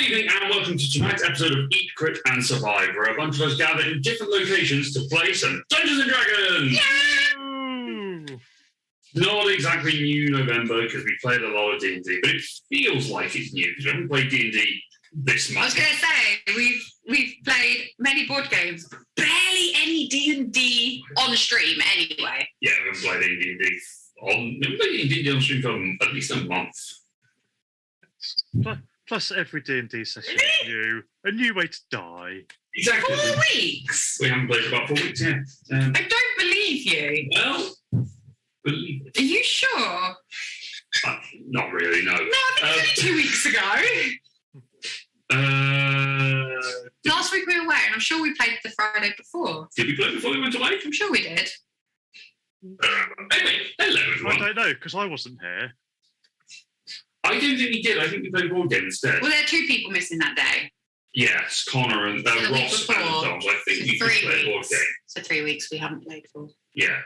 Good evening and welcome to tonight's episode of Eat, Crit and Survive, where a bunch of us gather in different locations to play some Dungeons and Dragons! Yay! Not exactly new November because we played a lot of D&D, but it feels like it's new because we haven't played D&D this month. I was going to say, we've played many board games, barely any D&D on stream anyway. Yeah, we haven't played any D&D on stream for at least a month. Plus every D&D session is new. A new way to die. Exactly. 4 weeks? We haven't played for about 4 weeks, yeah. I don't believe you. Well, believe it. Are you sure? Not really, no. No, I think it was only 2 weeks ago. Last week we were away, and I'm sure we played the Friday before. Did we play before we went away? I'm sure we did. Anyway, hello everyone. I don't know, because I wasn't here. I don't think we did. I think we played board game instead. Well, there are 2 people missing that day. Yes, Connor and The week Ross and before. Dom. I think we So could 3 play a board weeks. game. So 3 weeks we haven't played for. Yeah.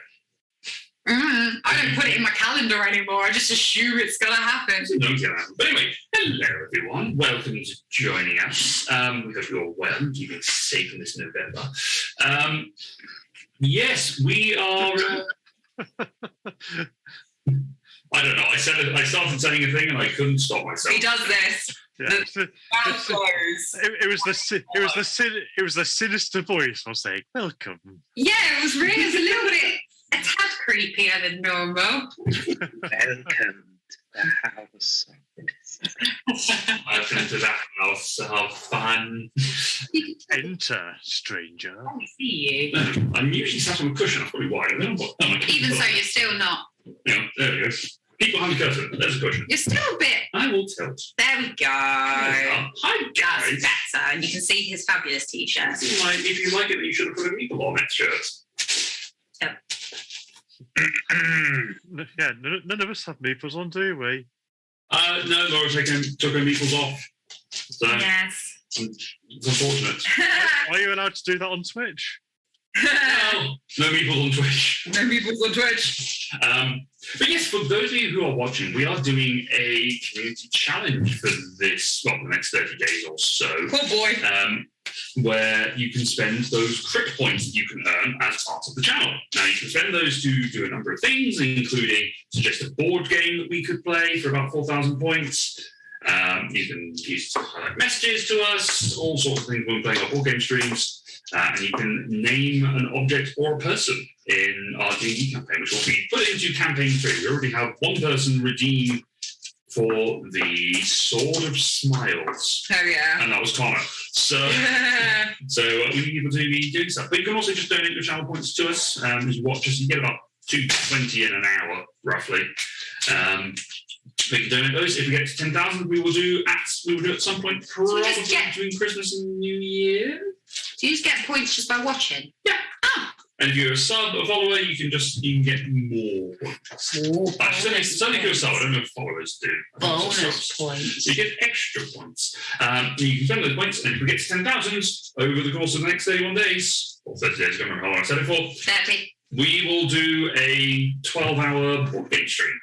I don't put it in my calendar anymore. I just assume it's going to happen. No, it's gonna happen. But anyway, hello everyone. Welcome to joining us. We hope you're all well and keeping safe in this November. Yes, we are. I don't know. I started saying a thing and I couldn't stop myself. He does this. Yeah, Mouth closed. it was the sinister voice I was saying, welcome. Yeah, it was really a little bit a tad creepier than normal. Welcome to the house. Welcome to the house of fun. Enter, stranger. I see you. I'm usually sat on a cushion. That's probably why. I don't know what. Oh, Even so, you're still not. Yeah, there we go. People behind the curtain. There's a cushion. You're still a bit. I will tilt. There we go. Hi guys. That's better. And you can see his fabulous t-shirt. If you like it, you should have put a meeple on that shirt. Yeah, none of us have meeples on, do we? No, Laura took her meeples off. So Yes. it's unfortunate. Are you allowed to do that on Twitch? Well, no meeples on Twitch. No people on Twitch. But yes, for those of you who are watching, we are doing a community challenge for this, well, the next 30 days or so. Poor boy. Where you can spend those crit points that you can earn as part of the channel. Now, you can spend those to do a number of things, including suggest a board game that we could play for about 4,000 points. You can use it to highlight messages to us, all sorts of things when playing our board game streams. And you can name an object or a person in our D&D campaign, which will be put into campaign 3. We already have one person redeemed for the Sword of Smiles. Oh, yeah. And that was Connor. So we need people to be doing stuff. But you can also just donate your channel points to us as you watch us. You get about 220 in an hour, roughly. We can donate those. If we get to 10,000, we will do at some point, probably between Christmas and New Year. Do you just get points just by watching? Yeah. Ah. And if you're a sub, a follower, you can get more points. It's only if you're a sub. I don't know if followers do. Bonus points. So you get extra points. You can spend those points, and if we get to 10,000 over the course of the next 31 days, or 30 days, I don't remember how long I said it for, 30. we will do a 12-hour board game stream.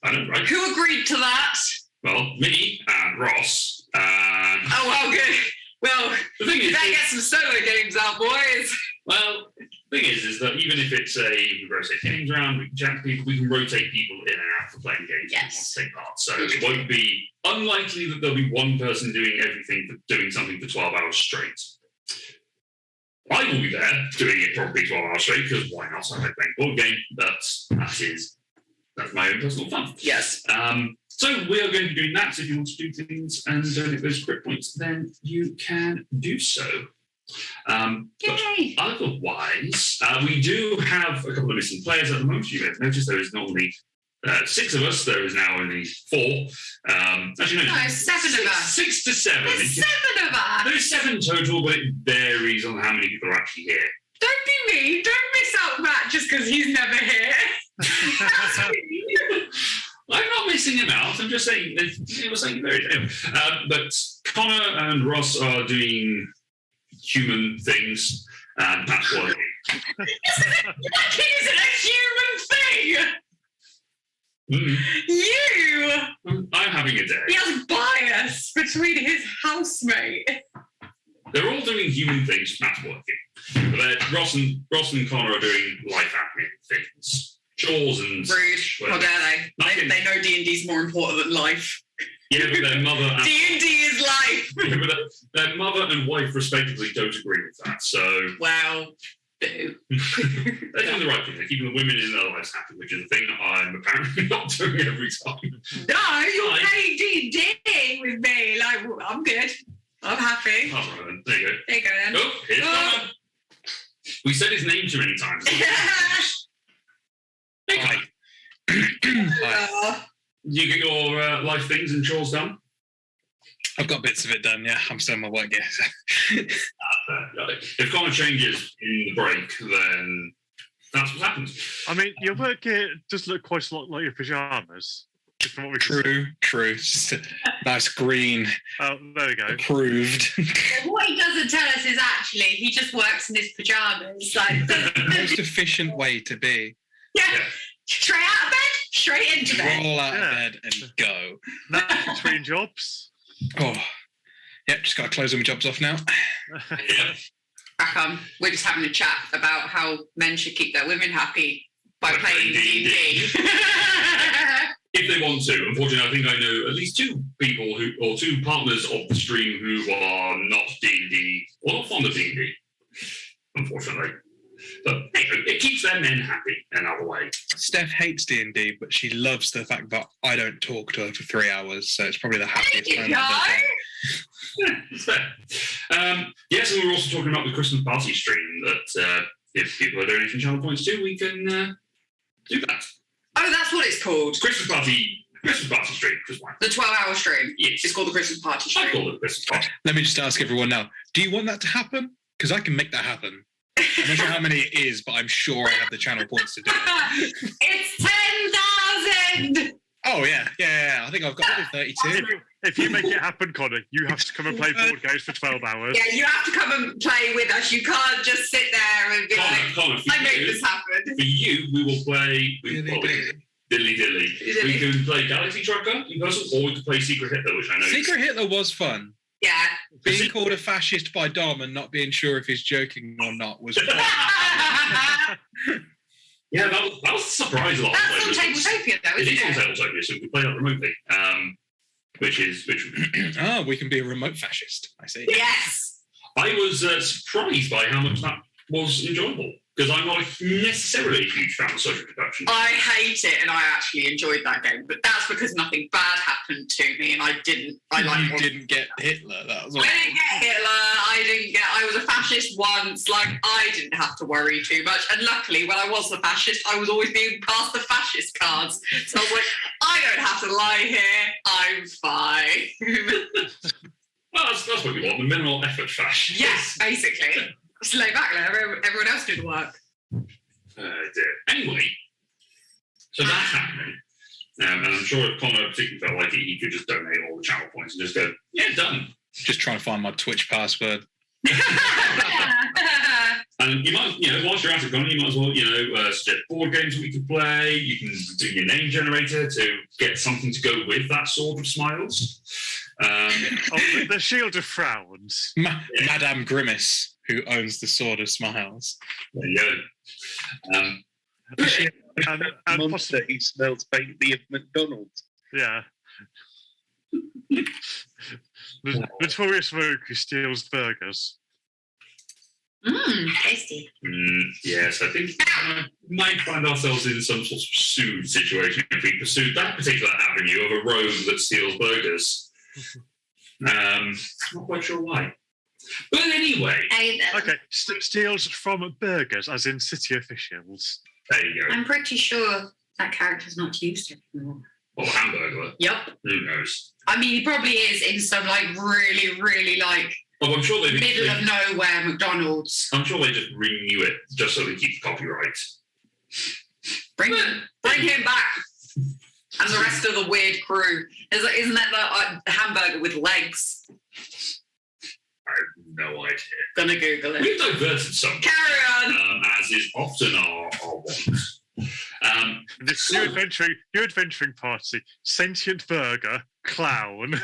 I know, right? Who agreed to that? Well, me and Ross. Oh, well, good. Well, The thing is, better get some solo games out, boys. well, the thing is that even if it's we rotate games around, we can chat to people, we can rotate people in and out for playing games. Yes. Take part. So it won't be unlikely that there'll be one person doing doing something for 12 hours straight. I will be there doing it probably 12 hours straight because why not? I like playing a board game, but that's my own personal fun. Yes. So we are going to be doing that. So if you want to do things and donate those crit points, then you can do so. But Yay. otherwise, we do have a couple of missing players at the moment. You may have noticed there is normally 6 of us. There is now only 4. Actually, no, No, 7 of us. 6 to 7. There's 7 of us. There's 7 total, but it varies on how many people are actually here. Don't be mean. Don't miss out Matt just because he's never here. That's mean. I'm not missing him out. I'm just saying it was something very. But Connor and Ross are doing human things, and that's why. That isn't a human thing. Mm. You I'm having a day. He has bias between his housemate. They're all doing human things, Matt's working. But Ross and Connor are doing life admin things. Chores and... Rude. well, How dare they? nothing- They know D&D's more important than life. Yeah, but their mother and, D&D is life. yeah, but their mother and wife respectively don't agree with that. So Well, boo. they're doing the right thing. They're keeping the women in their lives happy, which is a thing that I'm apparently not doing every time. No, you're Like- playing D&D with me. Like, I'm good. I'm happy. Oh, right then. There you go. There you go then. Oh, here's Connor. We said his name too many times. Hey, Connor. You get your life things and chores done? I've got bits of it done, yeah. I'm still in my work, yeah. If Connor changes in the break, then that's what happens. I mean, your work gear does look quite a lot like your pajamas. just From what we can see. True. It's just a nice green, Oh, there we go. approved. What he doesn't tell us is actually he just works in his pajamas. Like, Most efficient way to be. yeah, straight out of bed, straight into bed. Roll out Yeah. of bed and go. Now between jobs. Oh, yep, just got to close all my jobs off now. Yeah. Crack on. We're just having a chat about how men should keep their women happy by By playing playing D&D. If they want to. Unfortunately, I think I know at least two people or two partners of the stream who are not D&D or not fond of D&D. Unfortunately, but anyway, it keeps their men happy another way. Steph hates D&D, but she loves the fact that I don't talk to her for 3 hours, so it's probably the happiest There you moment of the day. Yeah, it's fair. Yes, and we were also talking about the Christmas party stream that if people are donating channel points to, we can do that. Oh, that's what it's called. Christmas party stream. Because why? The 12-hour stream. Yes, It's called the Christmas party I stream. call it the Christmas party. Let me just ask everyone now, do you want that to happen? Because I can make that happen. I'm not sure how many it is, but I'm sure I have the channel points to do it. It's 10,000! Oh, yeah. I think I've got 32. If you make it happen, Connor, you have to come and play board games for 12 hours. Yeah, you have to come and play with us. You can't just sit there and be like, Connor, I made this happen. for you, we will play Dilly Dilly. We can play Galaxy Trucker in person, or we can play Secret Hitler, which I know. Secret Hitler was fun. Yeah. Being called a fascist by Dom and not being sure if he's joking or not was fun. Yeah, that was a surprise. A lot. That's on of players. Tabletopia, though, It isn't is on it? Tabletopia, so we can play that remotely. Which Oh, we can be a remote fascist. I see. Yes. I was surprised by how much that was enjoyable, because I'm not necessarily a huge fan of social deduction. I hate it, and I actually enjoyed that game, but that's because nothing bad happened to me, and I didn't. You didn't get Hitler. That was all. I didn't get Hitler. I was a fascist once. Like, I didn't have to worry too much. And luckily, when I was the fascist, I was always being passed the fascist cards. So I was like, I don't have to lie here. I'm fine. Well, that's what we want, the minimal effort fashion. Yes, basically. Just lay back, let everyone else do the work. Dear. Anyway, so that's happening. And I'm sure if Connor particularly felt like it, he could just donate all the channel points and just go, yeah, done. Just trying to find my Twitch password. And you might, whilst you're at it, Connor, you might as well, suggest board games that we could play. You can do your name generator to get something to go with that Sword of Smiles. The Shield of Frowns. Madame Grimace, who owns the Sword of Smiles. There you go. And Monster who smells faintly of McDonald's. yeah. The Notorious Rogue who steals burgers. Tasty. Yes, I think we might find ourselves in some sort of pursued situation if we pursued that particular avenue of a rogue that steals burgers. Not quite sure why. But anyway, Okay, steals from burgers, as in city officials. there you go. I'm pretty sure that character's not used anymore. Or Hamburglar. Yep. Who knows? I mean, he probably is in some really, really Oh, I'm sure they middle of nowhere McDonald's. I'm sure they just renew it just so they keep the copyright. Bring him back. And the rest of the weird crew. Isn't that the hamburger with legs? I have no idea. Gonna Google it. We've diverted some, Carry on. as is often our want. This new adventuring party, sentient burger, clown.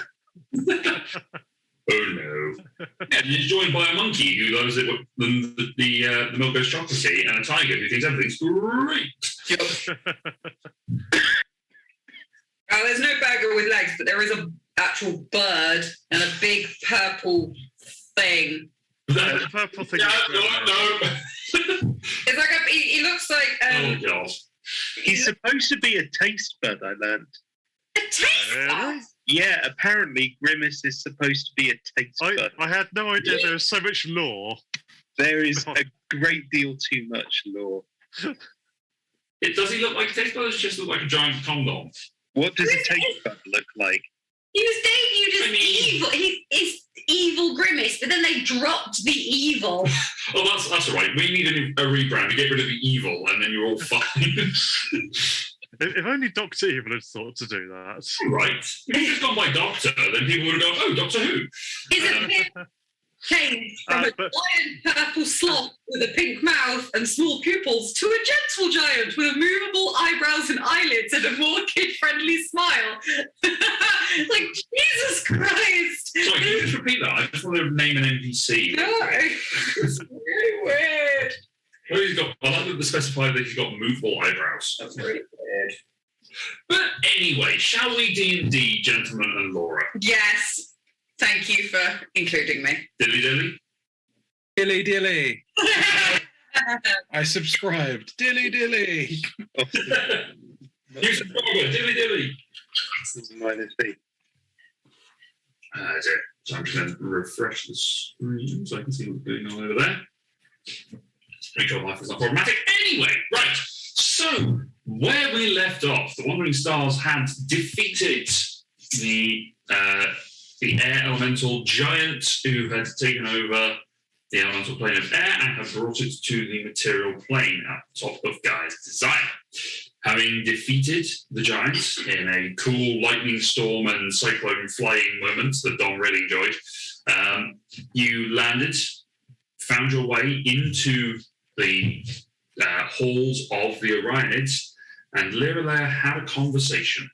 Oh no! And he's joined by a monkey who loves it. The milk goes chocolatey, and a tiger who thinks everything's great. Oh, there's no burger with legs, but there is a actual bird and a big purple thing. The purple thing. No. It's like he looks like Oh god! He's supposed to be a taste bud, I learned. a taste bud. Really? Yeah, apparently Grimace is supposed to be a taste bud. I had no idea there was so much lore. There is a great deal too much lore. Does he look like a taste bud? Or does he just look like a giant condom? What does a taste bud look like? He was debuted as I mean- evil. He's evil Grimace, but then they dropped the evil. Oh, that's all right. We need a rebrand to get rid of the evil, and then you're all fine. If only Doctor Evil had thought to do that. Right. If you'd just gone by Doctor, then people would have gone, oh, Doctor Who. His appearance changed from a but- giant purple sloth with a pink mouth and small pupils to a gentle giant with movable eyebrows and eyelids and a more kid-friendly smile. Like, Jesus Christ! Sorry, can you just repeat that? I just want to name an NPC. No, it's really weird. Well, I like that they specified that he's got movable eyebrows. That's really weird. But anyway, shall we D&D, gentlemen and Laura? Yes. Thank you for including me. Dilly dilly? Dilly dilly. I subscribed. Dilly dilly. You subscriber, dilly dilly. Minus B. That's it. So I'm just going to refresh the screen so I can see what's going on over there. Make sure life is not problematic. Anyway, right. So, where we left off, the Wandering Stars had defeated the air elemental giant who had taken over the elemental plane of air and had brought it to the material plane at the top of Gaia's Desire. Having defeated the giant in a cool lightning storm and cyclone flying moment that Dom really enjoyed, you landed, found your way into the halls of the Orionids, and Lyra had a conversation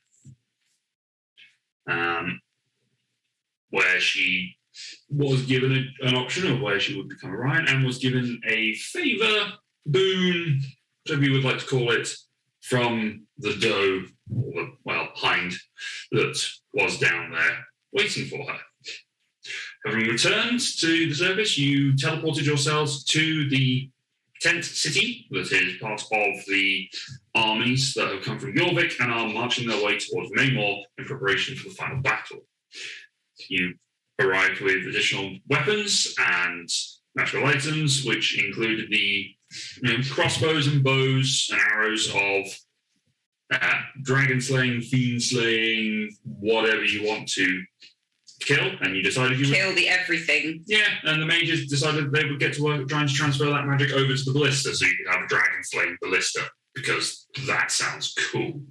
where she was given an option of where she would become Orion and was given a favour, boon, whatever you would like to call it, from the doe, or the, hind, that was down there waiting for her. Having returned to the surface, you teleported yourselves to the tent city that is part of the armies that have come from Jorvik and are marching their way towards Maymore in preparation for the final battle. You arrived with additional weapons and magical items, which included the crossbows and bows and arrows of dragon slaying, fiend slaying, whatever you want to kill, and you decided you would Kill the everything. yeah, and the mages decided they would get to work trying to transfer that magic over to the ballista so you could have a dragon slaying ballista, because that sounds cool.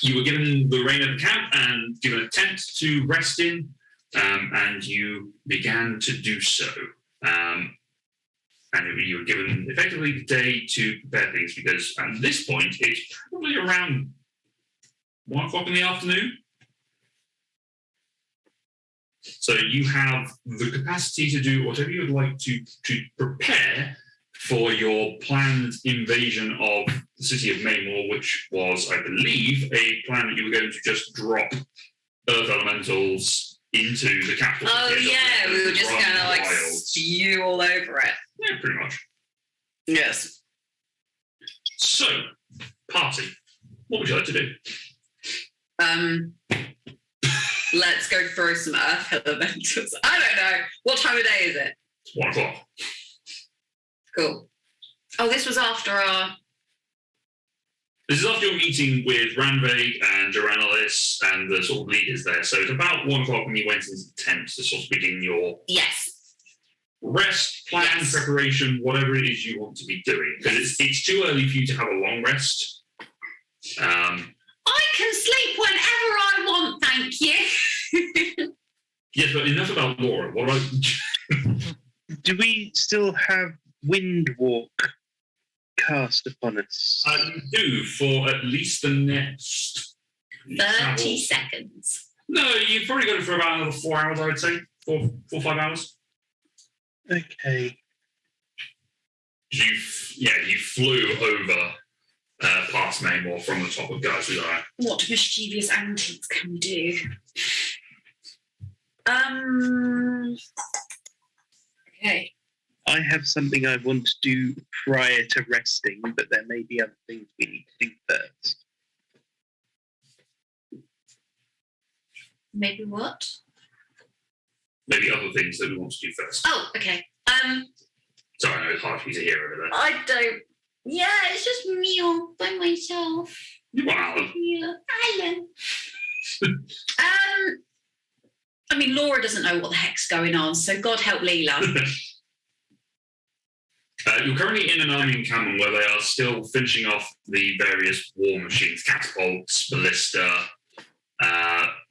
You were given the reign of the camp and given a tent to rest in, and you began to do so. And you were given effectively the day to prepare things, because at this point it's probably around 1 o'clock in the afternoon. So you have the capacity to do whatever you would like to prepare for your planned invasion of the city of Maymore, which was, I believe, a plan that you were going to just drop Earth Elementals into the capital. Oh yeah, we were just Run gonna like wild. spew all over it. Yeah, pretty much. Yes. So, party. What would you like to do? Let's go throw some Earth Elementals. I don't know. What time of day is it? It's 1 o'clock. Cool. Oh, this was after our. This is after your meeting with Ranveig and Duranalis and the sort of leaders there. So it's about 1 o'clock when you went into the tent to sort of begin your Yes. rest, plan, Yes. preparation, whatever it is you want to be doing. Because it's too early for you to have a long rest. I can sleep whenever I want, thank you. Yes, but enough about Laura. What about... Do we still have Windwalk cast upon us? You do for at least the next 30 seconds. No, you've probably got it for about another 4 hours, I would say. 4 or 5 hours. Okay. You flew over past Maymore from the top of Geyser's Eye. What mischievous antics can we do? Okay. I have something I want to do prior to resting, but there may be other things we need to do first. Maybe what? Maybe other things that we want to do first. Oh, okay. Sorry, I know it's hard for you to hear over there. I don't. Yeah, it's just me all by myself. Wow. Yeah, Alan. I mean, Laura doesn't know what the heck's going on, so God help Leela. You're currently in an army encampment where they are still finishing off the various war machines, catapults, ballista,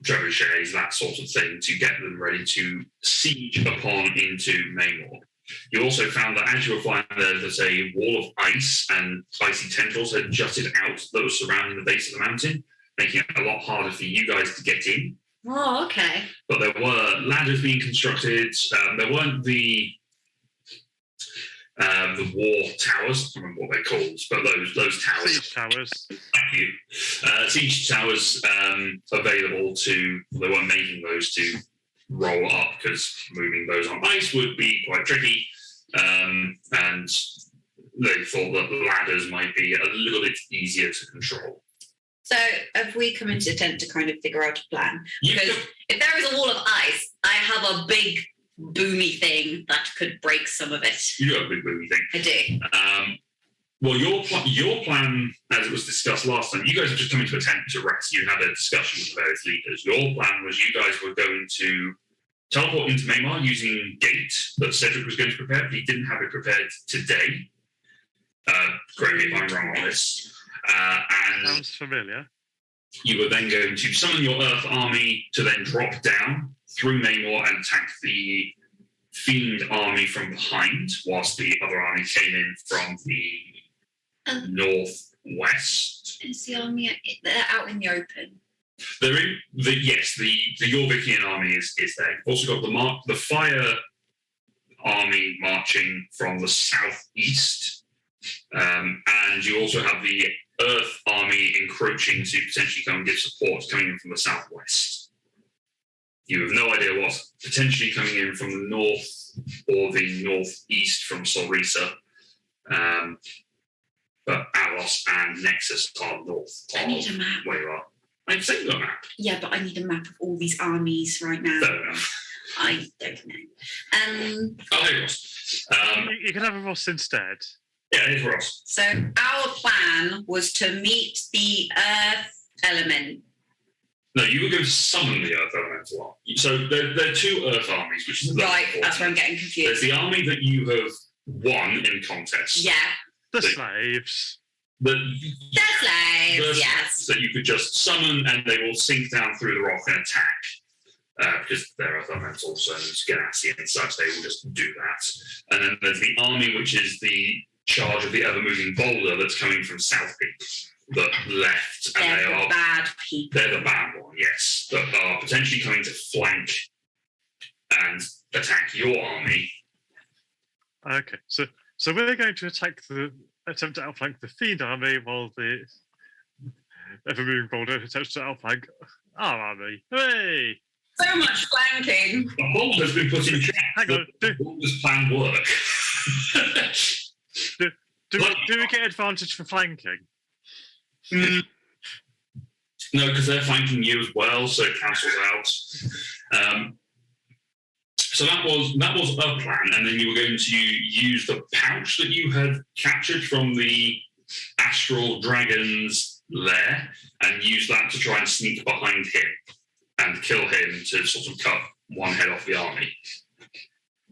trebuchets, that sort of thing, to get them ready to siege upon into Maymore. You also found that as you were flying there's a wall of ice and icy tendrils had jutted out that was surrounding the base of the mountain, making it a lot harder for you guys to get in. Oh, okay. But there were ladders being constructed. There weren't the war towers. I don't remember what they're called, but those towers. Siege towers. Thank you. Siege towers available to. They weren't making those to roll up because moving those on ice would be quite tricky, and they thought that the ladders might be a little bit easier to control. So have we come into the tent to kind of figure out a plan? Because You- if there is a wall of ice, I have a big boomy thing that could break some of it. You got a big movie thing. I do. Well, your plan, as it was discussed last time, you guys have just come into a tent to rest. You had a discussion with the various leaders. Your plan was you guys were going to teleport into Maymar using Gate that Cedric was going to prepare, but he didn't have it prepared today. Correct me if I'm wrong on this. And Sounds familiar. you were then going to summon your Earth army to then drop down through Maymor and attack the Fiend army from behind, whilst the other army came in from the northwest. Is the army they're out in the open? They're in the Yorvikian army is there. You've also got the Fire army marching from the southeast, and you also have the Earth army encroaching to potentially come and give support coming in from the southwest. You have no idea what's potentially coming in from the north or the northeast from Solrisa. But Alos and Nexus are north. I need a map. Where you are. I've sent you a map. Yeah, but I need a map of all these armies right now. Fair enough. I don't know. Oh, hey, Ross. You can have a Ross instead. Yeah, it's Ross. So our plan was to meet the Earth element. No, you were going to summon the Earth Elemental. So there are two Earth armies, which is the Right, that's where I'm getting There's confused. the army that you have won in contest. Yeah, The They- slaves. The they're slaves, Versus- yes. that you could just summon and they will sink down through the rock and attack. Because they're Earth Elementals and Ganassi and such, they will just do that. And then there's the army, which is the charge of the ever-moving boulder that's coming from South Peak that left, and They're they the are bad people. they're the bad one, yes, that are potentially coming to flank and attack your army. Okay, so we're going to attempt to outflank the Fiend army while the ever-moving boulder attempts to outflank our army. Hooray! So much flanking. The boulder's been put in check. Hang on, The boulder's plan work. do we get advantage for flanking? No, because they're flanking you as well, so it cancels out. So that was a plan, and then you were going to use the pouch that you had captured from the Astral Dragon's lair, and use that to try and sneak behind him and kill him to sort of cut one head off the army.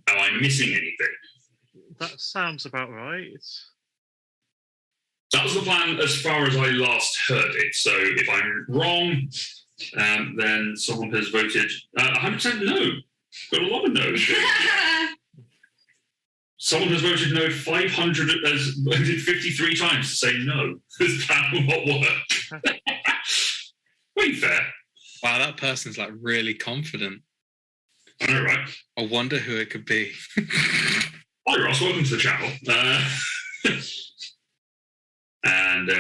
Am I missing anything? That sounds about right. That was the plan as far as I last heard it. So if I'm wrong, then someone has voted 100% no. Got a lot of no's. Someone has voted no 500, has voted 53 times to say no. This plan will not work. Pretty fair. Wow, that person's like really confident. I know, right? I wonder who it could be. Hi, Ross. Welcome to the channel. And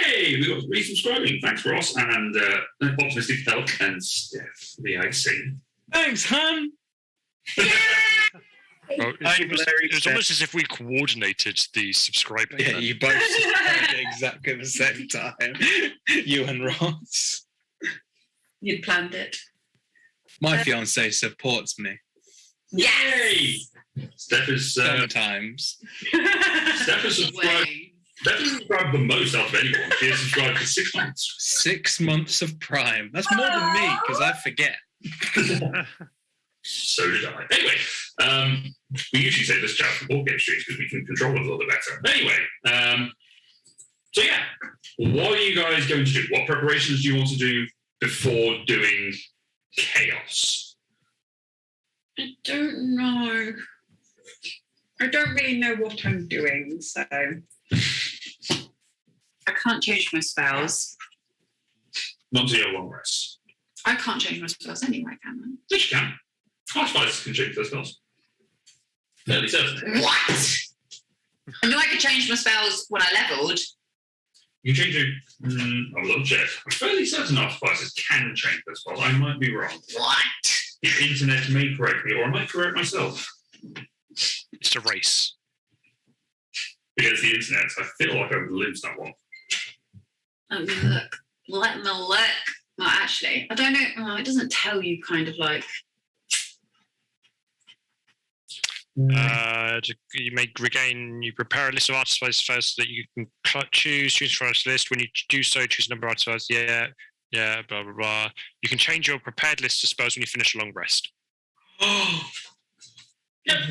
hey, we got resubscribing. Thanks, Ross. And Optimistic Elk and Steph, the icing. Thanks, hun. Oh, it's almost as if we coordinated the subscribing. Yeah, then. you both subscribed at exactly the same time. You and Ross. You'd planned it. My fiance supports me Yay! Steph is sometimes. Steph has subscribed. Steph has subscribed the most out of anyone. She has subscribed for 6 months. 6 months of Prime. That's more than me because I forget. So did I. Anyway, we usually say this chat for board game streams because we can control it a little bit better. Anyway, so yeah, what are you guys going to do? What preparations do you want to do before doing Chaos? I don't know. I don't really know what I'm doing, so I can't change my spells. Not to your long rest. I can't change my spells anyway, can I? Yes, you can. Archvice can change their spells. Fairly certain. What? I knew I could change my spells when I leveled. You can change it. I will check. I'm fairly certain Archvices can change their spells. I might be wrong. What? The internet may correct me, or I might correct myself. It's a race. Against the internet, I feel like I would lose that one. Let me look. Let me look. Well, actually, I don't know. Oh, it doesn't tell you kind of like. You prepare a list of artifices first so that you can choose from this list. When you do so, choose a number of artifices. Yeah, blah, blah, blah. You can change your prepared list of spells when you finish a long rest.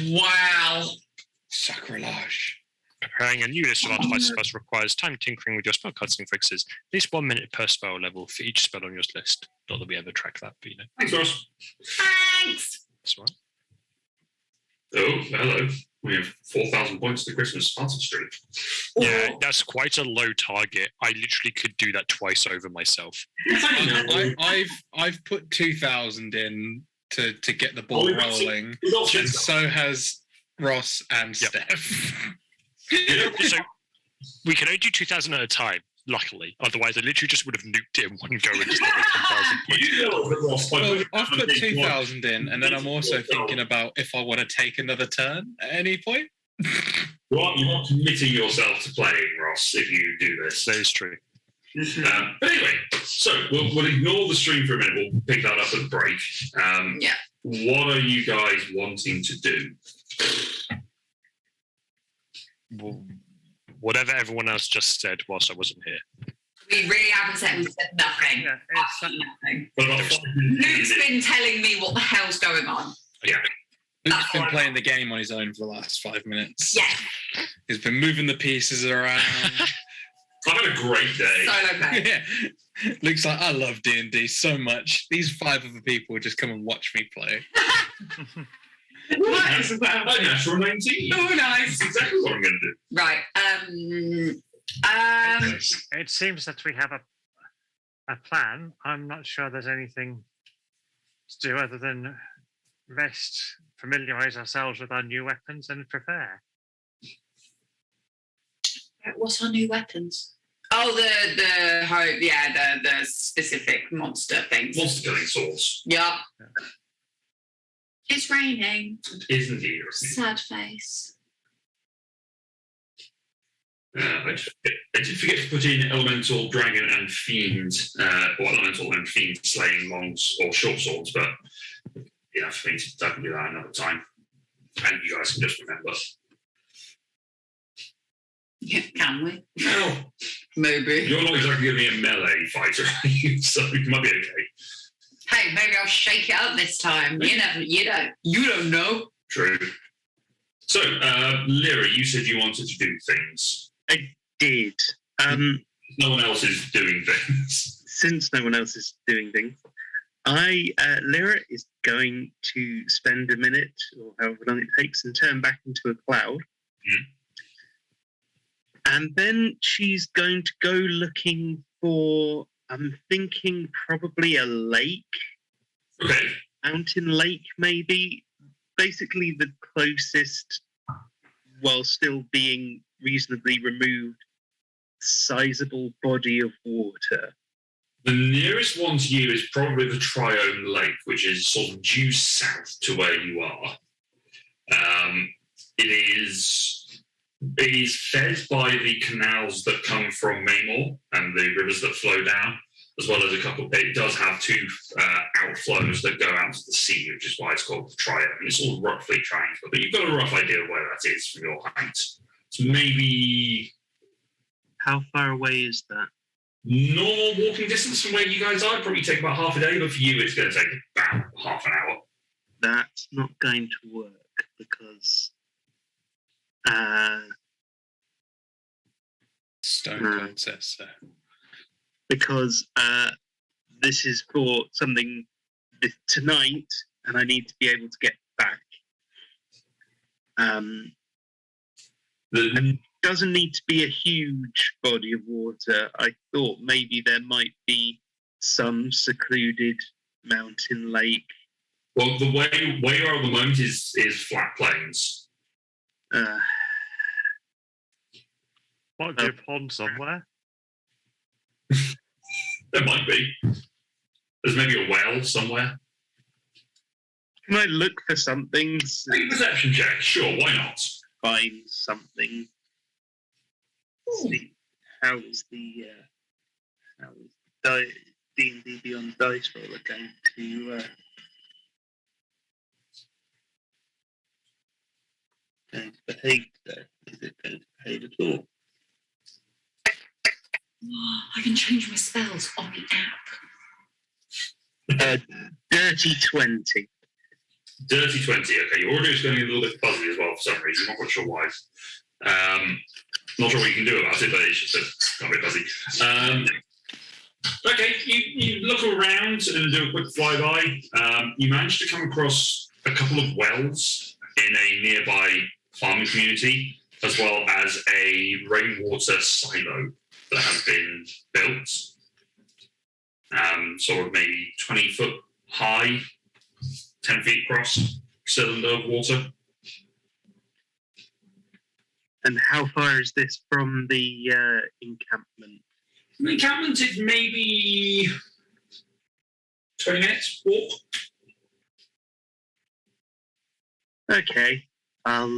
Wow. Sacrilege. Preparing a new list of artifice spells requires time tinkering with your spell cards and fixes. At least 1 minute per spell level for each spell on your list. Not that we ever track that, but you know. Thanks, Ross. Thanks. That's all right. Oh, hello. We have 4,000 points to the Christmas party streak. Yeah, that's quite a low target. I literally could do that twice over myself. I've put 2,000 in to get the ball rolling, and so has Ross and Steph. So we can only do 2,000 at a time, luckily. Otherwise, I literally just would have nuked it in one go and just done 10,000 points. Well, I've put 2,000 in, and then I'm also thinking about if I want to take another turn at any point. You are committing yourself to playing, Ross, if you do this. That is true. But anyway, so we'll ignore the stream for a minute. We'll pick that up at the break. Yeah. What are you guys wanting to do? Well, whatever everyone else just said whilst I wasn't here. We really haven't said. We said nothing. Yeah, Absolutely nothing. What about Luke's been telling me what the hell's going on. Yeah. Luke's been playing the game on his own for the last 5 minutes. Yeah. He's been moving the pieces around. I've had a great day. Solo play. Yeah. Luke's like, I love D&D so much. These 5 other people just come and watch me play. Might as well. A natural 19. Oh, nice. That's exactly what I'm going to do. Right. It seems that we have a plan. I'm not sure there's anything to do other than rest, familiarise ourselves with our new weapons, and prepare. What's our new weapons? Oh, the specific monster things. Monster killing swords. Yep. It's raining. It is indeed. Sad face. I did forget to put in elemental dragon and fiend, or elemental and fiend slaying long or short swords, but I think I can do that another time. And you guys can just remember. Yeah, can we? Well, Maybe. you're not exactly going to be a melee fighter, are you? So it might be okay. Hey, maybe I'll shake it up this time. You don't know. True. So, Lyra, you said you wanted to do things. I did. No one else is doing things. Since no one else is doing things, Lyra is going to spend a minute or however long it takes and turn back into a cloud. And then she's going to go looking for, I'm thinking probably a lake, Okay. mountain lake maybe. Basically the closest, while still being reasonably removed, sizable body of water. The nearest one to you is probably the Triome Lake, which is sort of due south to where you are. It is fed by the canals that come from Maymore and the rivers that flow down, as well as a couple. It does have two outflows that go out to the sea, which is why it's called the Triome. It's all roughly triangular, but you've got a rough idea of where that is from your height. So maybe How far away is that? normal walking distance from where you guys are. Probably take about half a day, but for you, it's going to take about half an hour. That's not going to work because Stone Cold says so. this is for something tonight, and I need to be able to get back. The, Doesn't need to be a huge body of water. I thought maybe there might be some secluded mountain lake. well, the way you are at the moment is flat plains. Might be a pond somewhere. There might be. There's maybe a well somewhere. Can I look for something? Make a perception check. Sure, why not? Find something. See, how is the D&D Beyond Dice Roller going to behave there? Is it going to behave at all? I can change my spells on the app. Dirty 20. Dirty 20. Okay, your audio is going a little bit fuzzy as well for some reason. I'm not quite sure why. Not sure what you can do about it, but it's just a bit fuzzy. Okay, you look around and do a quick flyby. You manage to come across a couple of wells in a nearby farming community, as well as a rainwater silo that has been built. Sort of maybe 20 foot high, 10 feet across cylinder of water. And how far is this from the encampment? The encampment is maybe 20 minutes walk. Okay, I'll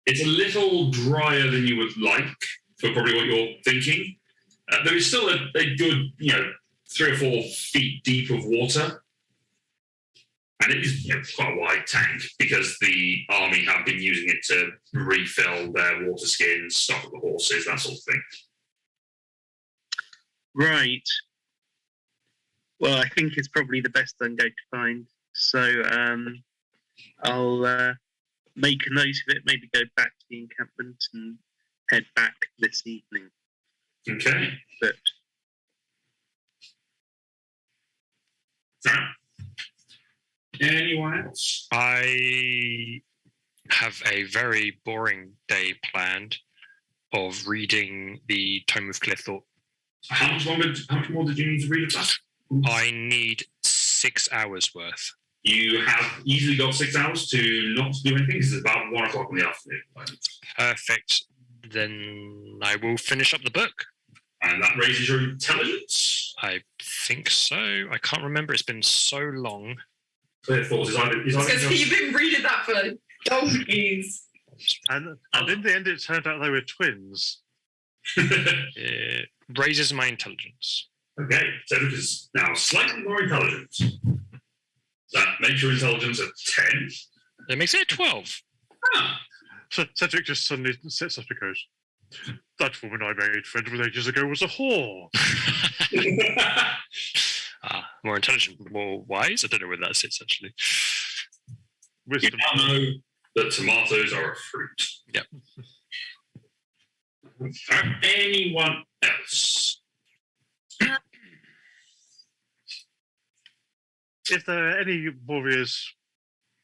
It's a little drier than you would like for probably what you're thinking. There is still a good, 3 or 4 feet deep of water. And it is quite a wide tank because the army have been using it to refill their water skins, stock the horses, that sort of thing. right. Well, I think it's probably the best I'm going to find. So I'll make a note of it, maybe go back to the encampment and head back this evening. Okay. But Anyone else? I have a very boring day planned of reading the Tome of Clithorpe. How much more did you need to read of that? I need 6 hours worth. You have easily got 6 hours to not do anything because it's about 1 o'clock in the afternoon. Perfect. Then I will finish up the book. And that raises your intelligence. I think so. I can't remember. It's been so long. Clear thoughts is either Because you've been reading that for donkeys. And in the end, it turned out they were twins. It raises my intelligence. Okay, Cedric is now slightly more intelligent. That makes your intelligence a 10. It makes it a 12. Ah, So Cedric just suddenly sits up and goes, "That woman I made friends with ages ago was a whore." More intelligent, more wise. I don't know where that sits actually. you Wisdom. now know that tomatoes are a fruit. Yep. Anyone else? if there are any warriors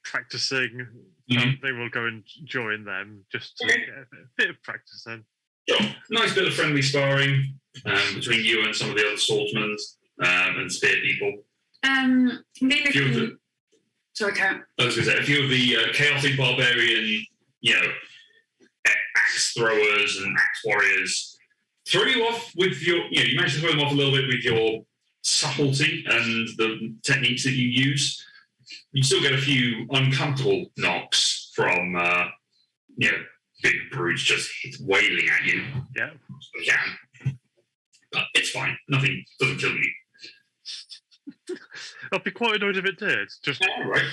practicing, they will go and join them just to get a bit of practice then. Sure. Nice bit of friendly sparring between you and some of the other swordsmen and spear people. Sorry, Karen. I was going to say, a few of the chaotic barbarian, axe throwers and axe warriors throw you off with your, you manage to throw them off a little bit with your subtlety and the techniques that you use. You still get a few uncomfortable knocks from, big brutes just wailing at you. Yeah. But it's fine. Nothing doesn't kill you. I'd be quite annoyed if it did. Just All right.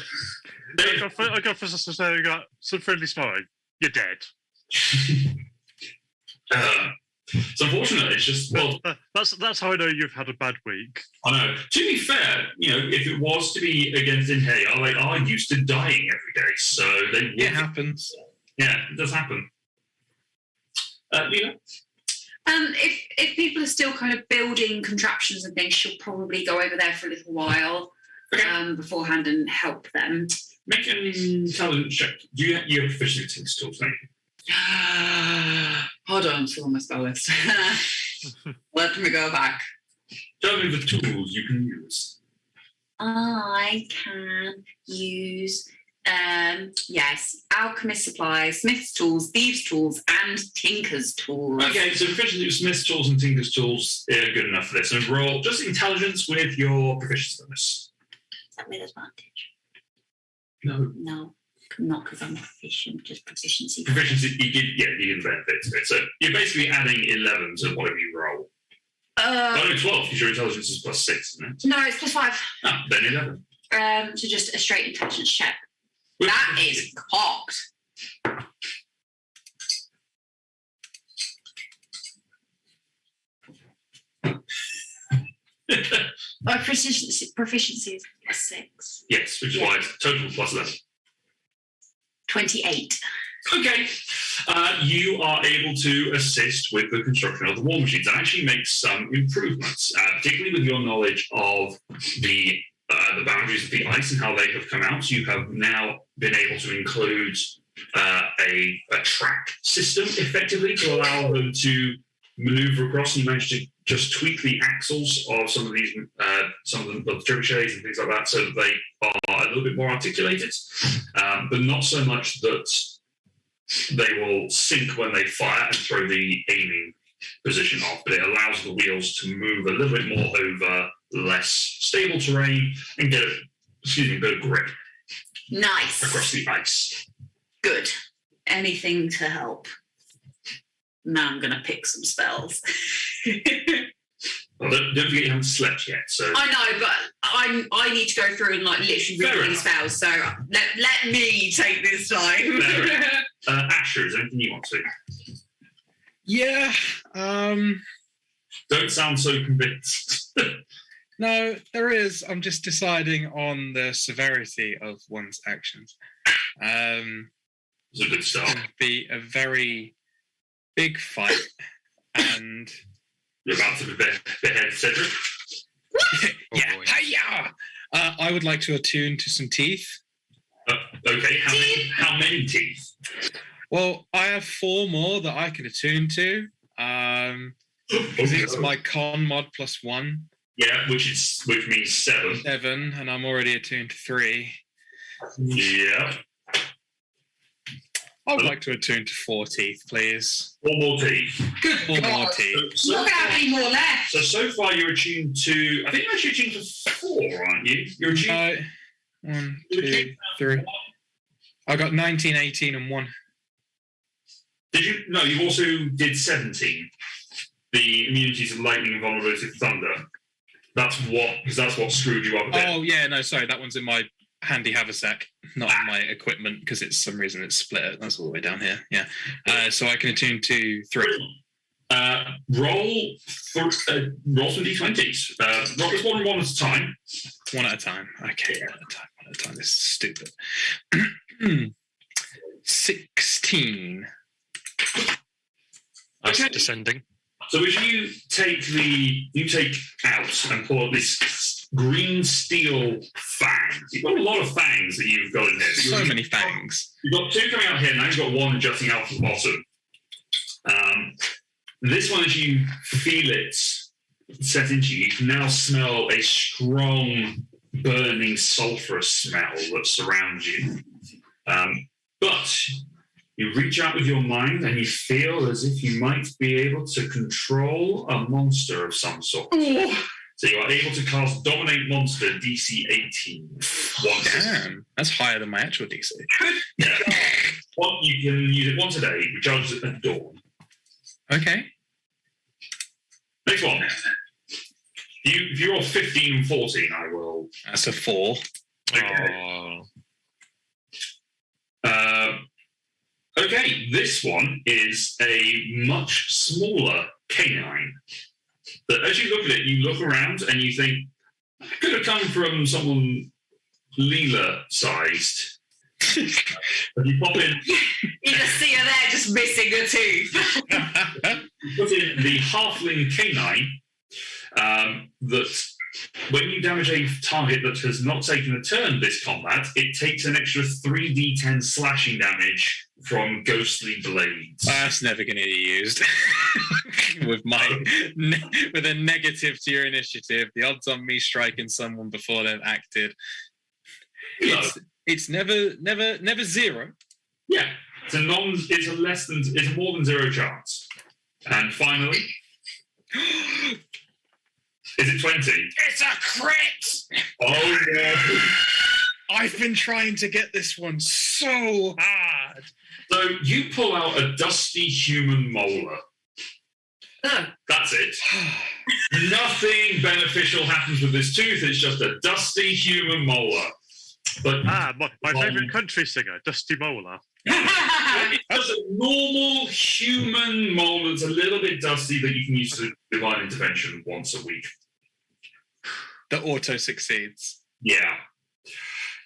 I got for saying you got some friendly sparring. You're dead. It's unfortunate. It's just That's how I know you've had a bad week. I know. To be fair, if it was to be against Inhale, they are used to dying every day, so they would. It happens. Yeah, it does happen. Lena? If people are still kind of building contraptions and things, she'll probably go over there for a little while beforehand and help them. Make an intelligence check. Do you have proficiency in tools? Hold on, I'm still on my spell list. Let me go back. Tell me the tools you can use. I can use, alchemist supplies, smith's tools, thieves' tools, and tinker's tools. Okay, so proficiency with Smith's tools and Tinker's tools are good enough for this. And roll just intelligence with your proficiency bonus. Is that with advantage? No. No, not because I'm proficient, just proficiency. Proficiency, you get benefits of it. So you're basically adding 11 to whatever you roll. 12, because your intelligence is +6, isn't it? No, it's +5. Ah, then 11. So just a straight intelligence check. With That proficiency. is cocked. My proficiency is +6. Yes, which is why it's total +11. 28. Okay. You are able to assist with the construction of the war machines and actually make some improvements, particularly with your knowledge of the boundaries of the ice and how they have come out. You have now been able to include a track system effectively to allow them to maneuver across. And you managed to just tweak the axles of some of these, some of the trebuchets and things like that, so that they are a little bit more articulated, but not so much that they will sink when they fire and throw the aiming position off, but it allows the wheels to move a little bit more over less stable terrain and get a bit of grip Nice. across the ice. Good. Anything to help. Now I'm going to pick some spells. Well, don't forget you haven't slept yet, so I know, but I need to go through and literally Fair read enough. these spells. So let me take this time. Fair enough. Asher, is there anything you want to? Yeah. Don't sound so convinced. No, there is. I'm just deciding on the severity of one's actions. It's a good start. It'd be a very big fight, and You're about to behead Cedric. yeah, boy. hi-ya! I would like to attune to some teeth. Okay, how many teeth? Well, I have 4 more that I can attune to. Because it's my con mod +1, Yeah, which means 7. 7, and I'm already attuned to 3. Yeah. I would like to attune to 4 teeth, please. 4 more teeth. Good 4 more God. teeth. You're not going to have any more left. So far you're attuned to, I think you're actually attuned to 4, aren't you? You're attuned 1, 2, 3. I got 19, 18, and 1. Did you? No, you also did 17. The immunities of lightning and vulnerability to thunder. That's what screwed you up a bit. Oh, yeah, no, sorry. That one's in my handy haversack, not in my equipment, because it's some reason it's split. That's all the way down here. Yeah. So I can attune to 3. Roll some d20s. Roll this one at a time. 1 at a time. Okay, 1 at a time. 1 at a time. This is stupid. 16. That's Okay. descending. So as you take out and pull this green steel fangs. You've got a lot of fangs that you've got in there. So many fangs. You've got two coming out here, now you've got one jutting out from the bottom. This one, as you feel it set into you, you can now smell a strong, burning, sulphurous smell that surrounds you. But you reach out with your mind and you feel as if you might be able to control a monster of some sort. So you are able to cast Dominate Monster DC 18. Damn, that's higher than my actual DC. Yeah. You can use it once a day, recharges at dawn. Okay. Next one. If you're 15 and 14, I will. That's a 4. Okay. Okay, this one is a much smaller canine. But as you look at it, you look around and you think, it could have come from someone Leela-sized. But you pop in, You just see her there, just missing a tooth. put in the halfling canine, that when you damage a target that has not taken a turn this combat, it takes an extra 3d10 slashing damage from ghostly blades. That's never going to be used. with a negative to your initiative, the odds on me striking someone before they've acted, it's never 0. Yeah, it's a more than 0 chance. And finally, is it 20? It's a crit. Oh no! I've been trying to get this one so hard. So you pull out a dusty human molar. That's it. Nothing beneficial happens with this tooth. It's just a dusty human molar. But my favourite country singer, Dusty Molar. it's just a normal human molar that's a little bit dusty that you can use to divine intervention once a week. The auto succeeds. Yeah.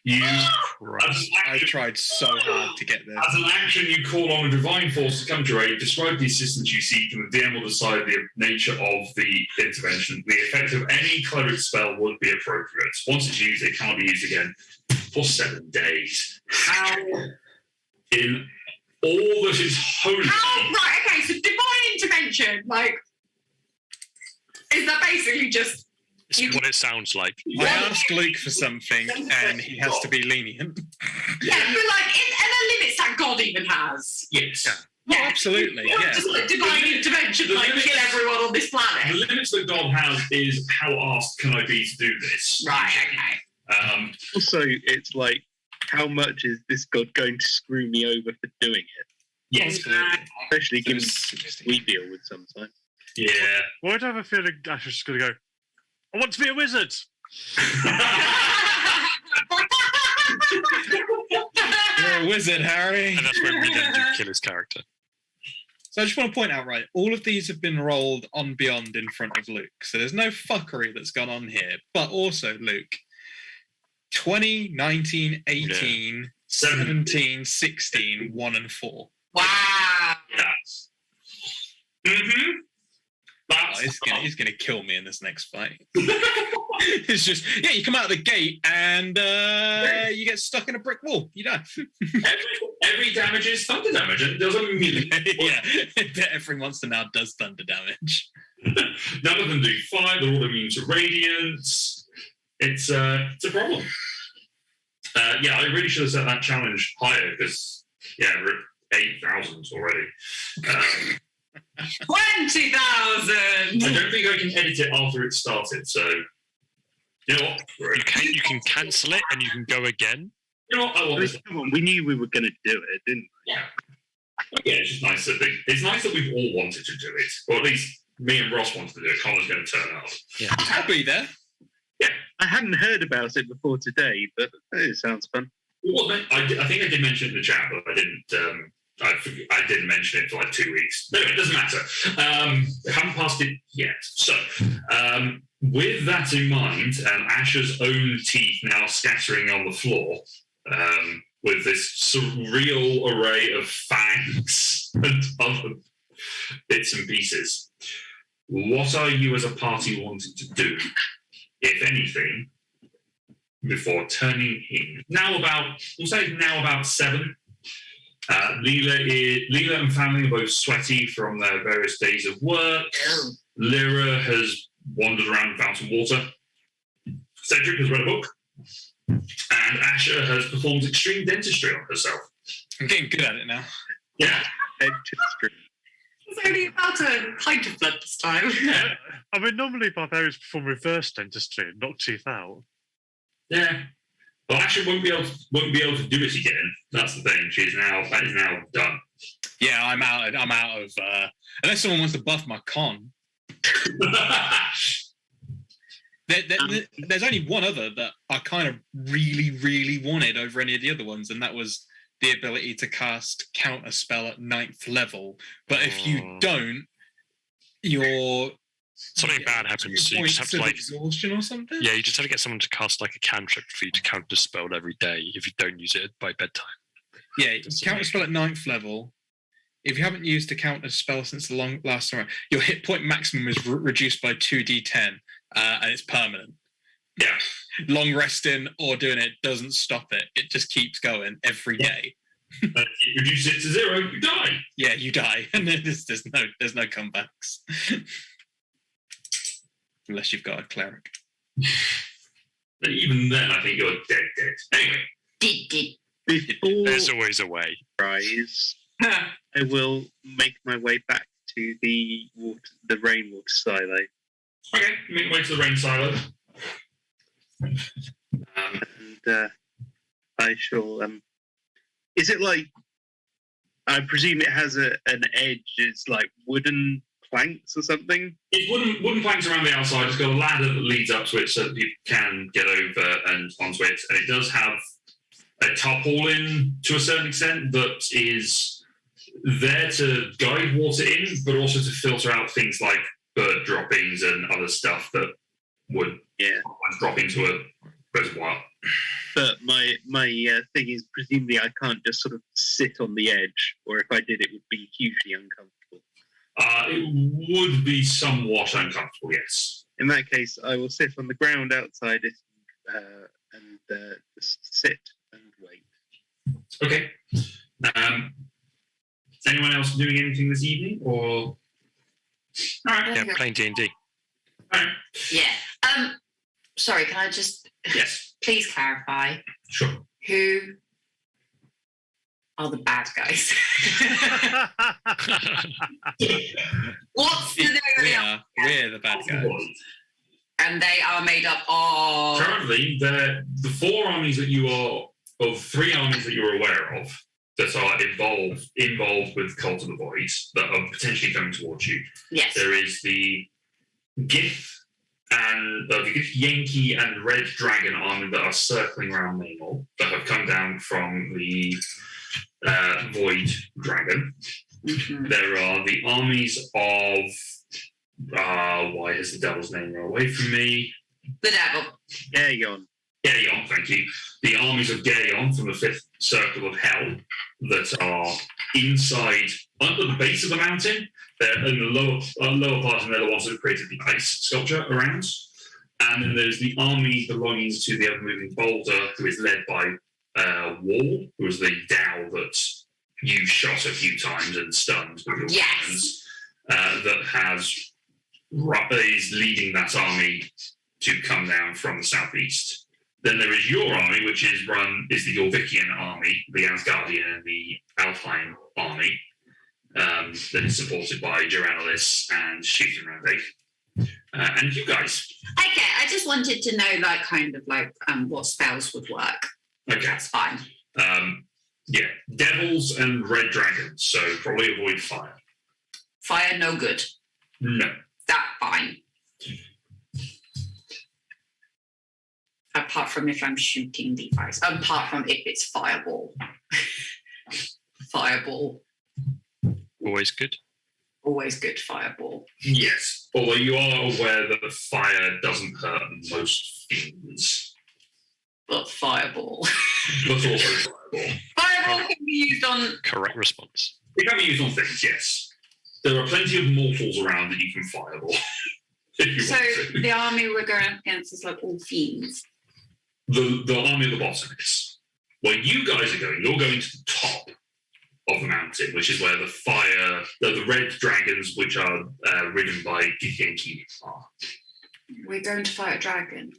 I tried so hard to get there. As an action, you call on a divine force to come to your aid. Describe the assistance you seek, and the DM will decide the nature of the intervention. The effect of any cleric spell would be appropriate. Once it's used, it cannot be used again for 7 days. How in all that is holy? Right, okay, so divine intervention, is that basically just... It's what it sounds like. I asked Luke for something, and he has to be lenient. Yeah, but and the limits that God even has. Yes. Yeah. Oh, absolutely, yeah. Just divine intervention, kill everyone on this planet. The limits that God has is how asked can I be to do this? Right, okay. Also, it's like, how much is this god going to screw me over for doing it? Yes. Especially given we deal with sometimes. Yeah. Why do I have a feeling Ash is just going to go, I want to be a wizard? You're a wizard, Harry. And that's when we then do kill his character. So I just want to point out, right, all of these have been rolled on Beyond in front of Luke. So there's no fuckery that's gone on here. But also, Luke, 20, 19, 18, 17, 16, 1 and 4. Wow. Yes. Mm-hmm. He's going to kill me in this next fight. It's just, you come out of the gate and you get stuck in a brick wall. You die. Every damage is thunder damage. And it does a million. Yeah, every monster now does thunder damage. None of them do fire. They're all immune to radiance. It's a problem. I really should have set that challenge higher because, we're at 8,000 already. 20,000! I don't think I can edit it after it started, so you know what? You can cancel it and you can go again. You know what? I want this. Come on, we knew we were going to do it, didn't we? Yeah. It's just nice it's nice that we've all wanted to do it, or at least me and Ross wanted to do it. Connor's going to turn up. Yeah. I'll be there. Yeah. I hadn't heard about it before today, but it sounds fun. Well, I think I did mention it in the chat, but I didn't. I didn't mention it for 2 weeks. Anyway, it doesn't matter. I haven't passed it yet. So, with that in mind, and Asher's own teeth now scattering on the floor, with this surreal array of fangs and other bits and pieces, what are you as a party wanting to do, if anything, before turning in. We'll say now about 7. Leela and family are both sweaty from their various days of work. Lyra has wandered around and found some water. Cedric has read a book. And Asher has performed extreme dentistry on herself. I'm getting good at it now. Yeah. Dentistry. It's only about a pint of blood this time. Yeah. I mean, normally barbarians perform reverse dentistry and knock teeth out. Yeah. Well, Asher won't be able to do it again. That's the thing. That is now done. Yeah, I'm out of unless someone wants to buff my con. There's only one other that I kind of really, really wanted over any of the other ones, and that was the ability to cast counter spell at 9th level. But if you don't, you're Something bad happens. So you just have to exhaustion or something. Yeah, you just have to get someone to cast like a cantrip for you to counter spell every day if you don't use it by bedtime. Yeah, counter spell at 9th level. If you haven't used a counter spell since the last time, your hit point maximum is reduced by 2d10, and it's permanent. Yeah. Long resting or doing it doesn't stop it. It just keeps going every day. You reduce it to 0, you die. Yeah, you die, and there's no comebacks. Unless you've got a cleric. But even then, I think you're dead. Anyway. Before There's always a way. rise, I will make my way back to the rainwater silo. Okay, make your way to the rain silo. And I shall. Is it like? I presume it has an edge. It's like wooden planks or something. It's wooden planks around the outside. It's got a ladder that leads up to it so that people can get over and onto it. And it does have a tarpaulin to a certain extent that is there to guide water in, but also to filter out things like bird droppings and other stuff that would drop into a reservoir. But my thing is, presumably I can't just sort of sit on the edge, or if I did, it would be hugely uncomfortable. It would be somewhat uncomfortable, yes. In that case, I will sit on the ground outside it and just sit and wait. Okay. Is anyone else doing anything this evening, or? All right. Yeah, playing D&D. All right. Yeah. Sorry, can I just Yes. please clarify Sure. who are the bad guys? What's the name? We're the bad guys. And they are made up of. Currently, the 4 armies that you are of 3 armies that you're aware of that are involved with Cult of the Void that are potentially coming towards you. Yes. There is the Gith and the Gith Yankee and Red Dragon army that are circling around Maymore that have come down from the Void Dragon. Mhm. There are the armies of why is the devil's name run away from me? The devil. Gaeon. Gaeon, thank you. The armies of Gaeon from the 5th Circle of Hell that are inside, under the base of the mountain. They're in the lower part, and they're the ones that created the ice sculpture around. And then there's the army belonging to the ever-moving boulder, who is led by Wall, who was the Dow that you shot a few times and stunned with your Yes. cannons, that is leading that army to come down from the southeast. Then there is your army, which is the Yorvikian army, the Asgardian and the Alpine army, that is supported by Duranalis and Sheathenrandake. And you guys. Okay, I just wanted to know, what spells would work. Okay. That's fine. Yeah, devils and red dragons, so probably avoid fire. Fire, no good. No. That fine. Apart from if I'm shooting the ice. Apart from if it's fireball. Fireball. Always good. Always good fireball. Yes, although you are aware that fire doesn't hurt most fiends. But fireball. But also fireball. Fireball can be used on. Correct response. It can be used on things, yes. There are plenty of mortals around that you can fireball. If you So want to. the army we're going up against is like all fiends. The army at the bottom is. Where you guys are going, you're going to the top of the mountain, which is where the red dragons, which are ridden by Githyanki and Keegan, are. We're going to fight a dragon.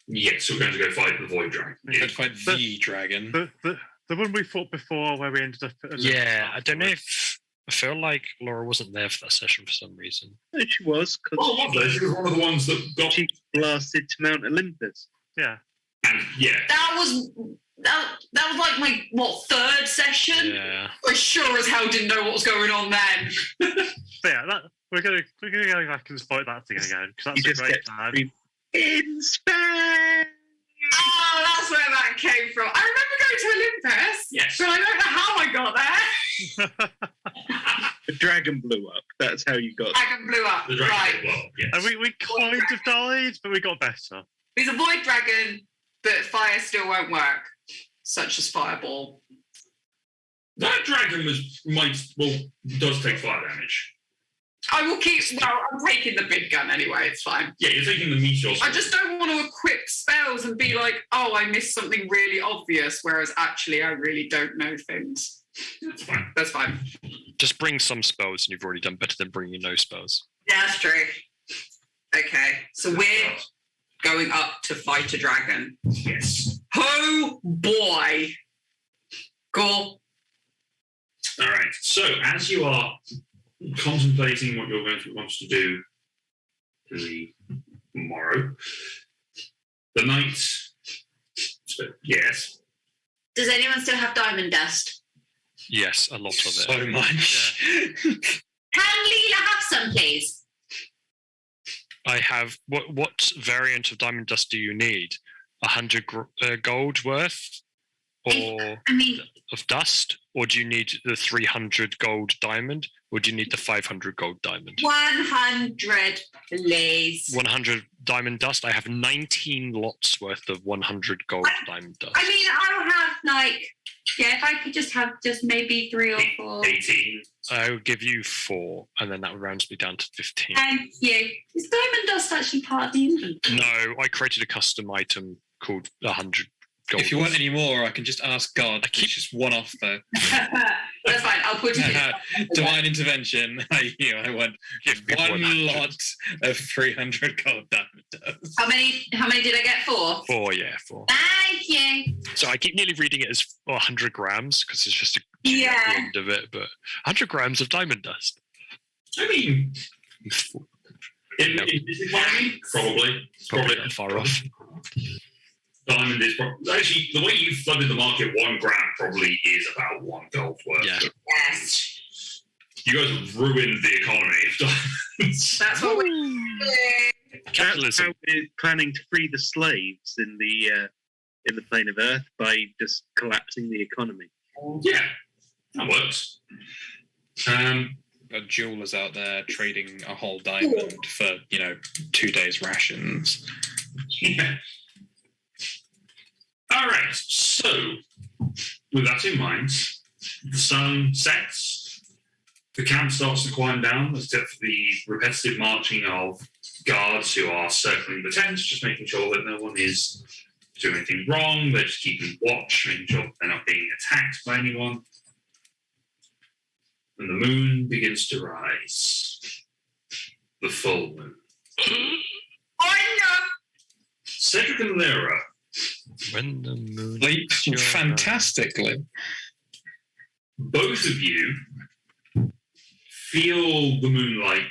Yes, we're going to go fight the Void Dragon. We're going to fight the dragon. The one we fought before, where we ended up. At Yeah, I don't know if I feel like Laura wasn't there for that session for some reason. No, she was, Oh, because lovely. She was one of the ones that got. she blasted to Mount Olympus. Yeah. And yeah, That was like my third session. Yeah. I sure as hell didn't know what was going on then. But yeah, we're gonna go back and fight that thing again because You that's a just great get plan. three- In Spain! Oh, that's where that came from. I remember going to Olympus, yes. but I don't know how I got there. The dragon blew up. That's how you got. Dragon blew up. The dragon Right. will blow up, yes. And we kind of died, but we got better. He's a void dragon, but fire still won't work, such as fireball. That dragon does take fire damage. I will keep. Well, I'm taking the big gun anyway. It's fine. Yeah, you're taking the meteor. I just don't want to equip spells and be like, oh, I missed something really obvious, whereas actually I really don't know things. That's fine. That's fine. Just bring some spells, and you've already done better than bringing no spells. Yeah, that's true. Okay, so we're going up to fight a dragon. Yes. Oh boy! Cool. All right. So as you are contemplating what you're going to want to do in the morrow, the night. Yes. Does anyone still have diamond dust? Yes, a lot of it. So much. Can Leela have some, please? I have. What variant of diamond dust do you need? 100 gold worth, or I mean, of dust, or do you need the 300 gold diamond, or do you need the 500 gold diamond? 100, please. 100 diamond dust. I have 19 lots worth of 100 gold diamond dust. I mean, I'll have like, yeah, if I could just have just maybe 3 or 4. 18. I will give you 4, and then that rounds me down to 15. Thank you. Is diamond dust actually part of the inventory? No, I created a custom item called 100 gold. If you want any more, I can just ask God. It's just one off though. That's fine. I'll put it in. Divine intervention. I want Give me one 100. lot of 300 gold diamond dust. How many did I get? 4. 4, yeah, 4. Thank you. So I keep nearly reading it as 100 grams because it's just a Q Yeah. at the end of it, but 100 grams of diamond dust. I mean, in this economy, probably. It's Probably not far off. Diamond is probably actually the way you've flooded the market. 1 gram probably is about 1 gold worth. Yeah. Yes. You guys have ruined the economy of diamonds. That's what we're doing. That's Capitalism. how we're planning to free the slaves in the plane of Earth, by just collapsing the economy. Yeah, that works. Got jewelers out there trading a whole diamond for 2 days rations. Yeah. All right. So, with that in mind, the sun sets. The camp starts to quiet down, except for the repetitive marching of guards who are circling the tent, just making sure that no one is doing anything wrong. They're just keeping watch, making sure they're not being attacked by anyone. And the moon begins to rise. The full moon. Cedric and Lyra, When the moon Like, hits your fantastically. both of you feel the moonlight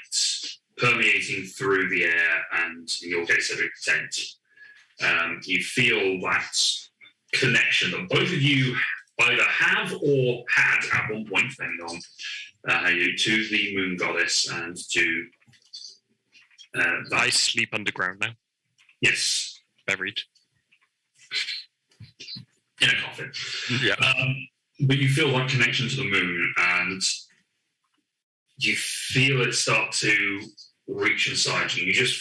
permeating through the air, and in your case, Cedric, the tent. You feel that connection that both of you either have or had at one point, depending on how you to the moon goddess and to I sleep underground now, yes, buried. in a coffin. Yeah. But you feel that connection to the moon, and you feel it start to reach inside you. You just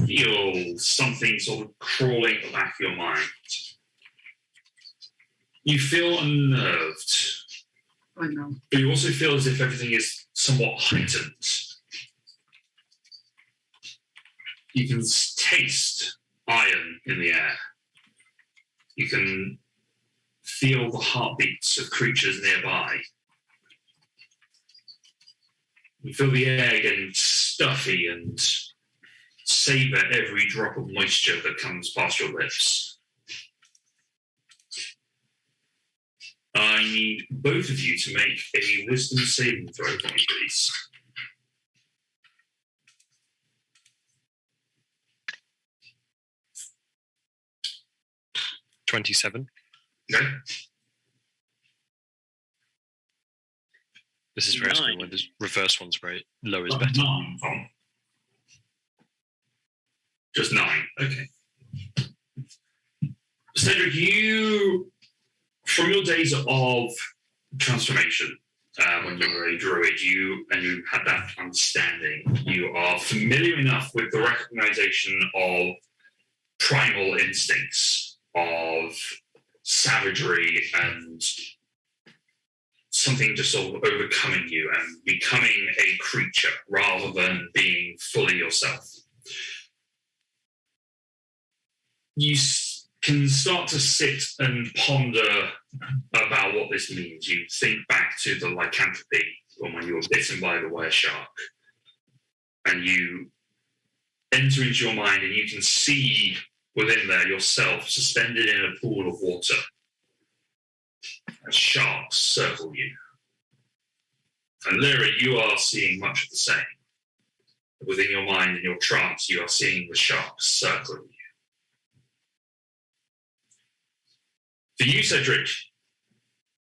feel something sort of crawling at the back of your mind. You feel unnerved, Oh no. but you also feel as if everything is somewhat heightened. You can taste iron in the air. You can feel the heartbeats of creatures nearby. You feel the air getting stuffy and savor every drop of moisture that comes past your lips. I need both of you to make a wisdom saving throw for me, please. 27. Okay. This is very small when the reverse one's very low is better. 9, Tom. Just 9. Okay. Cedric, you, from your days of transformation, when you were a druid, you had that understanding. You are familiar enough with the recognition of primal instincts, of savagery, and something just sort of overcoming you and becoming a creature rather than being fully yourself. You can start to sit and ponder about what this means. You think back to the lycanthropy when you were bitten by the were shark, and you enter into your mind and you can see within there yourself suspended in a pool of water as sharks circle you. And Lyra, you are seeing much of the same. Within your mind, in your trance, you are seeing the sharks circling you. For you, Cedric,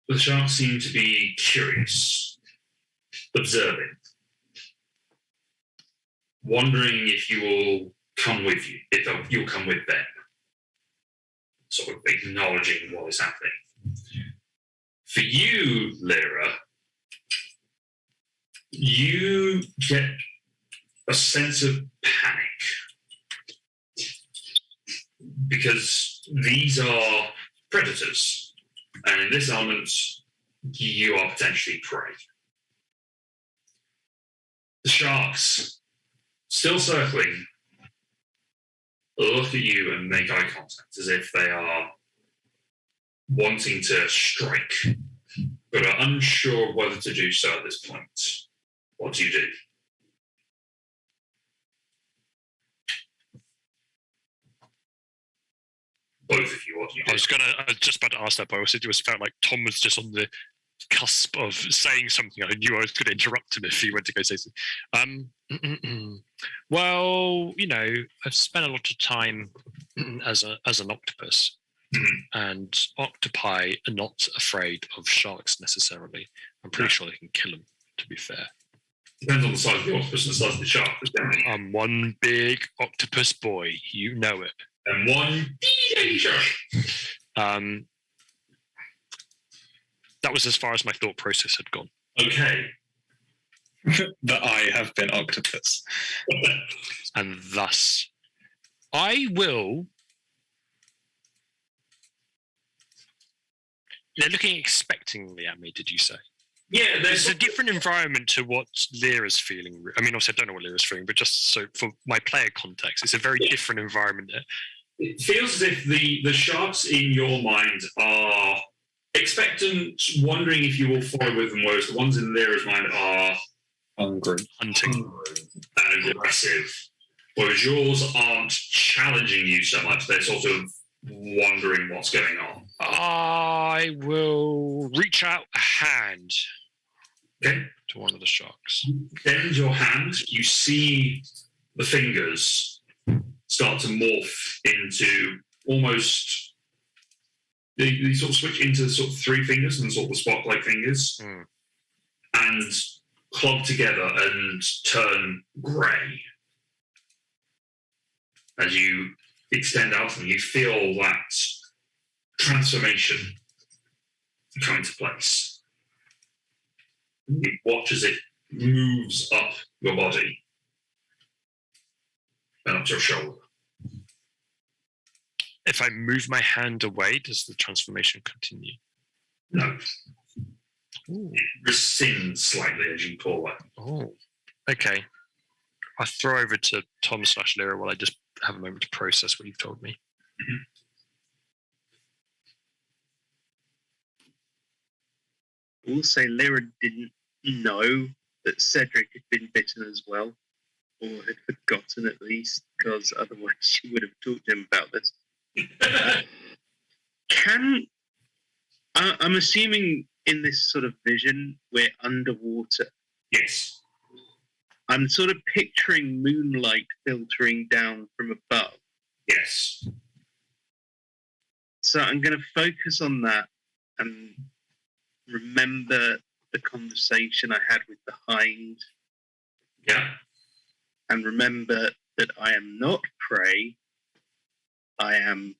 the sharks seem to be curious, observing, wondering if you will come with you, if you'll come with them, sort of acknowledging what is happening. For you, Lyra, you get a sense of panic because these are predators, and in this element, you are potentially prey. The sharks, still circling, look at you and make eye contact as if they are wanting to strike, but are unsure whether to do so at this point. What do you do? Both of you, what do you do? I was just about to ask that, but I also just felt like Tom was just on the cusp of saying something. I knew I was going to interrupt him if he went to go say something. Well, you know, I've spent a lot of time as an octopus, and octopi are not afraid of sharks necessarily. I'm pretty sure they can kill them, to be fair. Depends on the size of the octopus and the size of the shark. I'm one big octopus boy, you know it. And one teeny shark. That was as far as my thought process had gone. Okay. That I have been octopus. And thus, I will. They're looking expectingly at me, did you say? Yeah, There's a different environment to what Lyra's feeling. I mean, obviously, I don't know what Lyra's feeling, but just so for my player context, it's a very different environment there. It feels as if the sharks in your mind are expectant, wondering if you will follow with them, whereas the ones in Lyra's mind are Hungry. Hunting. and aggressive. Whereas yours aren't challenging you so much, they're sort of wondering what's going on. I will reach out a hand Okay? to one of the sharks. Bend your hand, you see the fingers start to morph into almost. They sort of switch into sort of 3 fingers and sort of spark-like fingers, and club together and turn grey. As you extend out and you feel that transformation come into place. You watch as it moves up your body and up to your shoulder. If I move my hand away, does the transformation continue? No, Ooh. it rescinds slightly as you pull away. Oh, okay. I throw over to Tom/Lyra while I just have a moment to process what you've told me. Also, Lyra didn't know that Cedric had been bitten as well, or had forgotten at least, because otherwise she would have talked to him about this. I'm assuming in this sort of vision we're underwater. Yes. I'm sort of picturing moonlight filtering down from above. Yes. So I'm going to focus on that and remember the conversation I had with the hind, Yeah. and remember that I am not prey. I am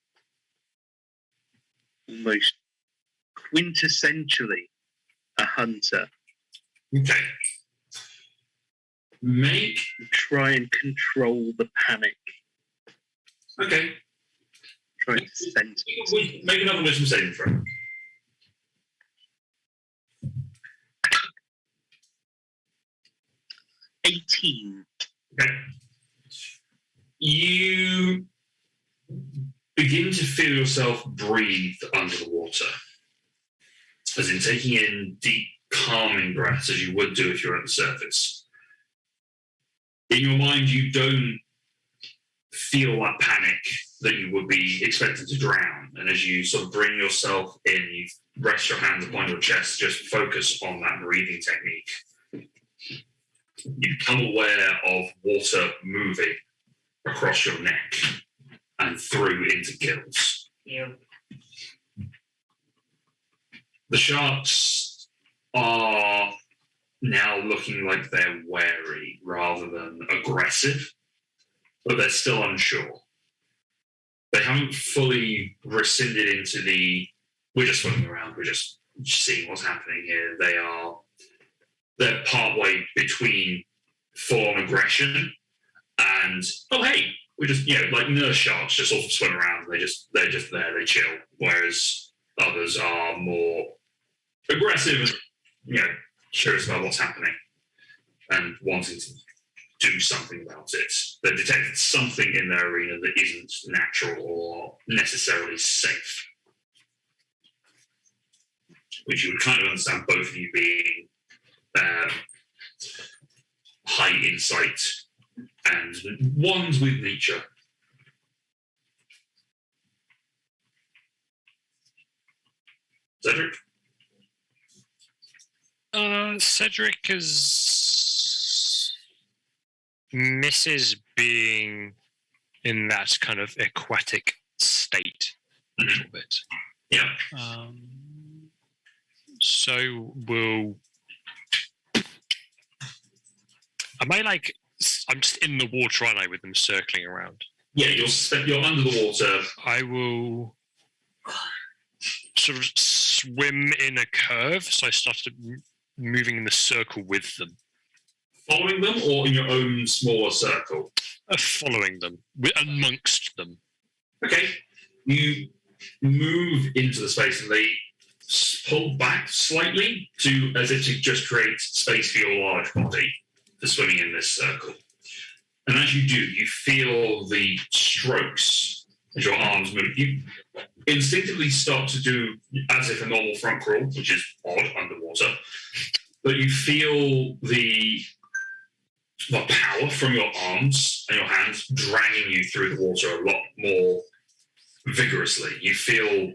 almost quintessentially a hunter. Okay. Make. Try and control the panic. Okay. Try to sense it. Make another wisdom saving throw. Okay. You begin to feel yourself breathe under the water, as in taking in deep, calming breaths as you would do if you were at the surface. In your mind, you don't feel that panic that you would be expected to drown. And as you sort of bring yourself in, you rest your hands upon your chest, just focus on that breathing technique. You become aware of water moving across your neck and through into gills. Yeah. The sharks are now looking like they're wary rather than aggressive, but they're still unsure. They haven't fully rescinded into the, we're just swimming around, we're just seeing what's happening here. They're partway between full-on aggression and, oh, hey, we're just, like nurse sharks just sort of swim around. They're just there, they chill. Whereas others are more aggressive and, curious about what's happening and wanting to do something about it. They've detected something in their arena that isn't natural or necessarily safe. Which you would kind of understand, both of you being high insight and ones with nature. Cedric? Cedric misses being in that kind of aquatic state a little bit. Yeah. So I'm just in the water, aren't I, with them circling around? Yeah, you're under the water. I will sort of swim in a curve, so I started moving in the circle with them. Following them or in your own smaller circle? Following them, amongst them. Okay. You move into the space and they pull back slightly as if to just create space for your large body for swimming in this circle. And as you do, you feel the strokes as your arms move. You instinctively start to do as if a normal front crawl, which is odd underwater, but you feel the power from your arms and your hands dragging you through the water a lot more vigorously. You feel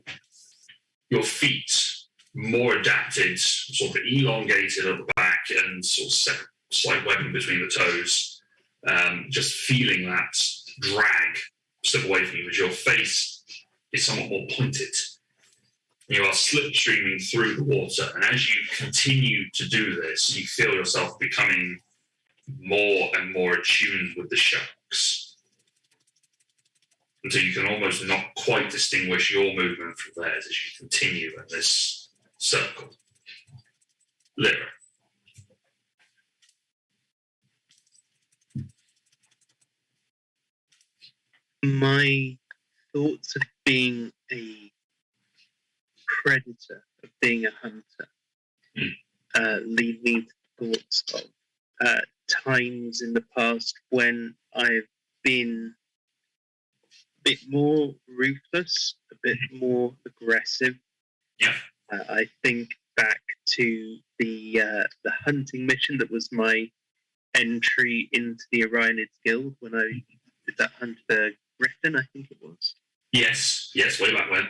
your feet more adapted, sort of elongated at the back and sort of slight webbing between the toes. Just feeling that drag slip away from you as your face is somewhat more pointed. You are slipstreaming through the water, and as you continue to do this, you feel yourself becoming more and more attuned with the sharks until you can almost not quite distinguish your movement from theirs as you continue in this circle. Lyra. My thoughts of being a predator, of being a hunter, lead me to thoughts of times in the past when I've been a bit more ruthless, a bit more aggressive. Yeah. I think back to the hunting mission that was my entry into the Orionids Guild when I did that hunt for Griffin, I think it was. Yes, way back when.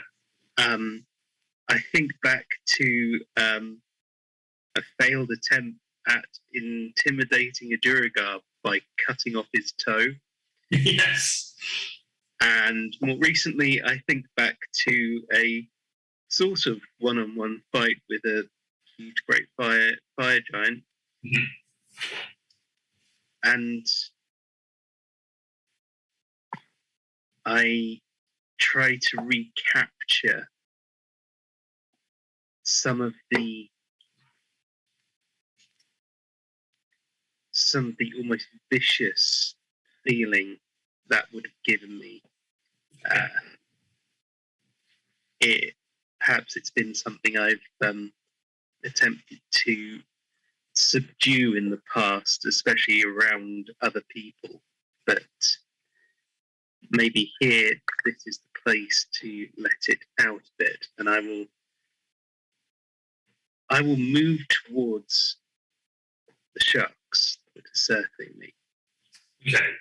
I think back to a failed attempt at intimidating a Duragar by cutting off his toe. Yes. And more recently, I think back to a sort of one-on-one fight with a huge great fire giant. Mhm. And I try to recapture some of the almost vicious feeling that would have given me. Perhaps it's been something I've attempted to subdue in the past, especially around other people. But maybe here, this is the place to let it out a bit, and I will move towards the sharks that are surfing me. Okay.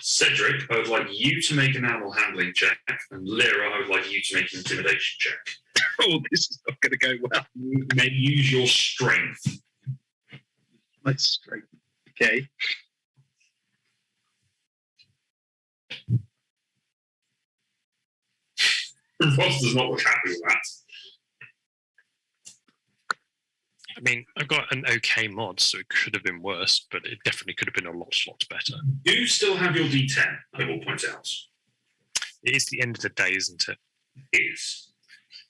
Cedric, I would like you to make an animal handling check, and Lyra, I would like you to make an intimidation check. Oh, this is not going to go well. You may use your strength. My strength. Okay. Ross does not look happy with that. I mean, I've got an okay mod, so it could have been worse, but it definitely could have been a lot better. You still have your D10, I will point out. It is the end of the day, isn't it? Is.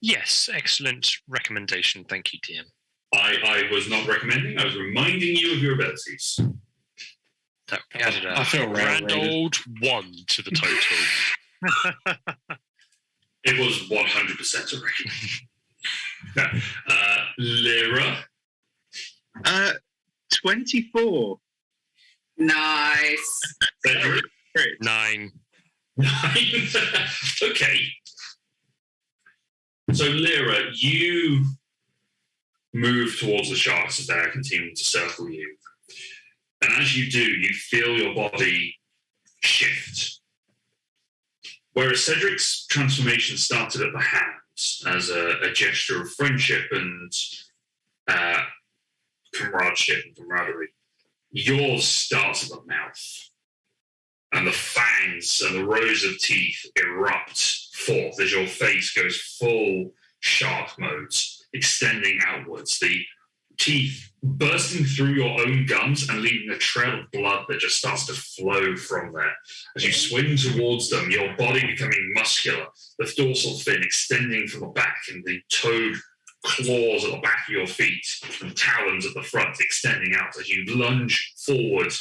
Yes, excellent recommendation. Thank you, DM. I was not recommending, I was reminding you of your abilities. That added I a feel grand railroaded. old 1 to the total. It was 100% a recommendation. Lyra, 24. Nice. Cedric, 9. 9. Okay. So, Lyra, you move towards the sharks as they are continuing to circle you. And as you do, you feel your body shift. Whereas Cedric's transformation started at the hands as a gesture of friendship and comradeship and camaraderie, yours starts at the mouth. And the fangs and the rows of teeth erupt forth as your face goes full shark mode, extending outwards, the teeth bursting through your own gums and leaving a trail of blood that just starts to flow from there. As you swing towards them, your body becoming muscular, the dorsal fin extending from the back and the toed claws at the back of your feet and talons at the front extending out as you lunge forward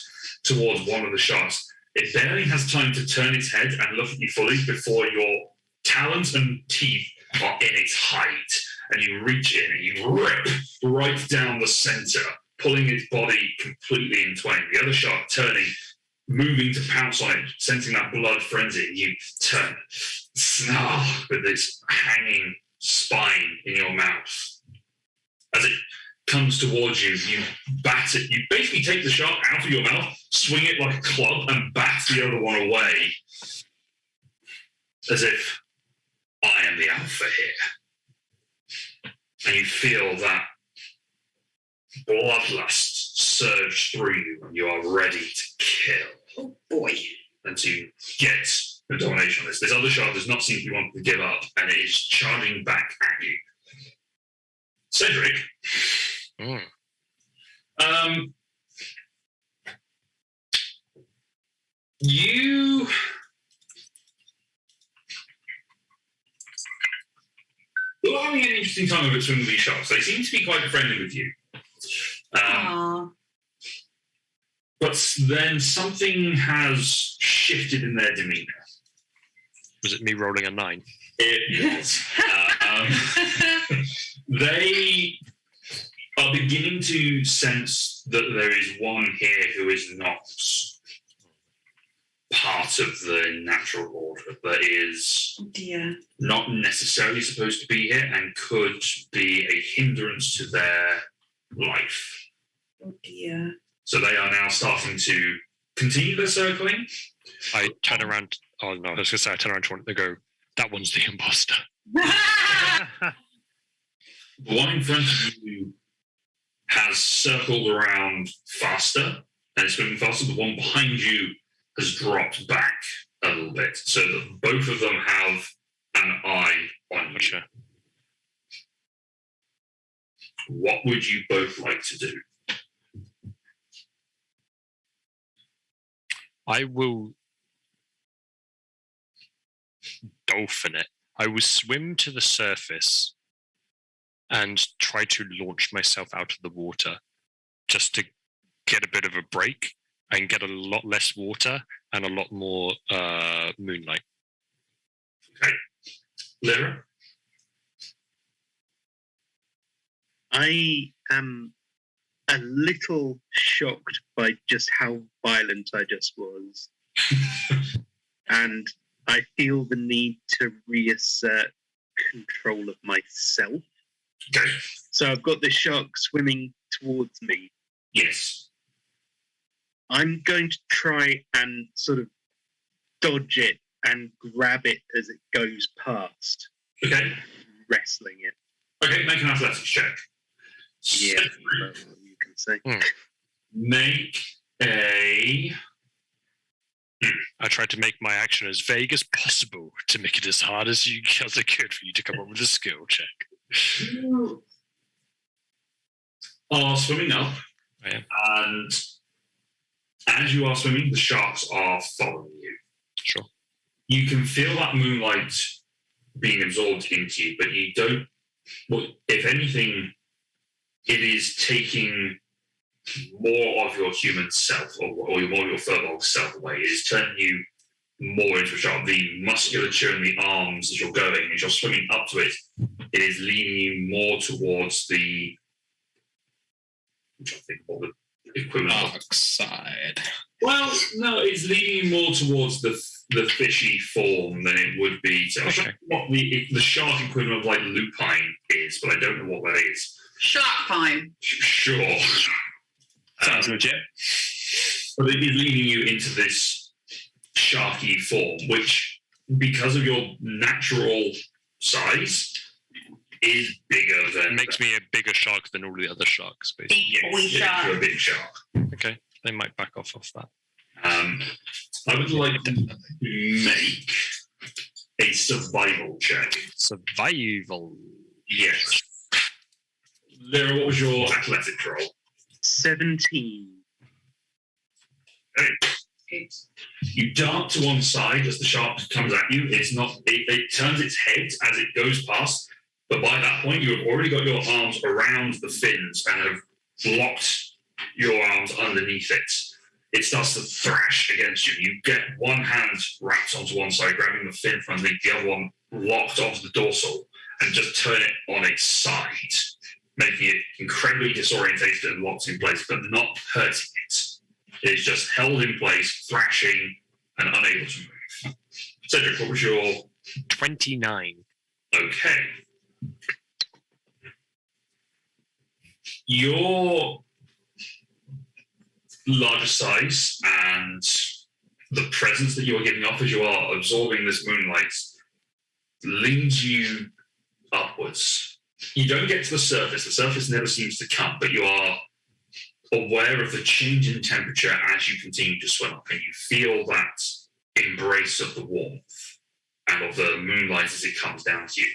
towards one of the sharks. It barely has time to turn its head and look at you fully before your talons and teeth are in its height, and you reach in and you rip right down the center, pulling its body completely in twain. The other shark turning, moving to pounce on it, sensing that blood frenzy. You turn, snarl with this hanging spine in your mouth. As it comes towards you, you bat it. You basically take the shark out of your mouth, swing it like a club, and bat the other one away, as if I am the alpha here. And you feel that bloodlust surge through you, and you are ready to kill Oh boy. and to get the domination on this. This other shark does not seem to be wanting to give up, and it is charging back at you. Cedric, you you're having an interesting time of it swimming these sharks. They seem to be quite friendly with you. Aw. But then something has shifted in their demeanor. Was it me rolling a 9? It is. They are beginning to sense that there is one here who is not part of the natural order, that is Oh dear. not necessarily supposed to be here and could be a hindrance to their life. Oh dear. So they are now starting to continue their circling. I turn around. Oh no, I was going to say I turn around to one. They go, "That one's the imposter." The one in front of you has circled around faster and is swimming faster. The one behind you has dropped back a little bit, so that both of them have an eye on you. Gotcha. What would you both like to do? I will dolphin it. I will swim to the surface and try to launch myself out of the water just to get a bit of a break and get a lot less water and a lot more moonlight. Okay. Lyra? I am a little shocked by just how violent I just was. And I feel the need to reassert control of myself. Okay. So I've got the shark swimming towards me. Yes. I'm going to try and sort of dodge it and grab it as it goes past, Okay. wrestling it. Okay, make an athletics check. Yeah, Separate. that's what you can say. Make a... I tried to make my action as vague as possible to make it as hard as I could for you to come up with a skill check. Are swimming up, I am. and as you are swimming, the sharks are following you. Sure. You can feel that moonlight being absorbed into you, but you don't. Well, if anything, it is taking more of your human self, or more of your furbolg self away. It is turning you more into a shark. The musculature in the arms as you're going, as you're swimming up to it, it is leaning you more towards the. I'm trying to think what the equivalent of. Dark side. Well, no, it's leaning more towards the fishy form than it would be. So I don't know what the shark equivalent of like lupine is, but I don't know what that is. Shark pine. Sure. Sounds legit. But it is leading you into this sharky form, which, because of your natural size, is bigger than. It makes me a bigger shark than all the other sharks, basically. Big boy Yes, shark. you're a big shark. Okay, they might back off that. I would like to make a survival check. Survival. Yes. Lyra, what was your athletics roll? 17. You dart to one side as the shark comes at you. It's not. It turns its head as it goes past, but by that point, you have already got your arms around the fins and have blocked your arms underneath it. It starts to thrash against you. You get one hand wrapped onto one side, grabbing the fin from underneath, the other one locked onto the dorsal, and just turn it on its side, making it incredibly disorientated and locked in place, but not hurting it. It is just held in place, thrashing, and unable to move. Cedric, what was your... 29. Okay. Your larger size and the presence that you are giving off as you are absorbing this moonlight leads you upwards. You don't get to the surface. The surface never seems to come, but you are aware of the change in temperature as you continue to swim up, and you feel that embrace of the warmth and of the moonlight as it comes down to you.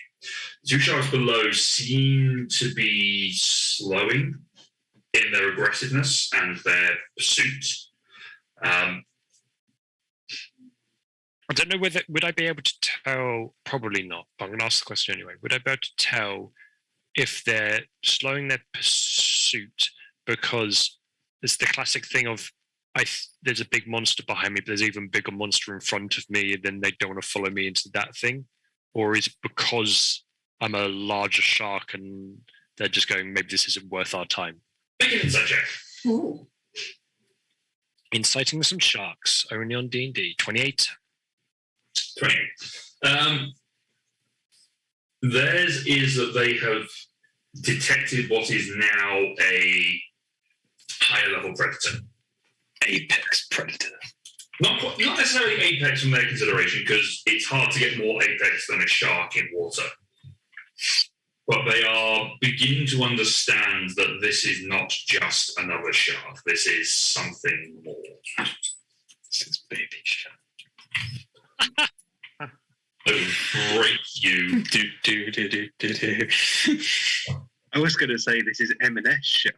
The two sharks below seem to be slowing in their aggressiveness and their pursuit. I don't know whether would I be able to tell. Probably not. But I'm going to ask the question anyway. Would I be able to tell if they're slowing their pursuit because it's the classic thing of there's a big monster behind me, but there's an even bigger monster in front of me, and then they don't want to follow me into that thing, or is it because I'm a larger shark and They're just going, maybe this isn't worth our time. Make an insight check. Ooh. Inciting some sharks, only on D&D. 28. 28. Theirs is that they have detected what is now a higher level predator. Apex predator. Not necessarily apex from their consideration, because it's hard to get more apex than a shark in water. But they are beginning to understand that this is not just another shark. This is something more. This is baby shark. I will break you. I was going to say this is M&S shark.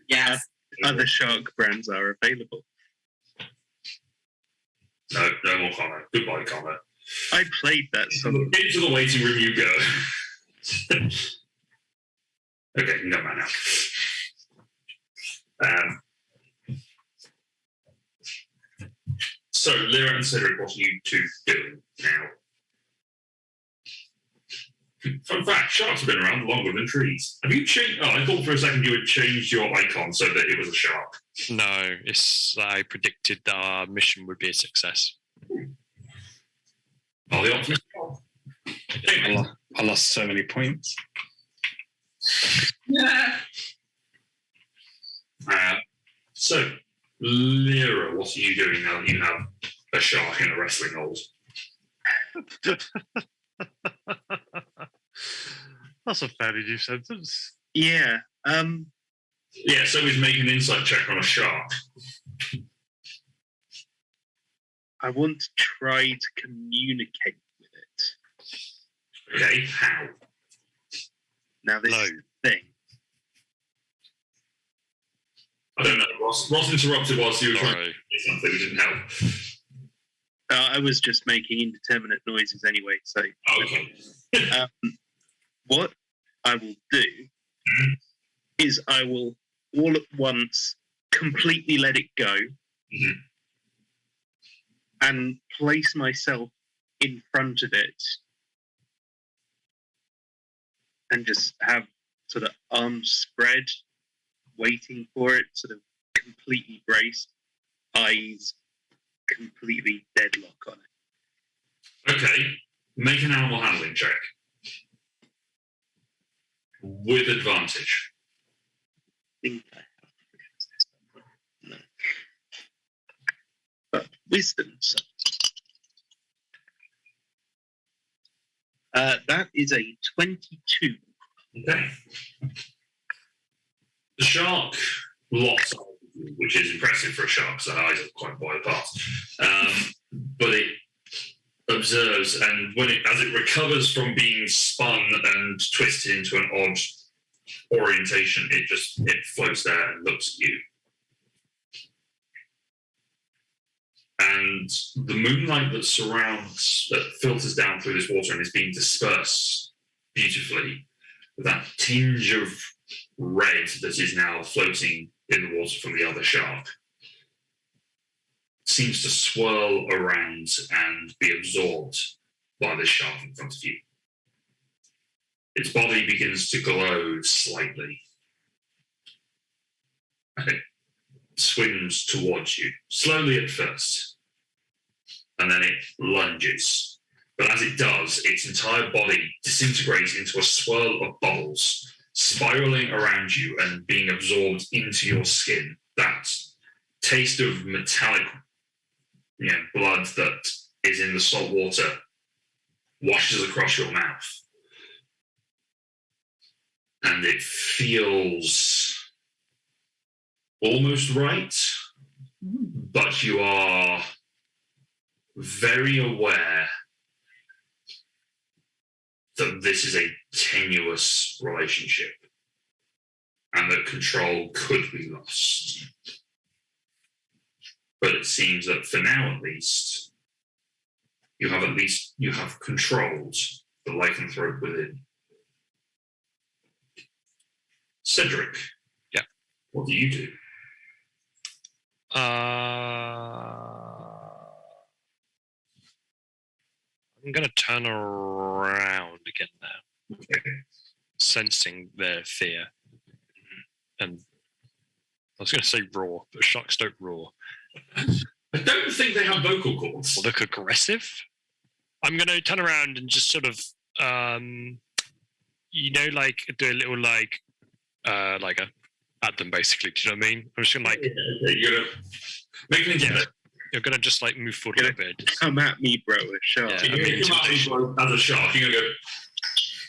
Yes. Other shark brands are available. No more comment. Goodbye, comment. I played that song. Into the waiting room you go. Okay, you can go man now. So, Lyra and Cedric, what are you two doing now? Fun fact, sharks have been around longer than trees. Have you changed? Oh, I thought for a second you had changed your icon so that it was a shark. No, I predicted that our mission would be a success. Oh, the optimistic. Anyway, I lost so many points. Yeah. So, Lyra, what are you doing now that you have a shark in a wrestling hold? That's a fairly new sentence. Yeah. Yeah, so he's making an insight check on a shark. I want to try to communicate with it. Okay, how? Now this No. is the thing. I don't know. Ross interrupted whilst you were trying to Sorry. say something. It didn't help. I was just making indeterminate noises anyway. So Okay. what I will do is I will all at once completely let it go Mhm. and place myself in front of it and just have sort of arms spread, waiting for it, sort of completely braced, eyes completely deadlock on it. Okay. Make an animal handling check. With advantage. I think I have. No. But wisdom. So. That is a 22. Okay. The shark locks on, which is impressive for a shark, because the eyes are quite wide apart. But it observes, and as it recovers from being spun and twisted into an odd orientation, it floats there and looks at you. And the moonlight that filters down through this water and is being dispersed beautifully, with that tinge of red that is now floating in the water from the other shark, seems to swirl around and be absorbed by this shark in front of you. Its body begins to glow slightly. And it swims towards you, slowly at first, and then it lunges. But as it does, its entire body disintegrates into a swirl of bubbles, spiraling around you and being absorbed into your skin. That taste of metallic blood that is in the salt water washes across your mouth. And it feels almost right, but you are very aware that this is a tenuous relationship and that control could be lost. But it seems that for now, at least, you have controlled the lycanthrope within. Cedric. Yeah. What do you do? I'm I'm going to turn around again now, Okay. sensing their fear. And I was going to say roar, but sharks don't roar. I don't think they have vocal cords. Or look aggressive. I'm going to turn around and just sort of, like do a little like a at them basically. Do you know what I mean? I'm just going to like, You're gonna make an intimidation. you're going to just like move forward a little bit. Come at me, bro. A shark. Yeah. You're gonna come out as a shark. You're gonna go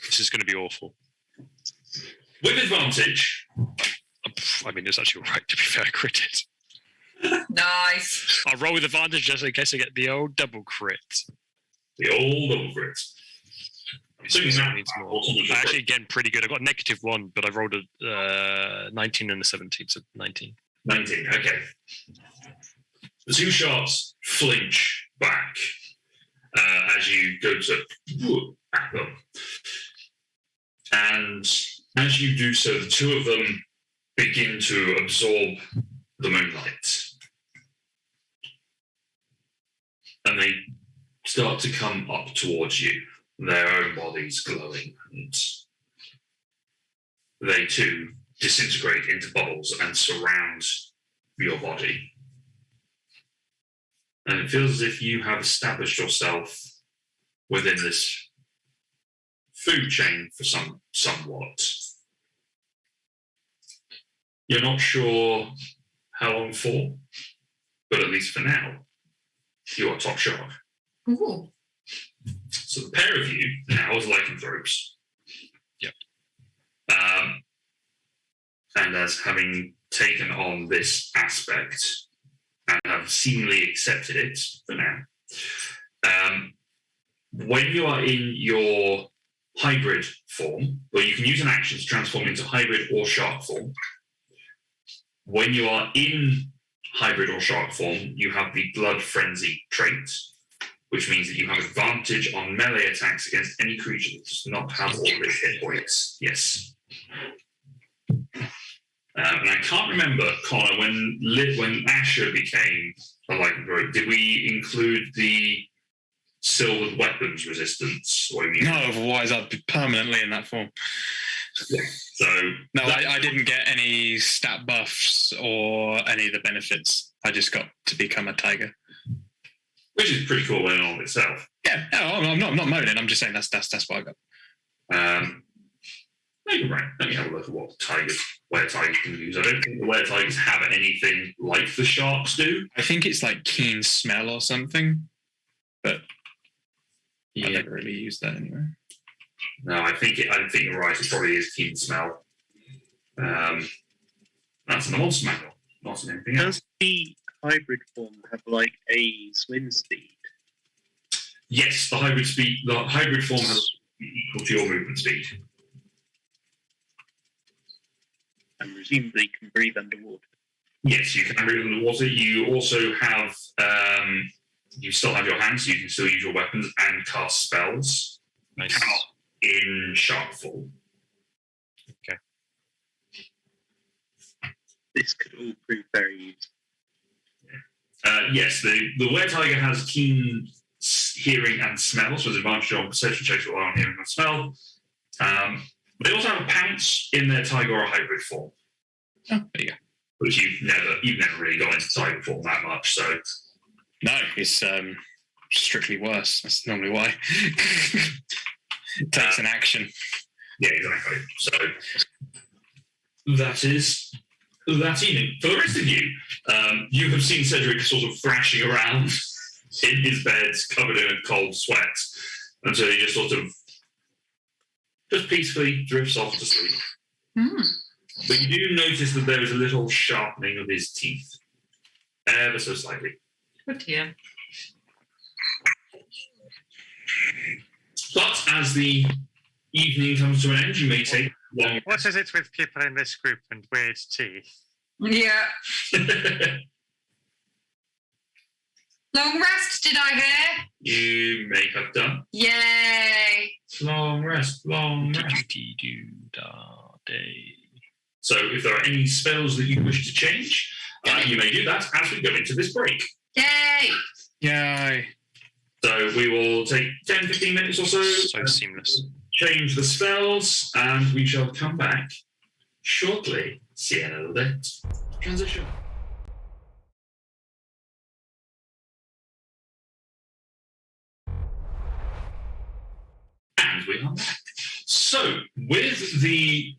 This is going to be awful. with advantage. I mean, it's actually all right to be fair, critted. Nice. I'll roll with advantage just in case I get the old double crit. The old double crit. So This now- means more. Actually, again, pretty good. I got -1, but I rolled a 19 and a 17, so 19. 19. Okay. The two sharks flinch back as you go to back them. And as you do so, the two of them begin to absorb the moonlight. And they start to come up towards you, their own bodies glowing, and they too disintegrate into bubbles and surround your body. And it feels as if you have established yourself within this food chain for somewhat. You're not sure how long for, but at least for now, you are top shark. Ooh. So the pair of you now as lycanthropes. Yep. And as having taken on this aspect and have seemingly accepted it for now, when you are in your hybrid form, or you can use an action to transform into hybrid or shark form. When you are in hybrid or shark form, you have the blood frenzy trait, which means that you have advantage on melee attacks against any creature that does not have all of its hit points. Yes. And I can't remember, Connor, when Asher became a lycanthrope, did we include the silvered weapons resistance? Or No, otherwise I'd be permanently in that form. So No, I didn't get any stat buffs or any of the benefits. I just got to become a tiger. which is pretty cool in and of itself. Yeah, no, I'm not moaning. I'm just saying that's what I got. No, you're right. Let me have a look at what were tigers can use. I don't think the were tigers have anything like the sharks do. I think it's like keen smell or something, but I Yeah. never really used that anyway. No, I think you're right. It probably is keen smell. That's in the monster manual, not in anything else. Does the hybrid form have like a swim speed? Yes, the hybrid form has equal to your movement speed. And presumably can breathe underwater. Yes, you can breathe underwater. You also have, you still have your hands, so you can still use your weapons and cast spells. Nice. In shark form. This could all prove very useful. Yes, the were tiger has keen hearing and smell, so there's advantage on perception checks rely on hearing and smell. They also have a pounce in their tiger or hybrid form, Oh, there you go. which you've never really got into tiger form that much. So No, it's strictly worse. That's normally why. It takes an action. yeah, exactly. So that is that evening. For the rest of you, you have seen Cedric sort of thrashing around in his bed, covered in a cold sweat, until he just sort of just peacefully drifts off to sleep. Hmm. But you do notice that there is a little sharpening of his teeth, ever so slightly. Good dear. But as the evening comes to an end, you may take long. What is it with people in this group and weird teeth? Yeah. Long rest, did I hear? You may have done. Yay. Long rest, long rest. So if there are any spells that you wish to change, you may do that as we go into this break. Yay. Yay. So we will take 10, 15 minutes or so. So seamless. Change the spells, and we shall come back shortly. See you in a little bit. Transition. And we are back. So, with the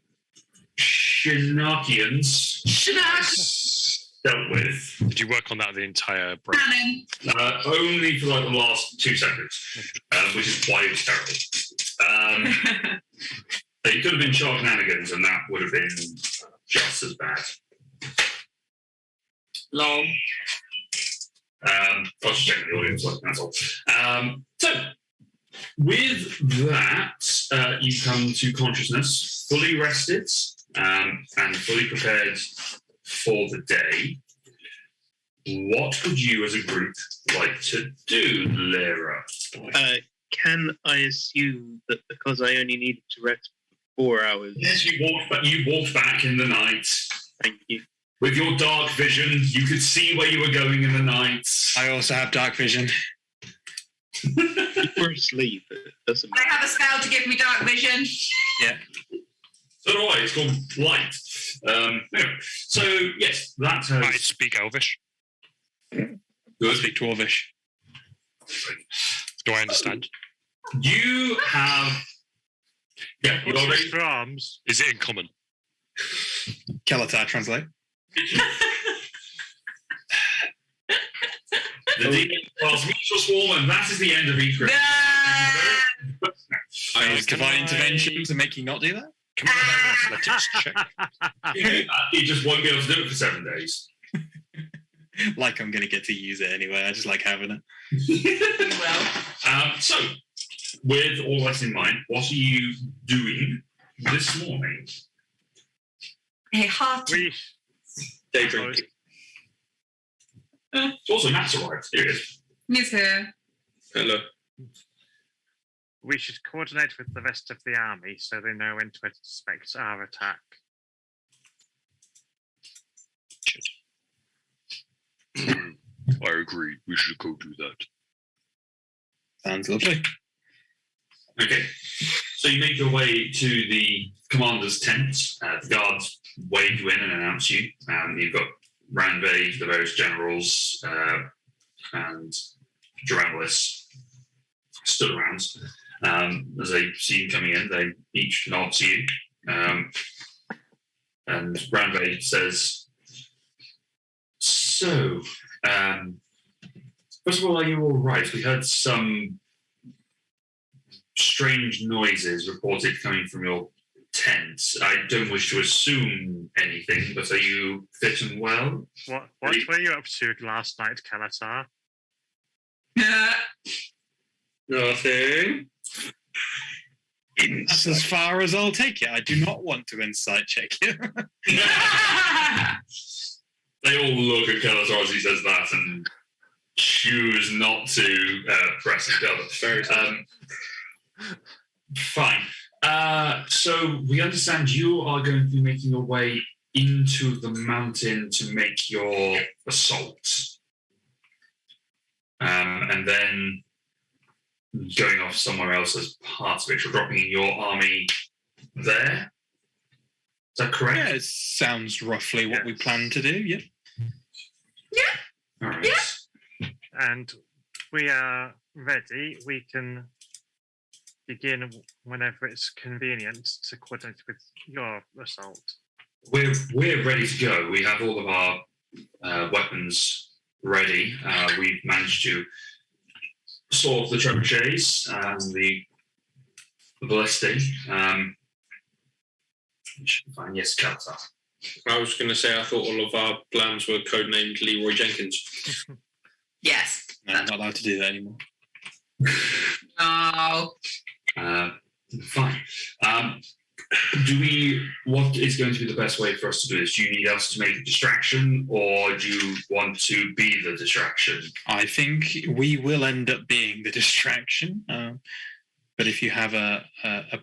Shinakians dealt with, Did you work on that the entire break? Cannon. only for like the last 2 seconds, which is why it was terrible. They could have been shenanigans, and that would have been just as bad. Lol. I was just checking the audience, that's all. So, with that, you come to consciousness, fully rested and fully prepared for the day. What would you as a group like to do, Lyra? Can I assume that because I only needed to rest 4 hours? Yes, you walked back in the night. Thank you. With your dark vision, you could see where you were going in the night. I also have dark vision. We're asleep. It doesn't I matter. have a spell to give me dark vision. So do I. It's called light. Anyway, so yes, that I has speak Elvish. I good. speak Dwarvish. Do I understand? You have you What's already this for arms? Is it in common? Kelatar, translate. the demon class meets your swarm, and that is the end of each group. I use can divine I- intervention to make you not do that. Can I have an athletics check? He just won't be able to do it for 7 days. Like I'm going to get to use it anyway. I just like having it. Well, So, with all that in mind, what are you doing this morning? hey, heart. We Day drinking. It's also Matt's arrived. Here it is. Miss here. Hello. we should coordinate with the rest of the army so they know when to expect our attack. I agree. We should go do that. Sounds lovely. Okay. So you make your way to the commander's tent. The guards wave you in and announce you. You've got Ranvey, the various generals, and Duramalis stood around. As they see you coming in, they each nod to you. And Ranvey says, "So, first of all, are you all right? We heard some strange noises reported coming from your tent. I don't wish to assume anything, but are you fit and well?" What were you up to last night, Kalatar? Nothing. That's as far as I'll take it. I do not want to insight check you. They all look at Kalatar as he says that and choose not to press each other. Fine. So we understand you are going to be making your way into the mountain to make your assault. And then going off somewhere else as part of it. You're dropping your army there. Is that correct? Yeah, it sounds roughly what we plan to do. Yeah. All right. And we are ready. We can begin whenever it's convenient to coordinate with your assault. We're ready to go. We have all of our weapons ready. We've managed to solve the trebuchets and the ballistic. We should be fine. Yes, Kalatar. I was going to say I thought all of our plans were codenamed Leroy Jenkins. Yes. No, I'm not allowed to do that anymore. Oh. Fine. What is going to be the best way for us to do this? Do you need us to make a distraction, or do you want to be the distraction? I think we will end up being the distraction. But if you have a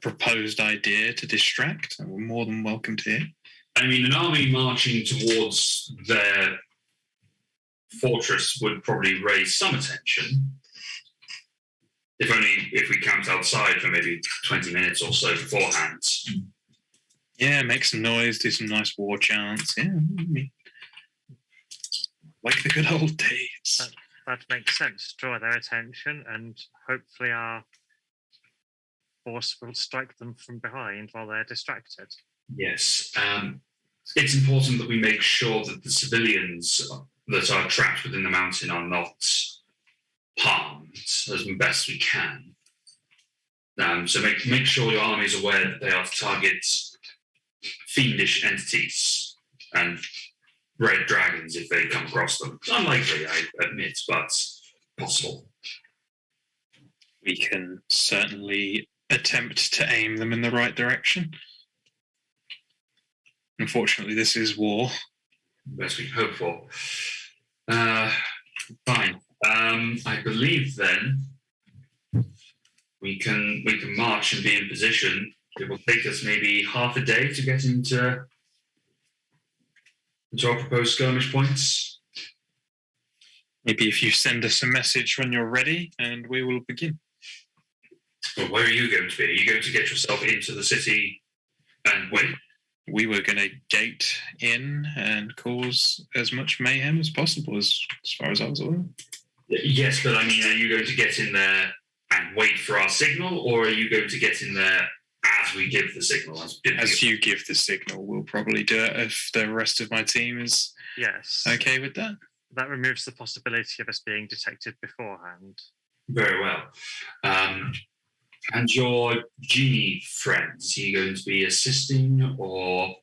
proposed idea to distract, we're more than welcome to hear. I mean, an army marching towards their fortress would probably raise some attention. if we camped outside for maybe 20 minutes or so beforehand. Yeah, make some noise, do some nice war chants. Yeah, like the good old days. That makes sense. Draw their attention, and hopefully our force will strike them from behind while they're distracted. Yes. It's important that we make sure that the civilians that are trapped within the mountain are not harmed as best we can. So make sure your army is aware that they are to target fiendish entities and red dragons if they come across them. It's unlikely, I admit, but possible. We can certainly attempt to aim them in the right direction. Unfortunately, this is war. Best we can hope for. Fine. I believe then we can march and be in position. It will take us maybe half a day to get into our proposed skirmish points. Maybe if you send us a message when you're ready, and we will begin. Well, where are you going to be? Are you going to get yourself into the city and wait? We were going to gate in and cause as much mayhem as possible, as far as I was aware. Yes, but I mean, are you going to get in there and wait for our signal, or are you going to get in there as we give the signal? As you give the signal, we'll probably do it if the rest of my team is Yes. okay with that. That removes the possibility of us being detected beforehand. Very well. And your genie friends, are you going to be assisting, or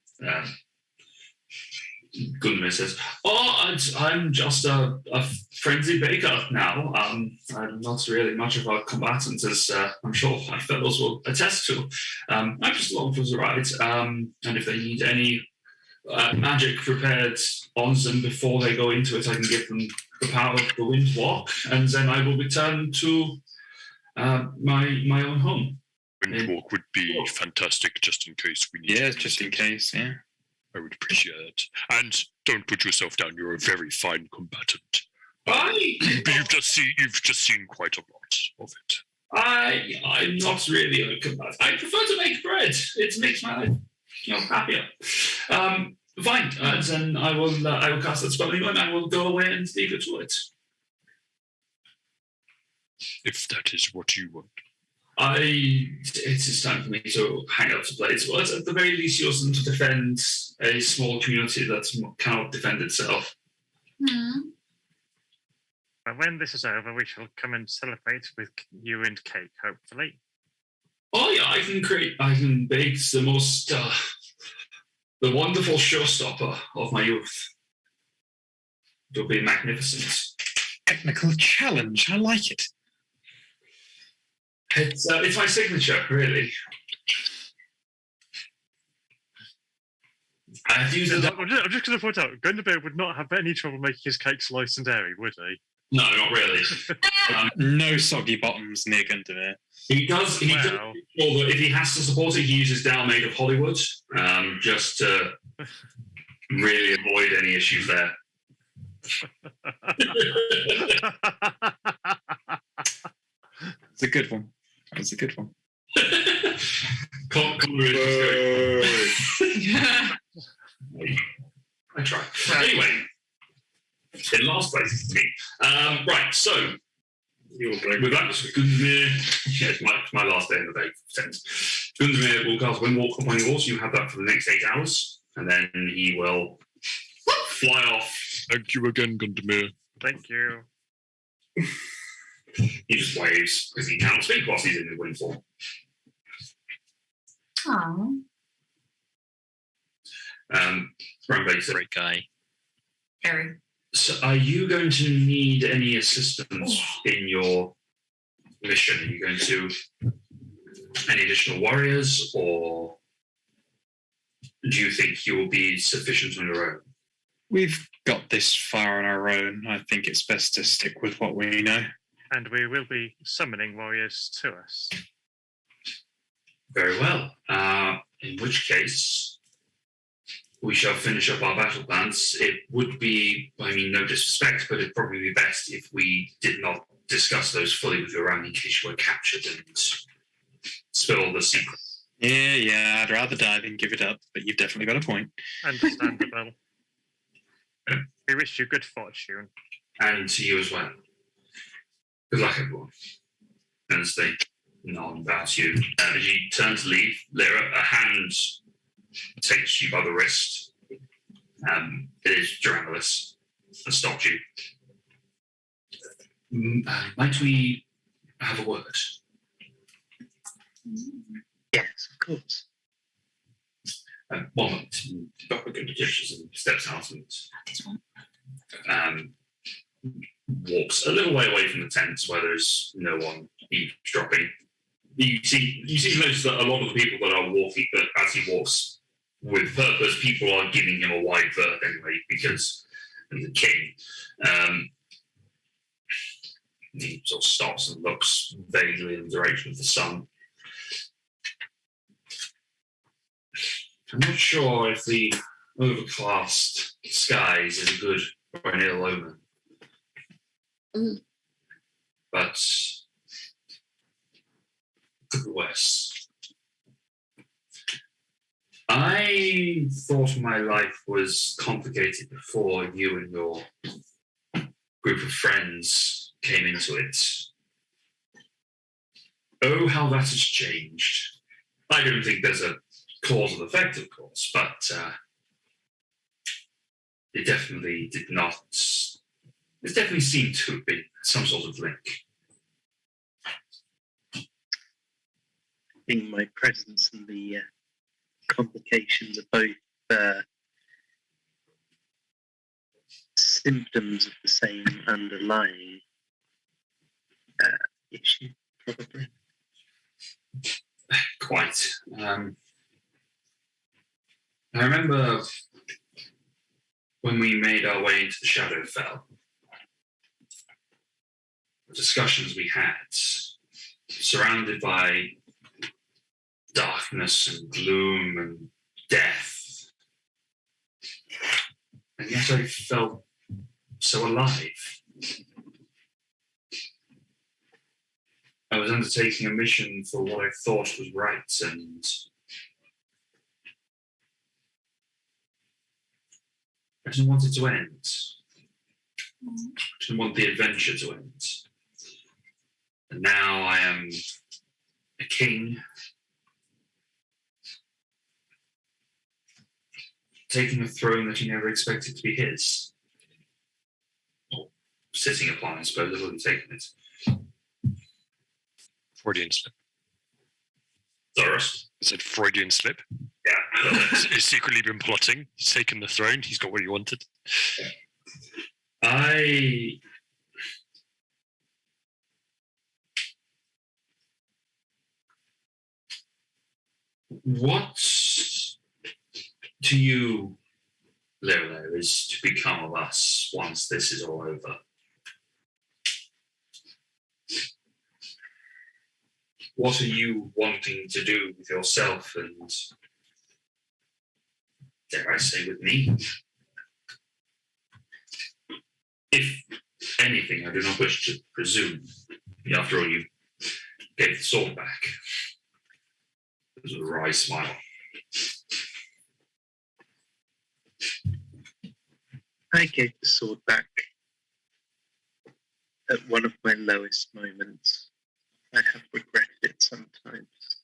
Gunnar says, I'm just a friendly baker now. I'm not really much of a combatant, as I'm sure my fellows will attest to. I'm just along for the ride. And if they need any magic prepared on them before they go into it, I can give them the power of the wind walk, and then I will return to my own home. Windwalk would be fantastic, just in case we need. Yeah, just in case. Yeah. I would appreciate it. And don't put yourself down. You're a very fine combatant. But You've just seen quite a lot of it. I'm not really a combatant. I prefer to make bread. It makes my life, happier. Fine. Then I will cast that spell and I will go away and leave it to it. If that is what you want. It is time for me to hang out to play. Well, at the very least, use them to defend a small community that cannot defend itself. But when this is over, we shall come and celebrate with you and cake, hopefully. Oh yeah, I can bake the most, the wonderful showstopper of my youth. It'll be magnificent. Technical challenge. I like it. It's my signature, really. I have to use it. I'm just going to point out, Gunderbert would not have any trouble making his cakes light and airy, would he? No, not really. No soggy bottoms near Gunderbert. He does. He does. Well. Although if he has to support it, he uses Dow Made of Hollywood, just to really avoid any issues there. It's a good one. That's a good one. I try. Anyway, in last place it's me. Right, so with that, it's my last day in the day. Gunderbert will cast Windwalk upon you all, so you have that for the next 8 hours, and then he will fly off. Thank you again, Gunderbert. Thank you. He just waves because he cannot speak whilst he's in the wind form. Aww. Great guy. Very. So are you going to need any assistance in your mission? Are you going to any additional warriors, or do you think you will be sufficient on your own? We've got this far on our own. I think it's best to stick with what we know. And we will be summoning warriors to us. Very well. In which case, we shall finish up our battle plans. It would be, no disrespect, but it'd probably be best if we did not discuss those fully with Iran in case you were captured and spill the secret. Yeah, I'd rather die than give it up, but you've definitely got a point. Understandable. We wish you good fortune. And to you as well. Good luck, everyone. As they nod about you. As you turn to leave, Lyra, a hand takes you by the wrist. It is Duranolis that stopped you. Might we have a word? Yes, of course. One moment. Buckwick gestures and steps out and walks a little way away from the tent where there's no one eavesdropping. You see to notice that a lot of the people that are walking, that as he walks with purpose, people are giving him a wide berth anyway because he's the king. He sort of stops and looks vaguely in the direction of the sun. I'm not sure if the overcast skies is a good or an ill omen. But to the west. I thought my life was complicated before you and your group of friends came into it. Oh, how that has changed. I don't think there's a cause and effect, of course, but it definitely did not. It definitely seemed to have been some sort of link. I think my presence and the complications are both symptoms of the same underlying issue, probably. Quite. I remember when we made our way into the Shadowfell, the discussions we had, surrounded by darkness and gloom and death. And yet I felt so alive. I was undertaking a mission for what I thought was right, and I didn't want it to end. I didn't want the adventure to end. And now I am a king, taking a throne that he never expected to be his. Or sitting upon, I suppose, I wouldn't taken it. Freudian slip. Doris? I said Freudian slip. Yeah. He's secretly been plotting. He's taken the throne. He's got what he wanted. What to you, Lyra, is to become of us once this is all over? What are you wanting to do with yourself and, dare I say, with me? If anything, I do not wish to presume. After all, you gave the sword back. There's a wry smile. I gave the sword back at one of my lowest moments. I have regretted it sometimes.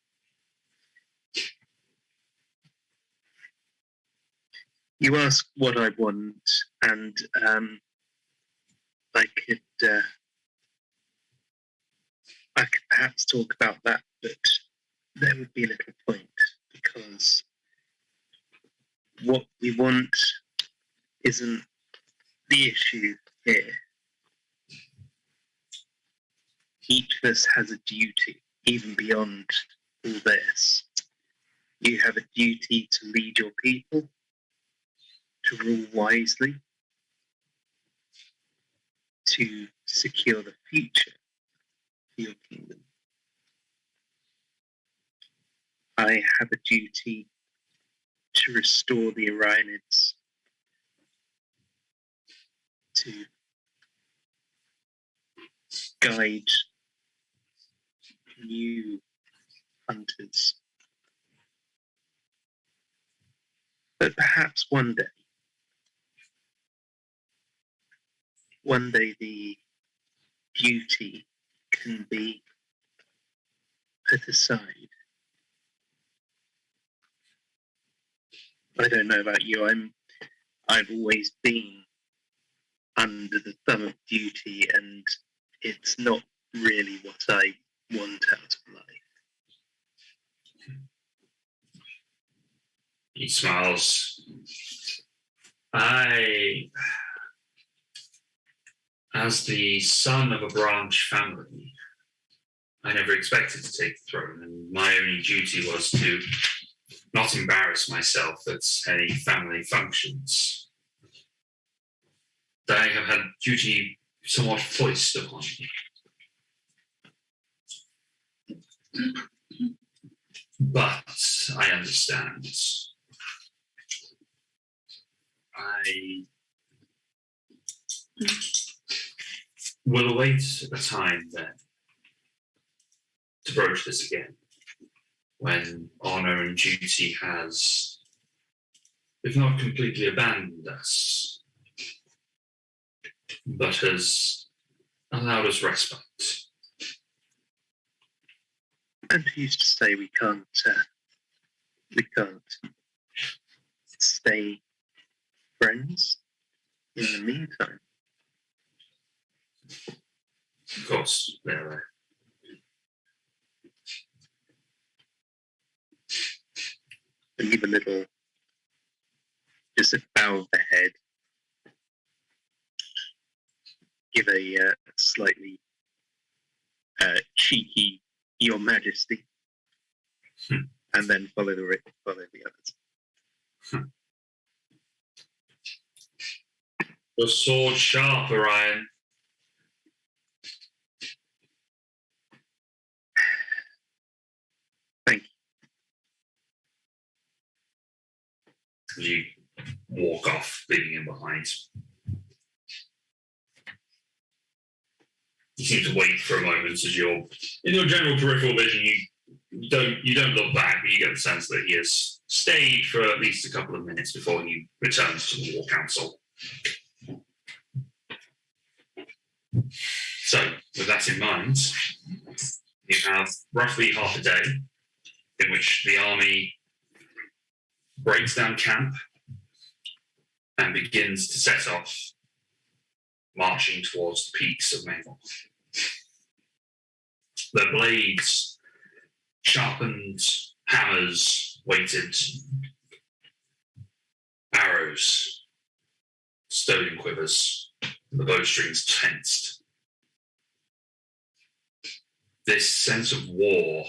You ask what I want, and I could perhaps talk about that, but there would be little point because what we want isn't the issue here. Each of us has a duty, even beyond all this. You have a duty to lead your people, to rule wisely, to secure the future for your kingdom. I have a duty to restore the Orionids, to guide new hunters. But perhaps one day the duty can be put aside. I don't know about you. I've always been under the thumb of duty, and it's not really what I want out of life. He smiles. As the son of a branch family, I never expected to take the throne, and my only duty was to not embarrass myself at any family functions. I have had duty somewhat foisted upon me. But I understand. I will await a time then to broach this again, when honor and duty has, if not completely abandoned us, but has allowed us respite. And who's to say we can't stay friends in the meantime? Of course, there. And give a little, just a bow of the head, give a slightly cheeky "Your Majesty," and then follow the others. Your sword sharp, Orion. Thank you. You walk off, leaving him behind. You seem to wait for a moment as you're in your general peripheral vision. You don't look back, but you get the sense that he has stayed for at least a couple of minutes before he returns to the War Council. So, with that in mind, you have roughly half a day in which the army breaks down camp and begins to set off, marching towards the peaks of Maymore. Their blades, sharpened hammers, weighted arrows, stowed in quivers, and the bowstrings tensed. This sense of war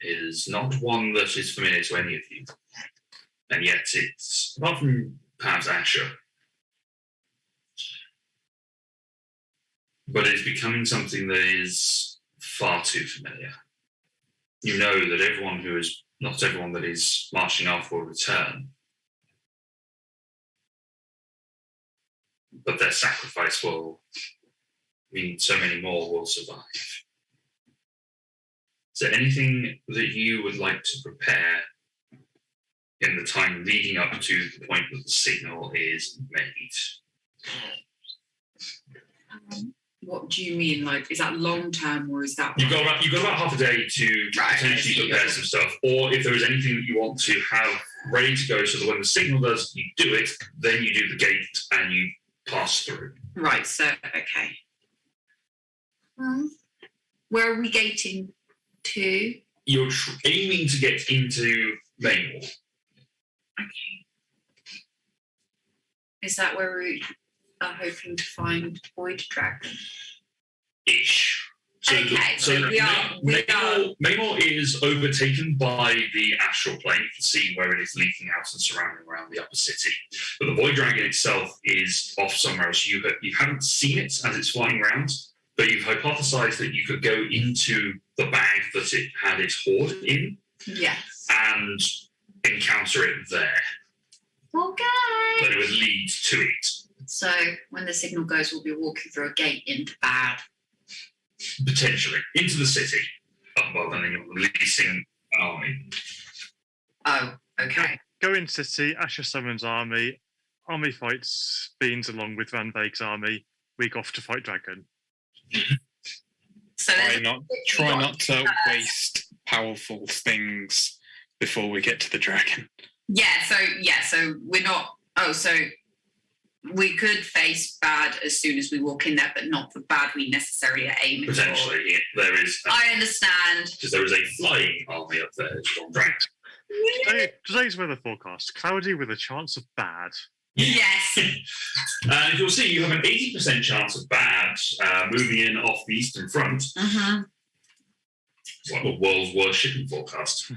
is not one that is familiar to any of you. And yet it's, apart from perhaps Asher, but it's becoming something that is far too familiar. You know that not everyone that is marching off will return, but their sacrifice will mean so many more will survive. Is there anything that you would like to prepare in the time leading up to the point that the signal is made? What do you mean? Like, is that long term or is that? You've got about half a day to potentially prepare some stuff, or if there is anything that you want to have ready to go, so that when the signal does, you do it, then you do the gate and you pass through. Right. So okay. Where are we gating to? You're aiming to get into Maymore. Okay. Is that where we are hoping to find Void Dragon? Ish. Okay, so we are. Maymore is overtaken by the astral plane. You can see where it is leaking out and surrounding around the upper city. But the Void Dragon itself is off somewhere else. You haven't seen it as it's flying around, but you've hypothesized that you could go into the bag that it had its hoard in. Yes. And encounter it there. Okay. That it would lead to it. So when the signal goes, we'll be walking through a gate into bad. Potentially into the city. Well, then you're releasing an army. Oh, okay. Go in city, Asher summons army fights Beans along with Van Vake's army, we go off to fight Dragon. So Try there's not to waste powerful things before we get to the dragon. so we're not. Oh, so we could face bad as soon as we walk in there, but not the bad we necessarily are aiming for. Potentially, there is. I understand. Because there is a flying army up there. Today's weather forecast: cloudy with a chance of bad. Yes. And you'll see you have an 80% chance of bad moving in off the eastern front. Mm-hmm. It's like the world's worst shipping forecast.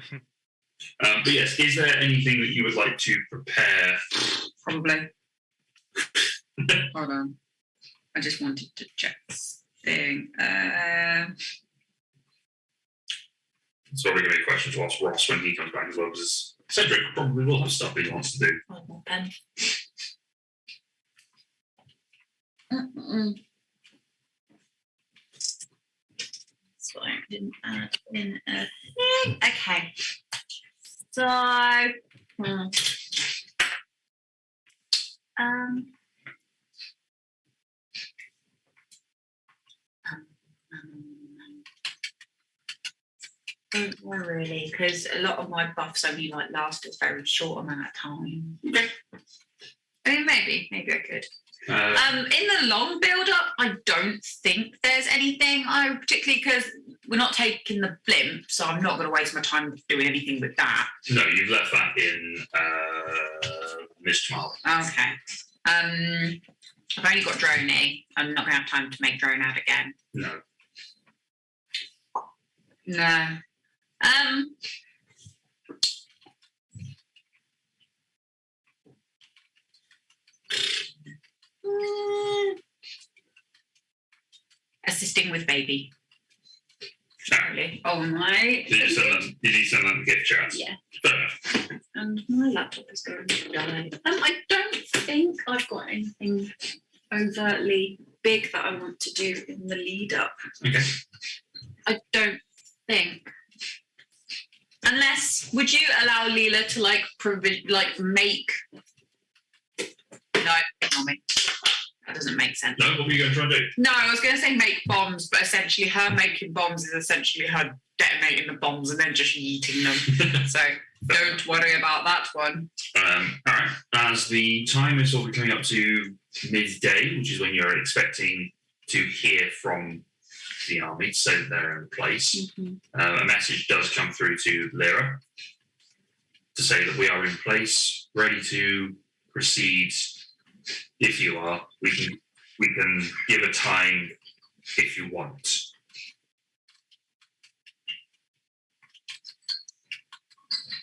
But yes, is there anything that you would like to prepare? Probably. Hold on. I just wanted to check this thing. It's probably going to be a question to ask Ross when he comes back as well, because Cedric probably will have stuff he wants to do. One more pen. So I didn't add in a thing. Okay. So, Don't worry, because a lot of my buffs only last a very short amount of time. okay. I mean, maybe I could. Uh, In the long build-up, I don't think there's anything I particularly, because we're not taking the blimp, so I'm not going to waste my time doing anything with that. no, you've left that in Mistral. Okay. I've only got Droney. I'm not going to have time to make Drone out again. No. No. Assisting with baby. Sorry. Oh my. Did you send them gift chats? Yeah. Fair enough. And my laptop is going to die. I don't think I've got anything overtly big that I want to do in the lead up. Okay. I don't think. Unless, would you allow Leela to make? No, ignore me. That doesn't make sense. No, what were you going to try and do? No, I was going to say make bombs, but essentially her making bombs is essentially her detonating the bombs and then just yeeting them. So don't worry about that one. All right. As the time is sort of coming up to midday, which is when you're expecting to hear from the army, so they're in place, a message does come through to Lyra to say that we are in place, ready to proceed. If you are, we can give a time if you want.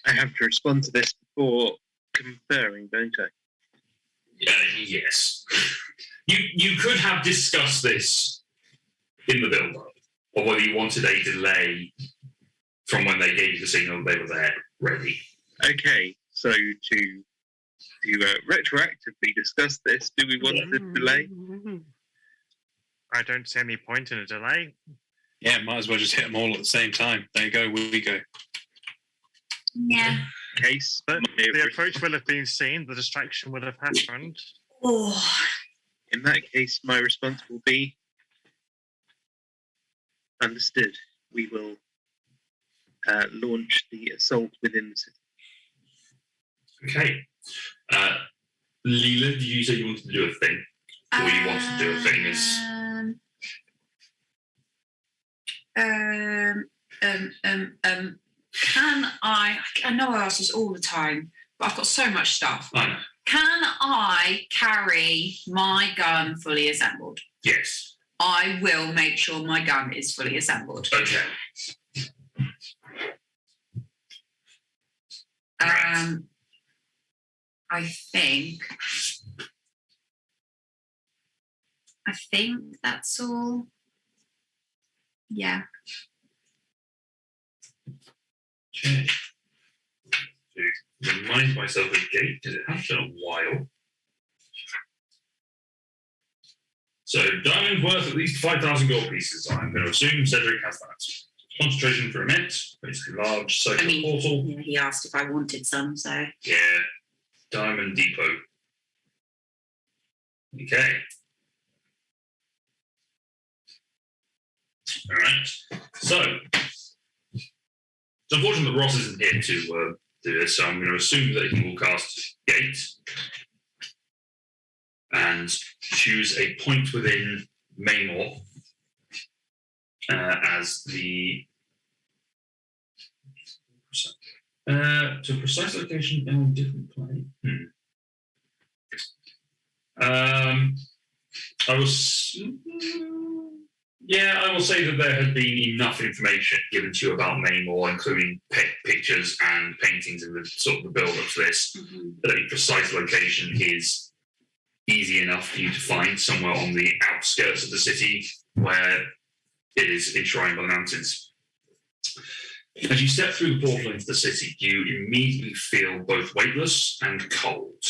I have to respond to this before conferring, don't I? Yes. You could have discussed this in the build-up, or whether you wanted a delay from when they gave you the signal they were there, ready. Okay, so to retroactively discuss this, do we want the delay? I don't see any point in a delay. Yeah, might as well just hit them all at the same time. There you go, we go. Yeah. Case. But the approach will have been seen, the distraction will have happened. Oh. In that case, my response will be understood. We will launch the assault within the city. Okay. Leela, did you say you wanted to do a thing? Or you wanted to do a thing is... Can I know I ask this all the time, but I've got so much stuff. I know. Can I carry my gun fully assembled? Yes. I will make sure my gun is fully assembled. Okay. I think that's all. Yeah. Okay. To remind myself again, because it has been a while. So diamond worth at least 5,000 gold pieces. I'm going to assume Cedric has that. Concentration for a minute. Basically large circular portal. Yeah, he asked if I wanted some, so Yeah. Diamond depot. Okay. All right. So it's unfortunate that Ross isn't here to do this, so I'm going to assume that he will cast Gate and choose a point within Maymore as the to a precise location in a different plane. I will say that there had been enough information given to you about Maymore, including pictures and paintings in the sort of the build up to this, that a precise location is easy enough for you to find somewhere on the outskirts of the city where it is enshrined by the mountains. As you step through the portal into the city, you immediately feel both weightless and cold.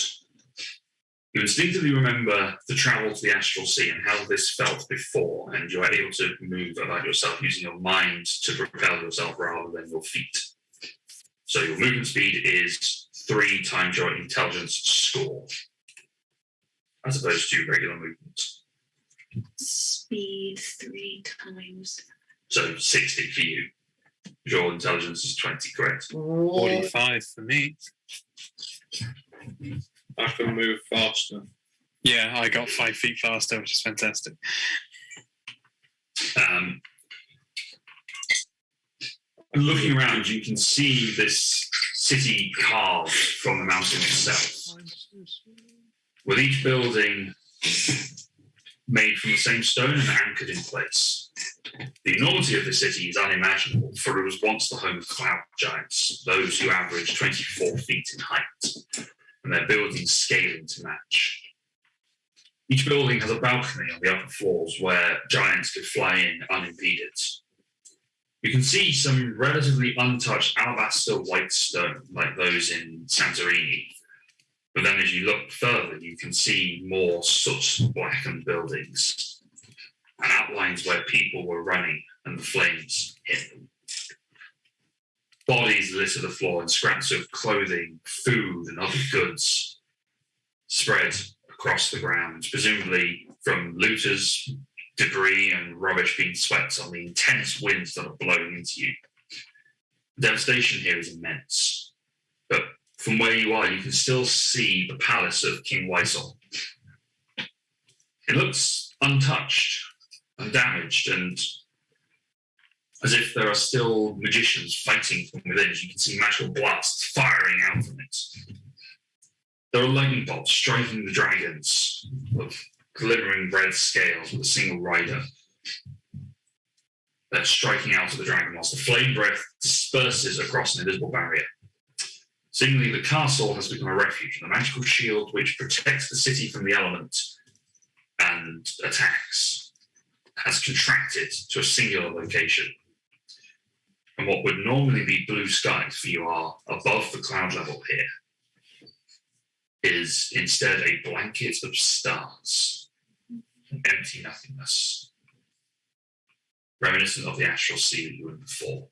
You instinctively remember the travel to the Astral Sea and how this felt before, and you are able to move about yourself using your mind to propel yourself rather than your feet. So your movement speed is 3 times your intelligence score, as opposed to regular movement. speed 3 times. So 60 for you. Your intelligence is 20, correct? 45 for me. I can move faster. Yeah, I got 5 feet faster, which is fantastic. Looking around, you can see this city carved from the mountain itself, with each building made from the same stone and anchored in place. The enormity of the city is unimaginable, for it was once the home of cloud giants, those who averaged 24 feet in height, and their buildings scaling to match. Each building has a balcony on the upper floors where giants could fly in unimpeded. You can see some relatively untouched alabaster white stone, like those in Santorini. But then as you look further, you can see more soot-blackened buildings and outlines where people were running and the flames hit them. Bodies litter the floor and scraps of clothing, food, and other goods spread across the ground, presumably from looters, debris, and rubbish being swept on the intense winds that are blowing into you. The devastation here is immense, but from where you are, you can still see the palace of King Waisel. It looks untouched, undamaged, and as if there are still magicians fighting from within, as you can see magical blasts firing out from it. There are lightning bolts striking the dragons of glimmering red scales with a single rider. They're striking out of the dragon whilst the flame breath disperses across an invisible barrier. Seemingly, the castle has become a refuge, and the magical shield which protects the city from the element and attacks has contracted to a singular location. And what would normally be blue skies for you are above the cloud level here is instead a blanket of stars, an empty nothingness, reminiscent of the astral sea that you were in before.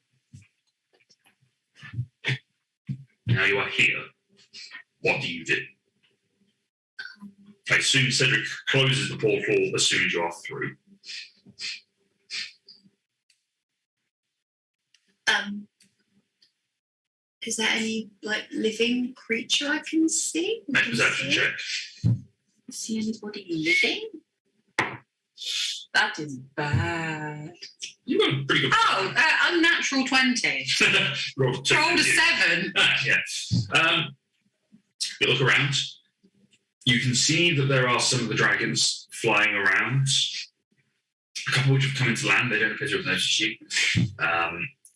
Now you are here. What do you do? I assume Cedric closes the portal as soon as you are through. Is there any living creature I can see? Make a perception check. See anybody living? That is bad. You got a pretty good. Oh, unnatural 20. Rolled a Rolled a 7. 7. Yeah. You look around. You can see that there are some of the dragons flying around. A couple which have come into land. They don't appear to have noticed you.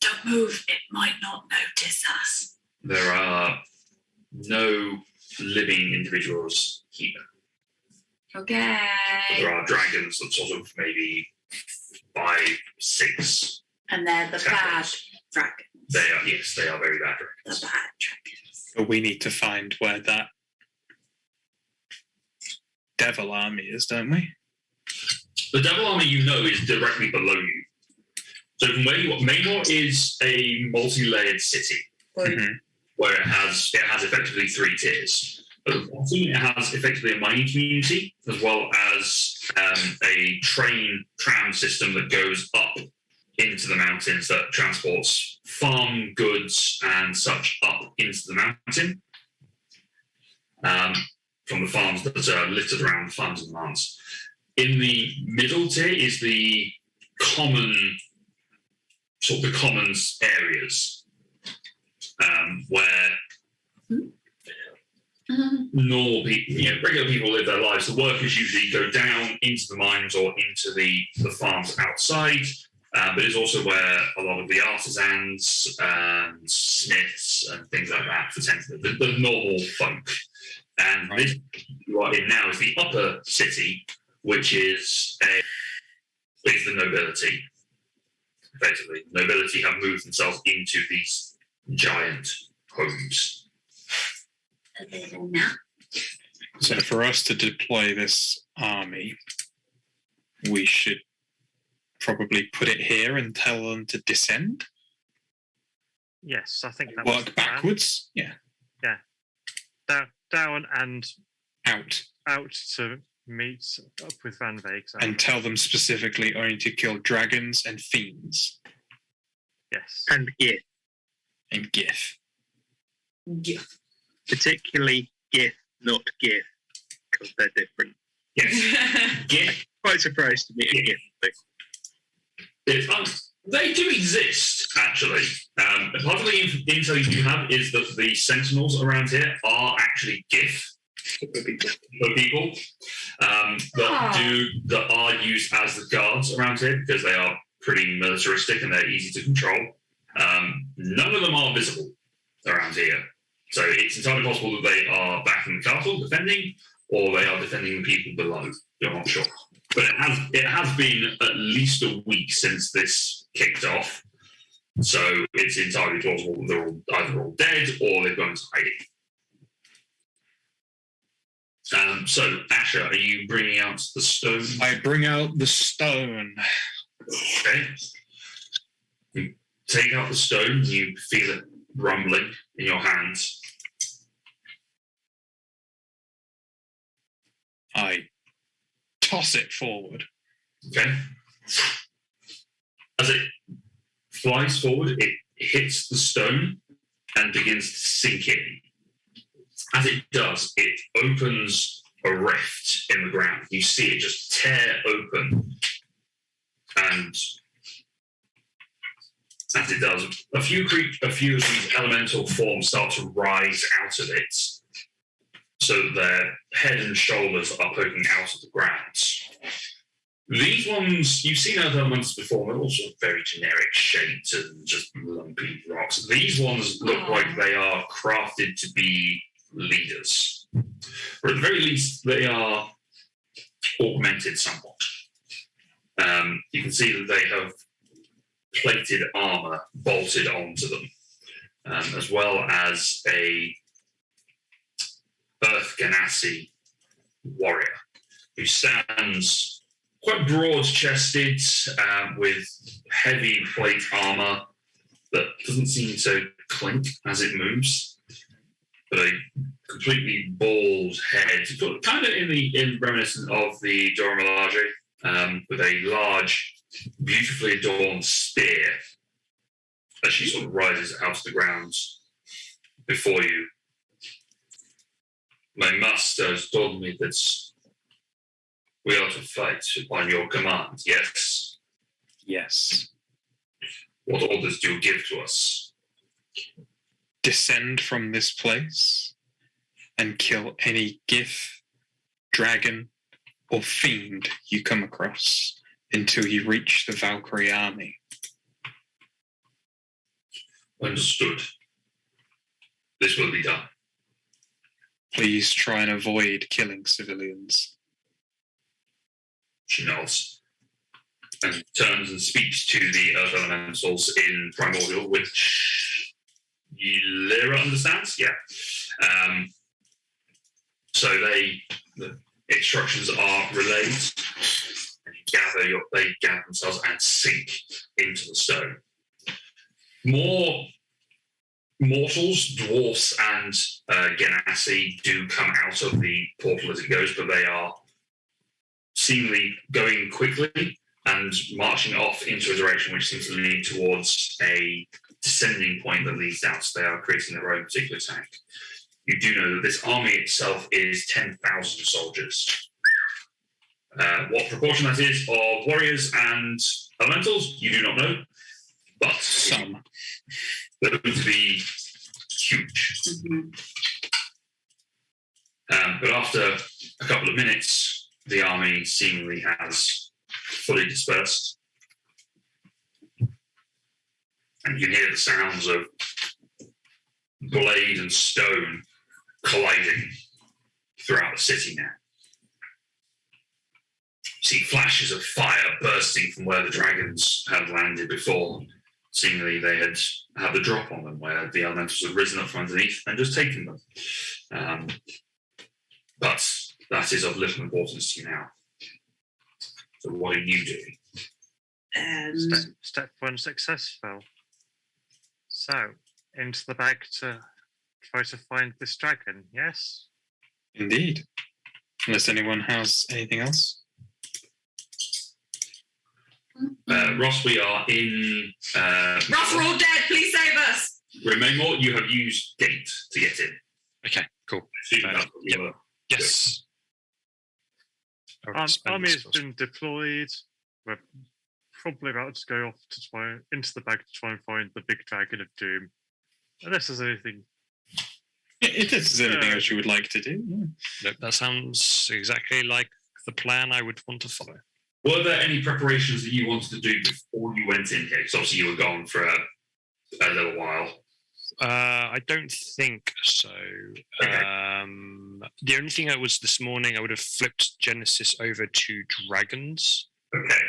Don't move, it might not notice us. There are no living individuals here. Okay. But there are dragons that sort of maybe 5, 6. And they're the bad dragons. They are, yes, they are very bad dragons. The bad dragons. But we need to find where that devil army is, don't we? The Devil Army you know is directly below you. So from where you are, Maymore is a multi-layered city where it has effectively 3 tiers. At the bottom, it has effectively a mining community as well as a tram system that goes up into the mountains that transports farm goods and such up into the mountain from the farms that are littered around the farms and lands. In the middle tier is the commons areas where normal people, regular people live their lives. The workers usually go down into the mines or into the farms outside, but it's also where a lot of the artisans and smiths and things like that attend the normal folk. And this you are in now is the upper city, which is the nobility. Effectively, nobility have moved themselves into these giant homes. So for us to deploy this army, we should probably put it here and tell them to descend. Yes, I think that was the Work plan. backwards. Yeah. Down and Out. to meet up with Van Veeg. And tell them specifically only to kill dragons and fiends. Yes. And Gith, And Gith. particularly Gith, not Gith, because they're different. Yes. Yeah. Quite surprised to meet a Gith. They do exist, actually. Part of the intel you do have is that the sentinels around here are actually Gith people that are used as the guards around here because they are pretty militaristic and they're easy to control. None of them are visible around here. So it's entirely possible that they are back in the castle defending, or they are defending the people below. You're not sure. But it has been at least a week since this kicked off. So it's entirely plausible that they're either all dead or they've gone into hiding. So, Asher, are you bringing out the stone? I bring out the stone. Okay. You take out the stone, you feel it rumbling in your hands. I toss it forward. Okay. As it flies forward, it hits the stone and begins to sink in. As it does, it opens a rift in the ground. You see it just tear open. And as it does, a few of these elemental forms start to rise out of it, so that their head and shoulders are poking out of the ground. These ones, you've seen other ones before, they're also very generic shaped and just lumpy rocks. These ones look like they are crafted to be leaders. Or at the very least, they are augmented somewhat. You can see that they have plated armor bolted onto them, as well as a Earth Ganassi warrior who stands quite broad-chested with heavy plate armor that doesn't seem to clink as it moves, but a completely bald head, kind of in reminiscent of the Dora Milaje, with a large, beautifully adorned spear as she sort of rises out of the ground before you. My master has told me that we are to fight upon your command, yes? Yes. What orders do you give to us? Descend from this place and kill any Gith, dragon, or fiend you come across until you reach the Valkyrie army. Understood. This will be done. Please try and avoid killing civilians. She nods and turns and speaks to the Earth Elementals in Primordial, which Lyra understands. Yeah. So the instructions are relayed. And you gather themselves and sink into the stone. More mortals, dwarfs, and Genasi do come out of the portal as it goes, but they are seemingly going quickly and marching off into a direction which seems to lead towards a descending point that leads out. So they are creating their own particular attack. You do know that this army itself is 10,000 soldiers. What proportion that is of warriors and elementals, you do not know, but Some. they're going to be huge. But after a couple of minutes, the army seemingly has fully dispersed. And you can hear the sounds of blade and stone colliding throughout the city now. You see flashes of fire bursting from where the dragons had landed before. Seemingly they had had the drop on them, where the elementals had risen up from underneath and just taken them. But that is of little importance to you now. So what are you doing? Step one successful. So, into the bag to try to find this dragon, yes? Indeed. Unless anyone has anything else. Ross, we are in... Ross, we're all dead. Please save us. Remember, you have used gate to get in. Okay, cool. That's what you were. Yes. Army has been deployed. We're probably about to go off to try into the bag to try and find the big dragon of doom. Unless there's anything. If there's anything else you would like to do, yeah. Nope, that sounds exactly like the plan I would want to follow. Were there any preparations that you wanted to do before you went in here? Because obviously you were gone for a little while. I don't think so. Okay. The only thing I was this morning, I would have flipped Genesis over to dragons. Okay.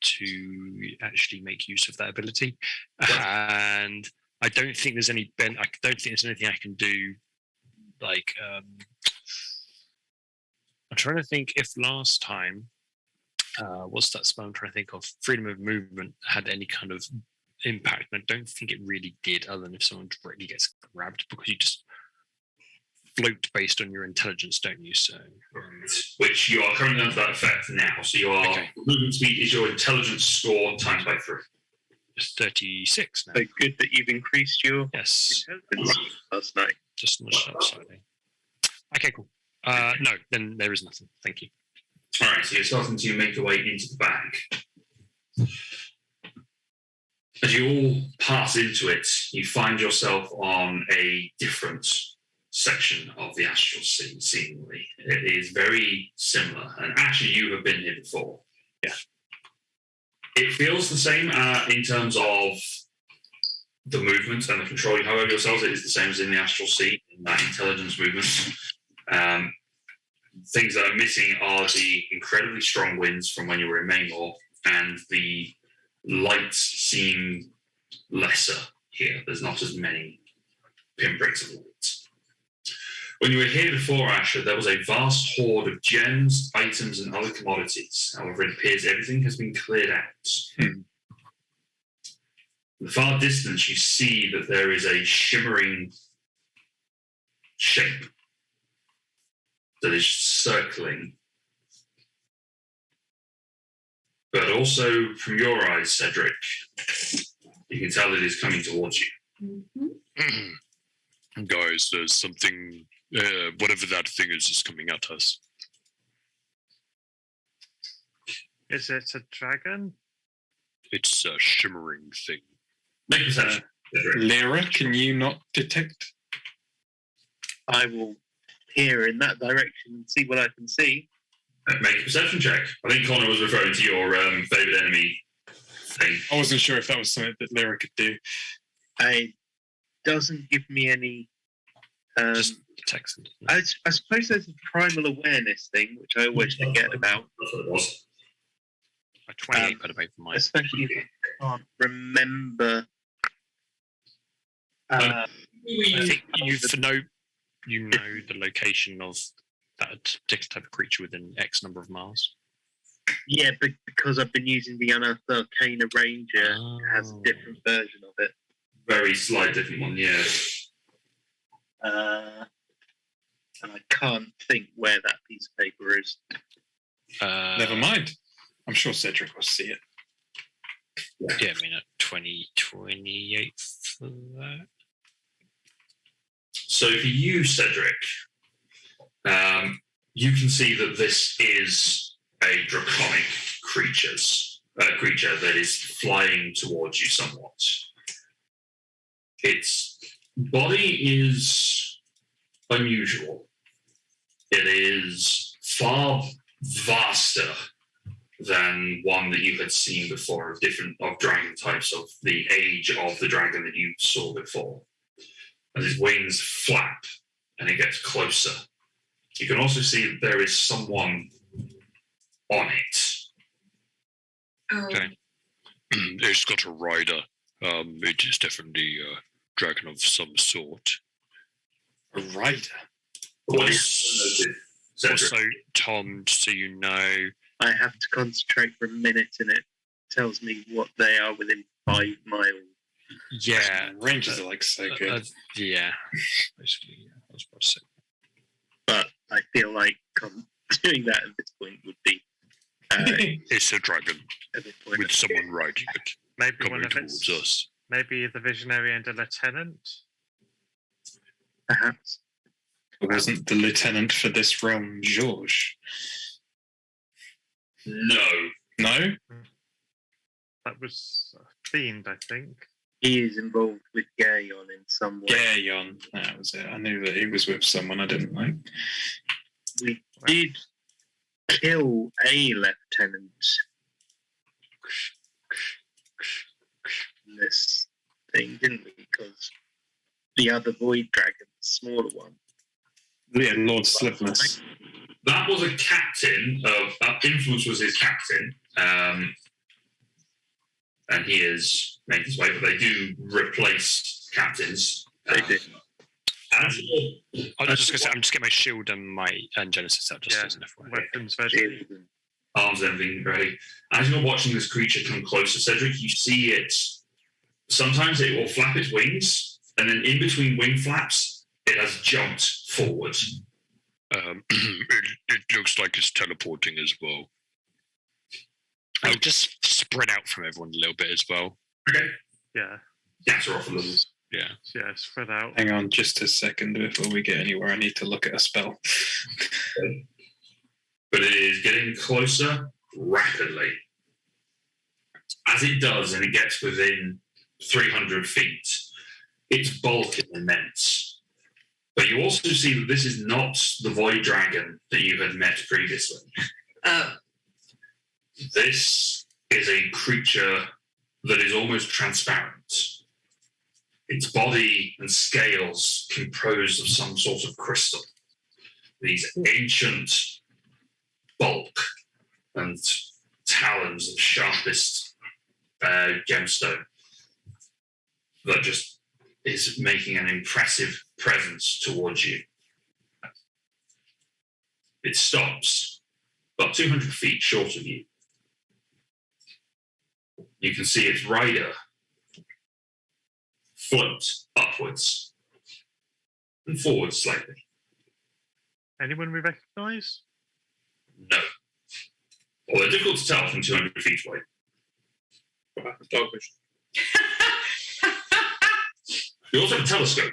To actually make use of that ability, and I don't think there's any I don't think there's anything I can do. Like, I'm trying to think if last time, what's that spell I'm trying to think of? Freedom of movement had any kind of impact, and I don't think it really did, other than if someone directly gets grabbed, because you just float based on your intelligence, don't you? So, which you are currently under that effect now. So you are movement speed is your intelligence score times by 3. It's 36 now. So good that you've increased your Yes, last night. just nudged up slightly. Okay, cool. No, then there is nothing. Thank you. All right, so you're starting to make your way into the bag. As you all pass into it, you find yourself on a different section of the astral sea, seemingly. It is very similar, and actually you have been here before. Yeah. It feels the same in terms of the movement and the controlling. However, yourselves, it is the same as in the astral sea, in that intelligence movement. Things that are missing are the incredibly strong winds from when you were in Maymore, and the lights seem lesser here. There's not as many pinpricks of light. When you were here before, Asher, there was a vast hoard of gems, items, and other commodities. However, it appears everything has been cleared out. In the far distance, you see that there is a shimmering shape that is circling. But also, from your eyes, Cedric, you can tell it is coming towards you. Guys, there's something, whatever that thing is coming at us. Is it a dragon? It's a shimmering thing. Make perception. Cedric. Lyra, can you not detect? I will peer in that direction and see what I can see. Make a perception check. I think Connor was referring to your favourite enemy thing. I wasn't sure if that was something that Lyra could do. It doesn't give me any. Just text it. I suppose there's a primal awareness thing, which I always forget about, That's what it was. A 28 put away from mine. especially if I can't remember. I think you know the location of that particular type of creature within X number of miles? Yeah, but because I've been using the Unearthed Arcana Ranger, it has a different version of it. Very slight different one, yeah. And I can't think where that piece of paper is. Never mind. I'm sure Cedric will see it. Yeah, I mean, at 28 for that. So for you, Cedric, you can see that this is a draconic creature that is flying towards you somewhat. Its body is unusual. It is far vaster than one that you had seen before of dragon types of the age of the dragon that you saw before. As his wings flap and it gets closer. You can also see that there is someone on it. Oh, Okay. It's got a rider. It is definitely a dragon of some sort. A rider. What is Cedric? Also, Tom, so you know, I have to concentrate for a minute, and it tells me what they are within 5 miles. yeah, Rangers are like so good. yeah, basically, yeah, I was about to say. But I feel like doing that at this point would be It's a dragon at this point. with someone riding it Maybe one coming of towards its, us. maybe the visionary and a lieutenant. Perhaps. It wasn't the lieutenant for this realm, George. No. No? That was a fiend, I think. He is involved with Gaon in some way. Gayon. That was it. I knew that he was with someone I didn't like. We did kill a lieutenant in this thing, didn't we? Because the other void dragon, the smaller one. Yeah, Lord Slivness. That was a captain of Influence was his captain. And he is making his way, but they do replace captains. They do. As you're, I'm just getting my shield and my Genesis out just Yeah. as an FYI. Weapons ready. arms and everything ready. As you're watching this creature come closer, Cedric, you see it. Sometimes it will flap its wings, and then in between wing flaps, it has jumped forward. It looks like it's teleporting as well. I'll just spread out from everyone a little bit as well. Okay. Yeah, Scatter off a little. Yeah. yeah, spread out. Hang on just a second before we get anywhere. I need to look at a spell. But it is getting closer rapidly. As it does, and it gets within 300 feet, its bulk is immense. But you also see that this is not the void dragon that you had met previously. This is a creature that is almost transparent. Its body and scales composed of some sort of crystal. These ancient bulk and talons of sharpest gemstone that just is making an impressive presence towards you. It stops about 200 feet short of you. You can see its rider float upwards and forwards slightly. Anyone we recognise? No. Well, they're difficult to tell from 200 feet away. Dog vision. You also have a telescope.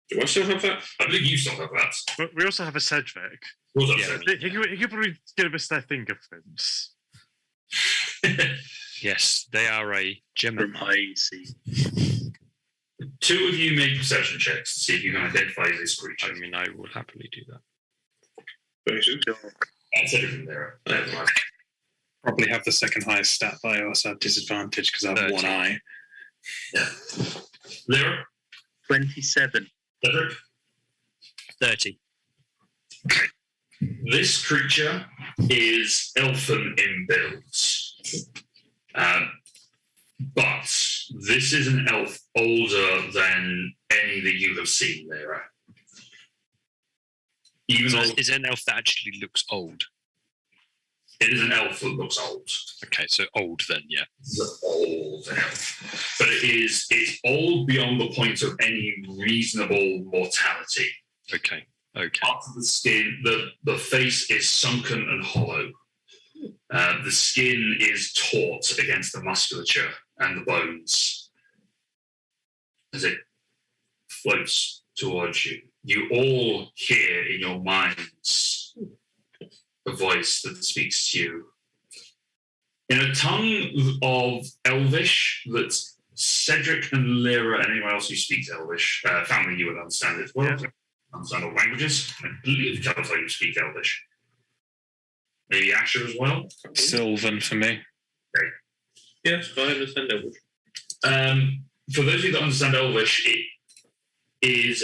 Do I still have that? I believe you still have that. But we also have a Cedric. You also have Yeah. a He could probably give us their fingerprints. Yes, they are a From gem. I see. Two of you make perception checks to see if you can identify this creature. I mean, I will happily do that. That's everything there. Probably have the second highest stat, but I also have disadvantage because I have 30. one eye. Yeah. Lyra, 27. Cedric, 30. this creature is elfin in build. But this is an elf older than any that you have seen, Lyra. Even So though is it an elf that actually looks old? it is an elf that looks old. Okay, so old then, yeah. It's an old elf. But it's old beyond the point of any reasonable mortality. Okay. Okay. Part of the skin, the face is sunken and hollow. The skin is taut against the musculature and the bones as it floats towards you. You all hear in your minds a voice that speaks to you in a tongue of Elvish that Cedric and Lyra and anyone else who speaks Elvish, family, you would understand it well. Yeah. Understand all languages. I believe Taltay speak Elvish. Maybe Asher as well. Sylvan for me. Yes, I understand Elvish. For those of you that understand Elvish, it is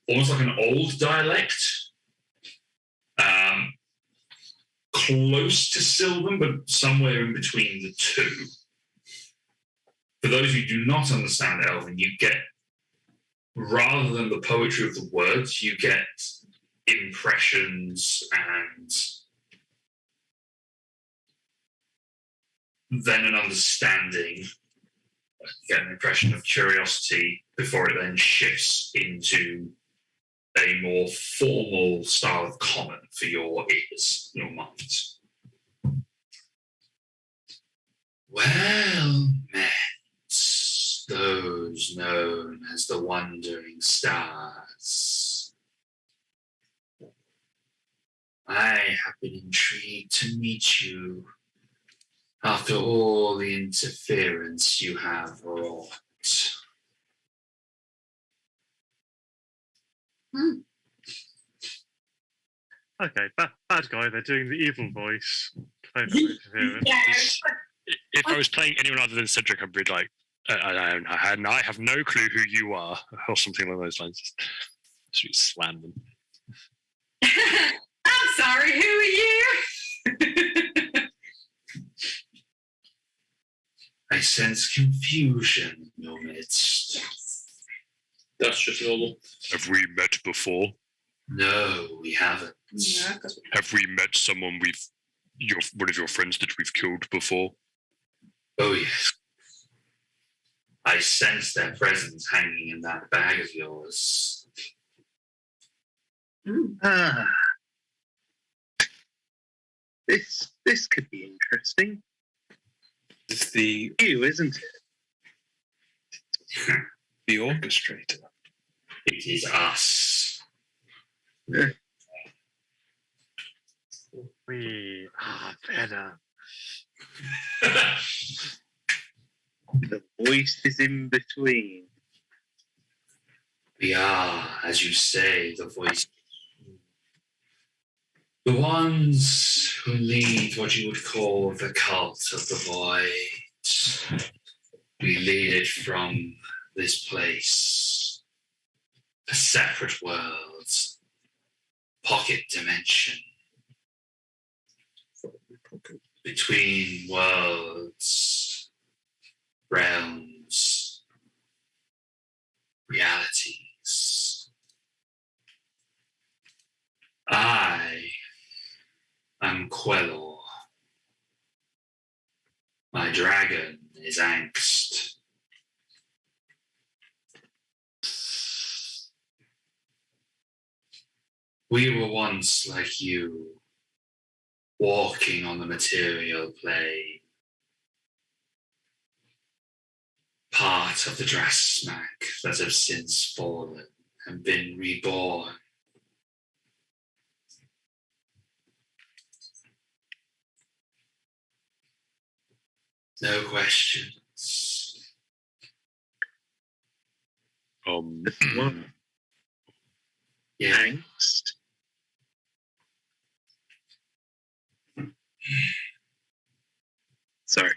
almost like an old dialect, close to Sylvan, but somewhere in between the two. For those who do not understand Elven, you get, rather than the poetry of the words, you get impressions and then an understanding. You get an impression of curiosity before it then shifts into a more formal style of common for your ears, your minds. Well met, those known as the Wandering Stars. I have been intrigued to meet you after all the interference you have wrought. Okay, bad guy. They're doing the evil voice. Kind of interference. Yes. If I was playing anyone other than Cedric, I'd be like, I have no clue who you are, or something along those lines. Just slam them. I'm sorry, who are you? I sense confusion in your midst. That's just normal. Have we met before? No, we haven't. Yeah, 'cause Have we met someone one of your friends that we've killed before? Oh, yes. I sense their presence hanging in that bag of yours. Ah. This could be interesting. It's the You, isn't it? orchestrator. It is us. We are better. The voice is in between. We are, as you say, the voice. The ones who lead what you would call the cult of the void. We lead it from this place. A separate world. Pocket dimension. Between worlds, realms, realities. I am Quelor. My dragon is Angst. We were once like you, walking on the material plane, part of the Drasmak that have since fallen and been reborn. No questions. What? Yeah, Angst? Sorry.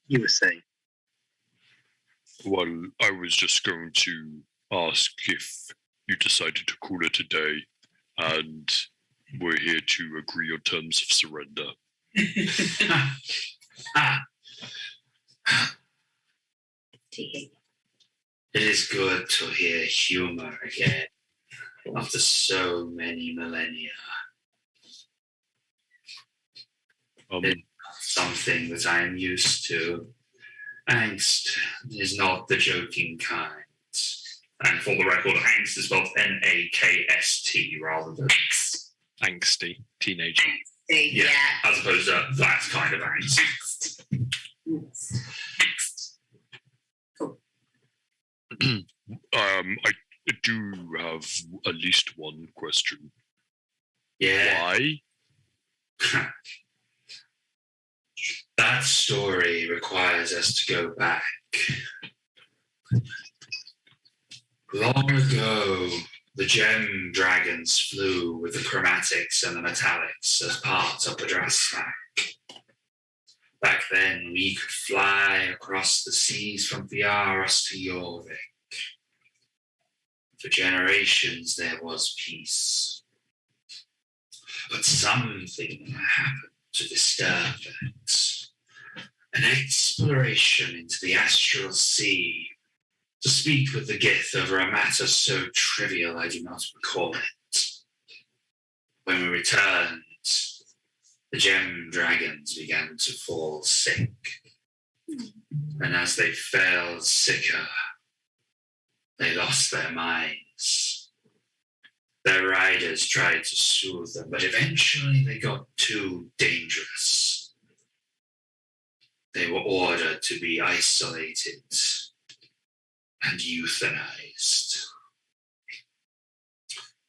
You were saying. Well, I was just going to ask if you decided to call it a day, and we're here to agree on terms of surrender. tea. It is good to hear humor again. after so many millennia. Something that I am used to. Angst is not the joking kind. And for the record, angst is spelled Nakst rather than Angsty teenager. Yeah. as opposed to that kind of angst. Next. I do have at least one question. Yeah, Why? that story requires us to go back. Long ago, the gem dragons flew with the chromatics and the metallics as part of the Drasmak. Back then, we could fly across the seas from Viaras to Jorvik. For generations, there was peace. But something happened to disturb it. An exploration into the astral sea to speak with the Gith over a matter so trivial I do not recall it. When we returned, the gem dragons began to fall sick. And as they fell sicker, they lost their minds. Their riders tried to soothe them, but eventually they got too dangerous. They were ordered to be isolated and euthanized.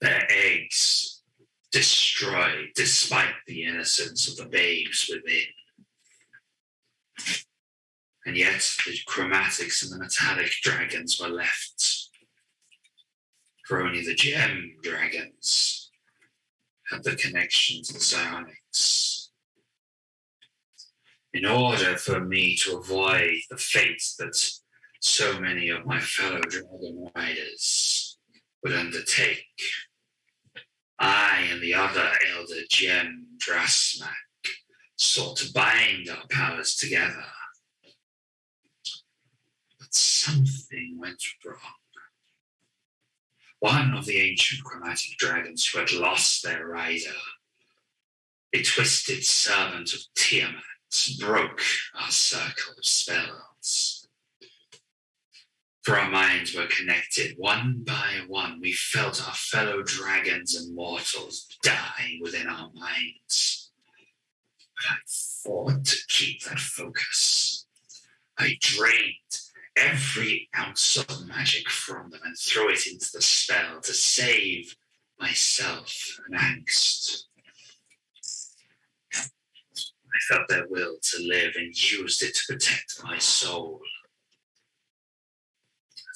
Their eggs destroyed despite the innocence of the babes within. And yet the chromatics and the metallic dragons were left. For only the gem dragons had the connection to the psionics. In order for me to avoid the fate that so many of my fellow dragon riders would undertake, I and the other elder gem Drasmak sought to bind our powers together. But something went wrong. One of the ancient chromatic dragons who had lost their rider, a twisted servant of Tiamat, broke our circle of spells. For our minds were connected, one by one, we felt our fellow dragons and mortals die within our minds. But I fought to keep that focus. I drained every ounce of magic from them and threw it into the spell to save myself and angst. I felt their will to live and used it to protect my soul.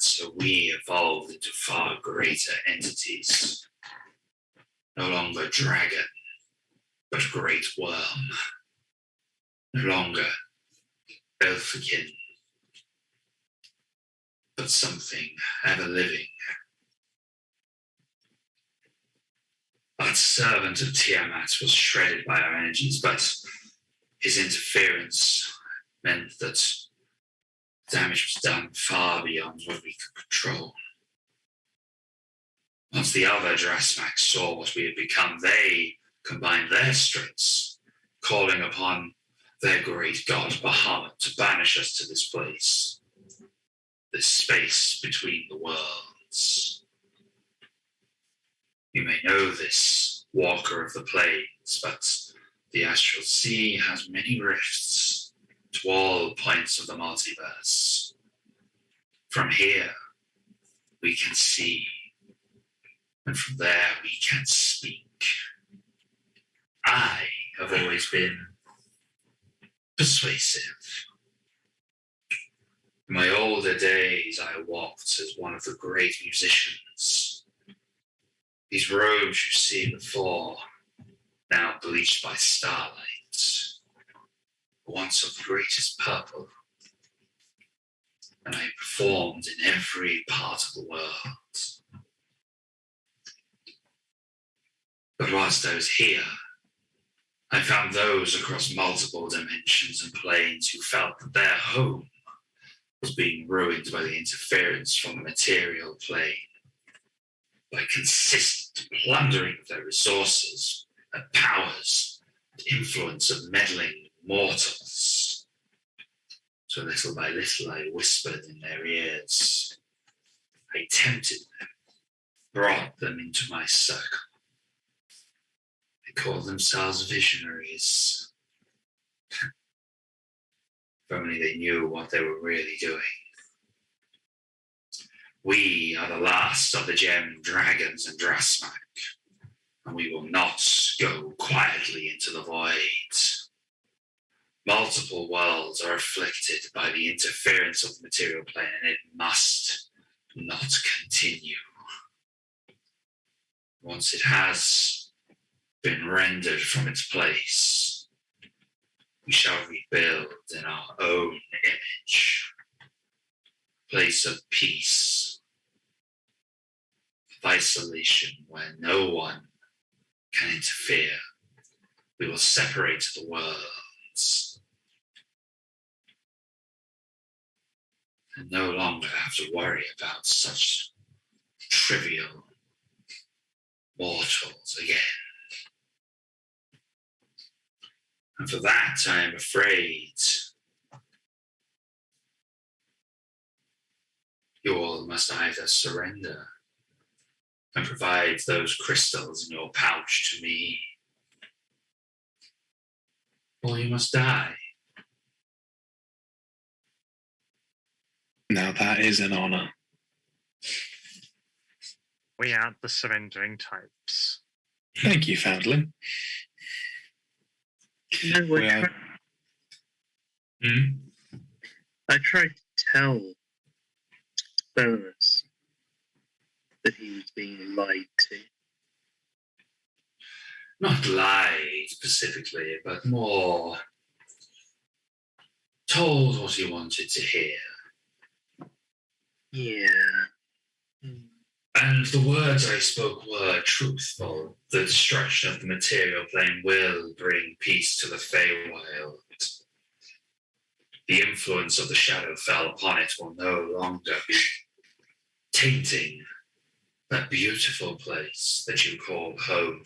So we evolved into far greater entities. No longer dragon, but great worm. No longer Elfikin, but something ever living. That servant of Tiamat was shredded by our energies, but his interference meant that damage was done far beyond what we could control. Once the other Drasmak saw what we had become, they combined their strengths, calling upon their great god Bahamut to banish us to this place, this space between the worlds. You may know this, Walker of the Plains, but the Astral Sea has many rifts to all points of the multiverse. From here, we can see, and from there, we can speak. I have always been persuasive. In my older days, I walked as one of the great musicians. These robes you see before, now bleached by starlight, once of the greatest purple, and I performed in every part of the world. But whilst I was here, I found those across multiple dimensions and planes who felt that their home was being ruined by the interference from the material plane. by consistent plundering of their resources and powers, the influence of meddling mortals. So little by little I whispered in their ears. I tempted them, brought them into my circle. They call themselves visionaries. If only they knew what they were really doing. We are the last of the gem dragons and Drasmak, and we will not go quietly into the void. Multiple worlds are afflicted by the interference of the material plane, and it must not continue. Once it has been rendered from its place, we shall rebuild in our own image. Place of peace, of isolation where no one can interfere. We will separate the worlds and no longer have to worry about such trivial mortals again. And for that, I am afraid you all must either surrender and provide those crystals in your pouch to me, or you must die. Now that is an honor. We aren't the surrendering types. Thank you, Foundling. No, Well- I tried to tell Bonus that he was being lied to. Not lied specifically, but more told what he wanted to hear. Yeah. And the words I spoke were truthful. The destruction of the material plane will bring peace to the Feywild. The influence of the Shadowfell upon it will no longer be tainting that beautiful place that you call home.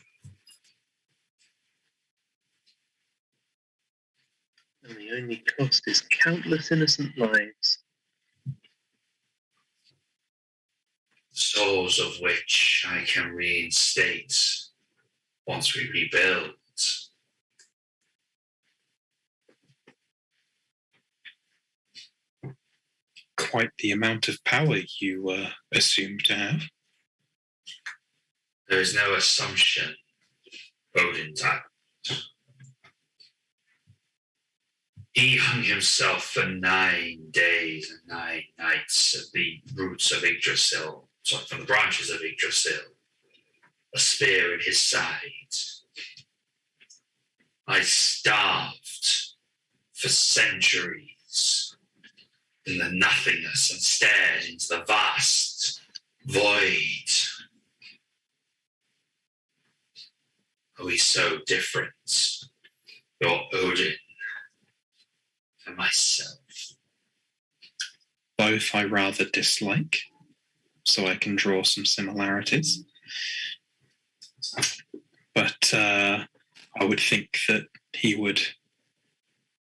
And the only cost is countless innocent lives. Souls of which I can reinstate once we rebuild. Quite the amount of power you assume to have. There is no assumption, Odin type. He hung himself for 9 days and 9 nights at the roots of Yggdrasil, sorry, from the branches of Yggdrasil, a spear in his side. I starved for centuries in the nothingness and stared into the vast void. Are we so different? Your Odin and myself. Both I rather dislike, so I can draw some similarities. But I would think that he would,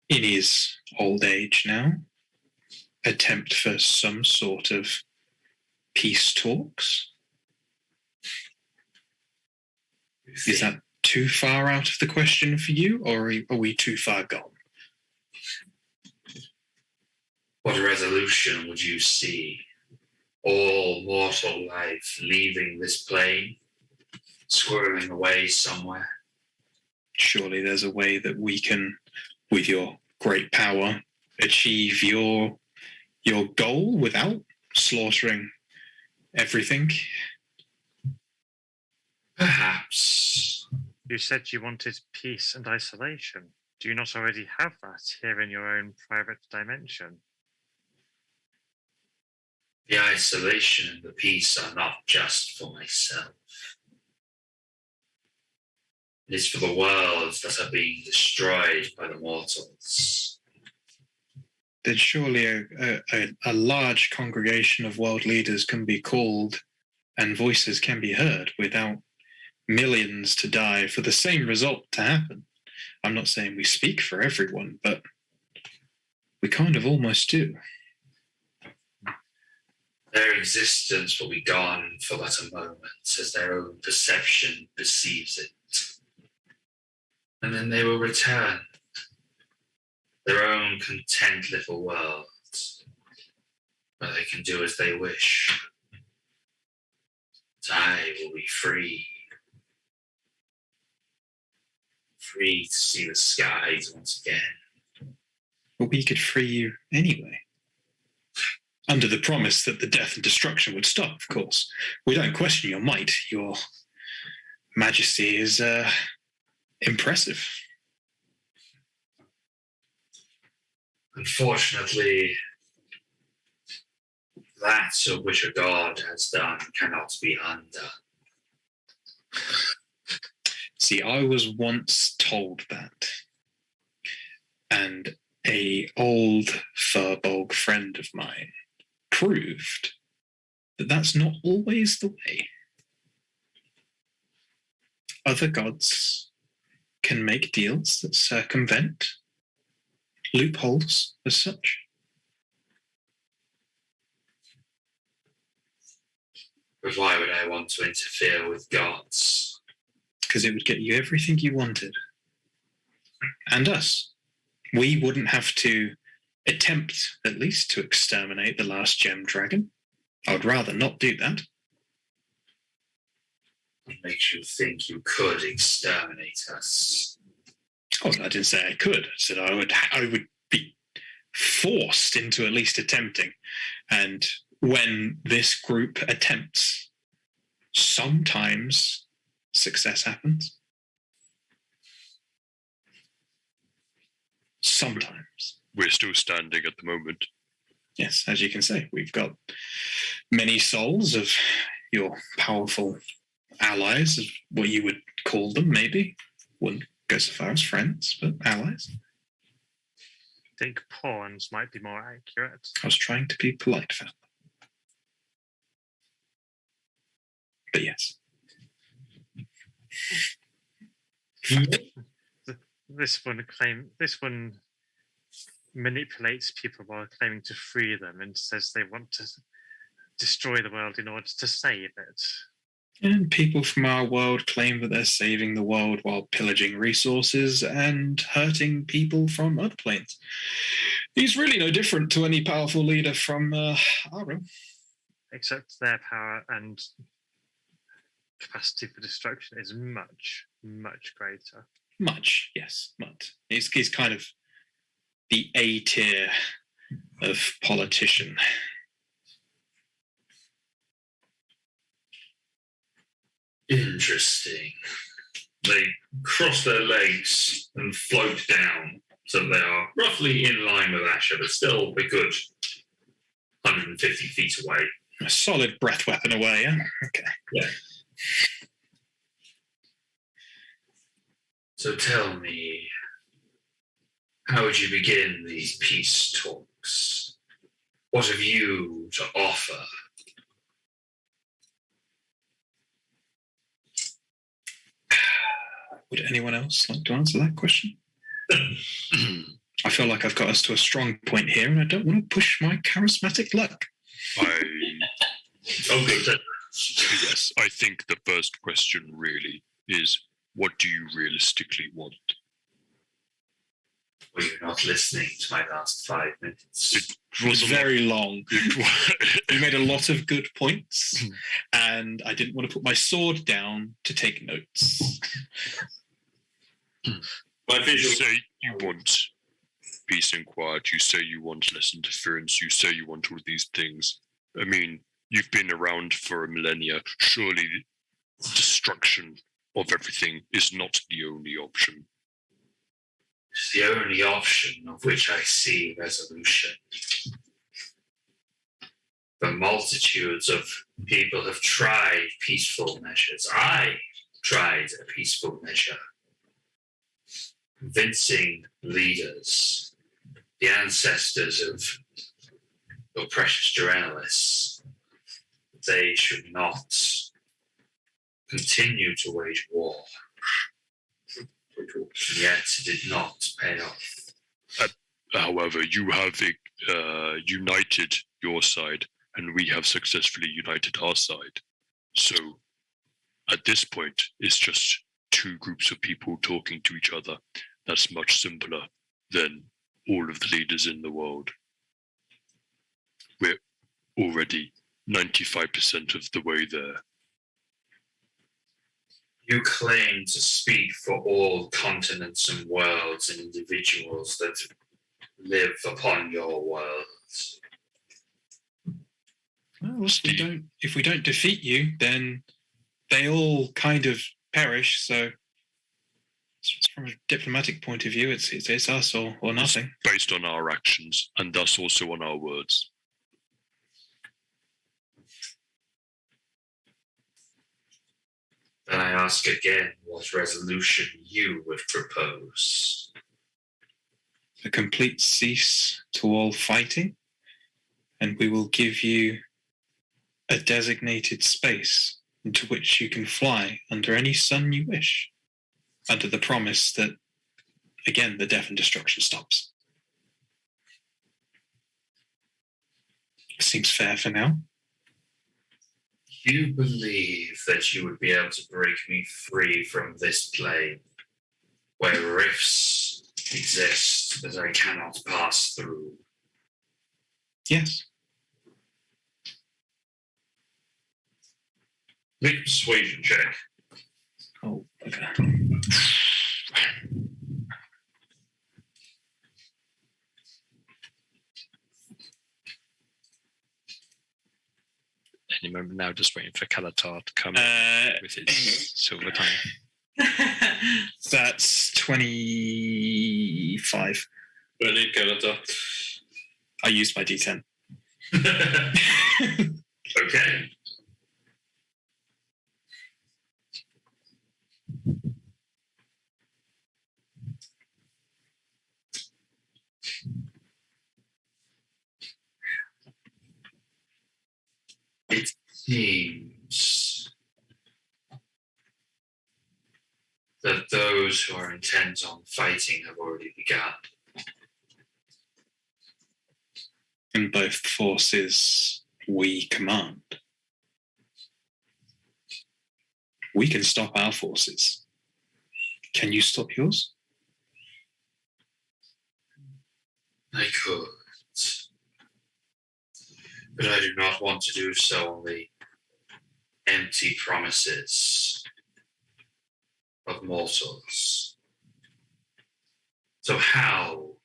in his old age now, attempt for some sort of peace talks. Is that too far out of the question for you, or are we too far gone? What resolution would you see? All mortal life leaving this plane, squirreling away somewhere? Surely there's a way that we can, with your great power, achieve your goal without slaughtering everything. Perhaps. You said you wanted peace and isolation. Do you not already have that here in your own private dimension? The isolation and the peace are not just for myself. It is for the worlds that are being destroyed by the mortals. Then surely a large congregation of world leaders can be called and voices can be heard without millions to die for the same result to happen. I'm not saying we speak for everyone, but we kind of almost do. Their existence will be gone for but a moment as their own perception perceives it. And then they will return. Their own content little world, where they can do as they wish. I will be free. Free to see the skies once again. But we could free you anyway. Under the promise that the death and destruction would stop, of course. We don't question your might. Your majesty is impressive. Unfortunately, that of which a god has done cannot be undone. See, I was once told that. And a old Furbolg friend of mine proved that that's not always the way. Other gods can make deals that circumvent loopholes as such. But why would I want to interfere with gods? Because it would get you everything you wanted. And us. We wouldn't have to attempt, at least, to exterminate the last gem dragon. I would rather not do that. What makes you think you could exterminate us? Oh, I didn't say I could. I said I would be forced into at least attempting. And when this group attempts, sometimes success happens. Sometimes. We're still standing at the moment. Yes, as you can see, we've got many souls of your powerful allies, of what you would call them, maybe. Wouldn't go so far as friends, but allies. I think pawns might be more accurate. I was trying to be polite, fella. But yes. This one manipulates people while claiming to free them and says they want to destroy the world in order to save it. And people from our world claim that they're saving the world while pillaging resources and hurting people from other planes. He's really no different to any powerful leader from our realm. Except their power and capacity for destruction is much, much greater. Much, yes, much. He's kind of the A tier of politician. Interesting. They cross their legs and float down so that they are roughly in line with Asher, but still a good 150 feet away. A solid breath weapon away, yeah? Okay. Yeah. So tell me, how would you begin these peace talks? What have you to offer? Would anyone else like to answer that question? I feel like I've got us to a strong point here, and I don't want to push my charismatic luck. Yes, I think the first question really is, what do you realistically want? Were you not listening to my last 5 minutes? It was very long. It You made a lot of good points, and I didn't want to put my sword down to take notes. My You visual. say you want peace and quiet. You say you want less interference. You say you want all these things. I mean, you've been around for a millennia. Surely destruction of everything is not the only option. It's the only option of which I see resolution. The multitudes of people have tried peaceful measures. I tried a peaceful measure. Convincing leaders, the ancestors of your precious Gerenalis, they should not continue to wage war. Yet it did not pay off. However, you have united your side, and we have successfully united our side. So, at this point, it's just two groups of people talking to each other. That's much simpler than all of the leaders in the world. We're already 95% of the way there. You claim to speak for all continents and worlds and individuals that live upon your world. Well, if we don't defeat you, then they all kind of perish. So, from a diplomatic point of view, it's us or nothing. Based on our actions, and thus also on our words. Then I ask again what resolution you would propose. A complete cease to all fighting, and we will give you a designated space into which you can fly under any sun you wish, under the promise that, again, the death and destruction stops. Seems fair for now. You believe that you would be able to break me free from this plane, where rifts exist that I cannot pass through? Yes. Make a persuasion check. Oh, okay. Any moment now, just waiting for Kalatar to come with his silver tongue. That's 25. Don't need Galata. I used my D10. Okay. It seems that those who are intent on fighting have already begun. In both forces we command. We can stop our forces. Can you stop yours? I could, but I do not want to do so on the empty promises of mortals. So how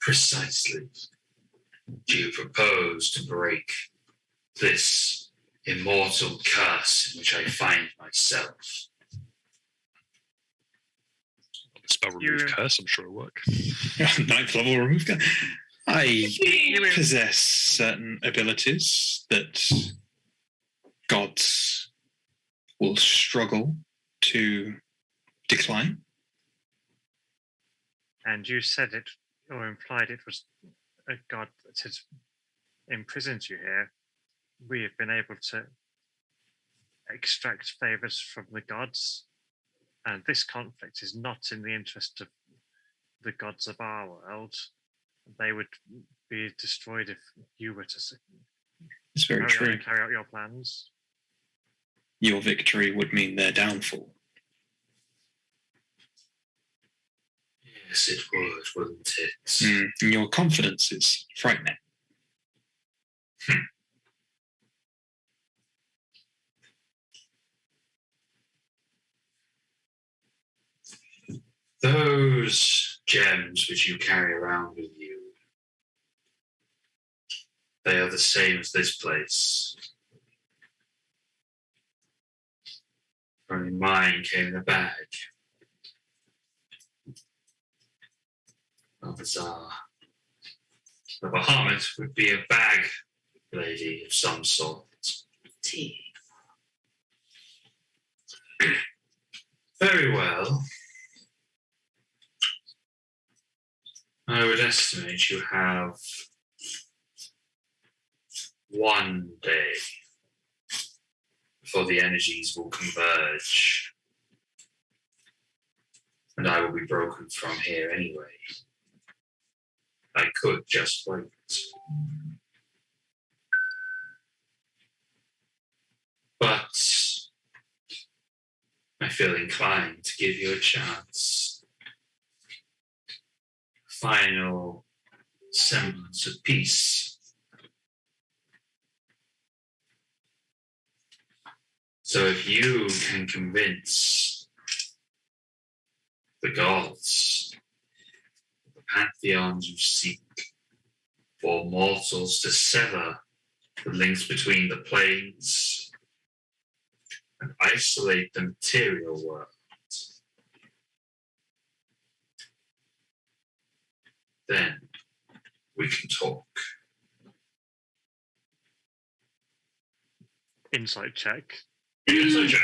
precisely do you propose to break this immortal curse in which I find myself? Spell remove curse, I'm sure it'll work. 9th level remove gun. I possess certain abilities that gods will struggle to decline. And you said it, or implied it was a god that had imprisoned you here. We have been able to extract favors from the gods, and this conflict is not in the interest of the gods of our world. They would be destroyed if you were to It's very true. carry out your plans. Your victory would mean their downfall. Yes, it would, wouldn't it? And your confidence is frightening. Those gems which you carry around with you, they are the same as this place. Only mine came in a bag. How bizarre. The Bahamut would be a bag lady of some sort. Tea. Very well. I would estimate you have one day for the energies will converge. And I will be broken from here anyway. I could just wait. But I feel inclined to give you a chance. Final semblance of peace. So if you can convince the gods, the pantheons you seek, for mortals to sever the links between the planes and isolate the material world, then we can talk. Insight check. Insight check.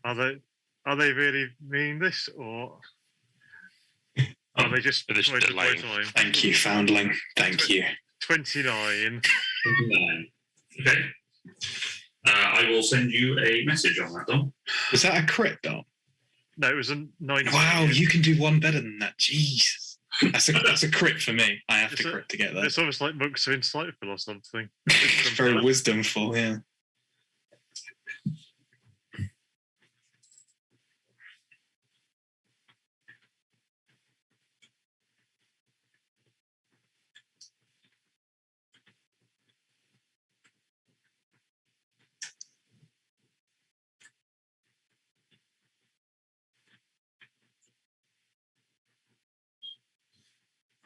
Are they really meaning this, or are they just They're just trying to buy delaying. time? Thank you, Foundling. Thank you. 29. 29. Okay. I will send you a message on that, Dom. Was that a crit, Dom? No, it was a 19. Wow, you can do one better than that. Jesus. That's a crit for me. I have to crit to get that. It's almost like monks are insightful or something. Very wisdomful, yeah.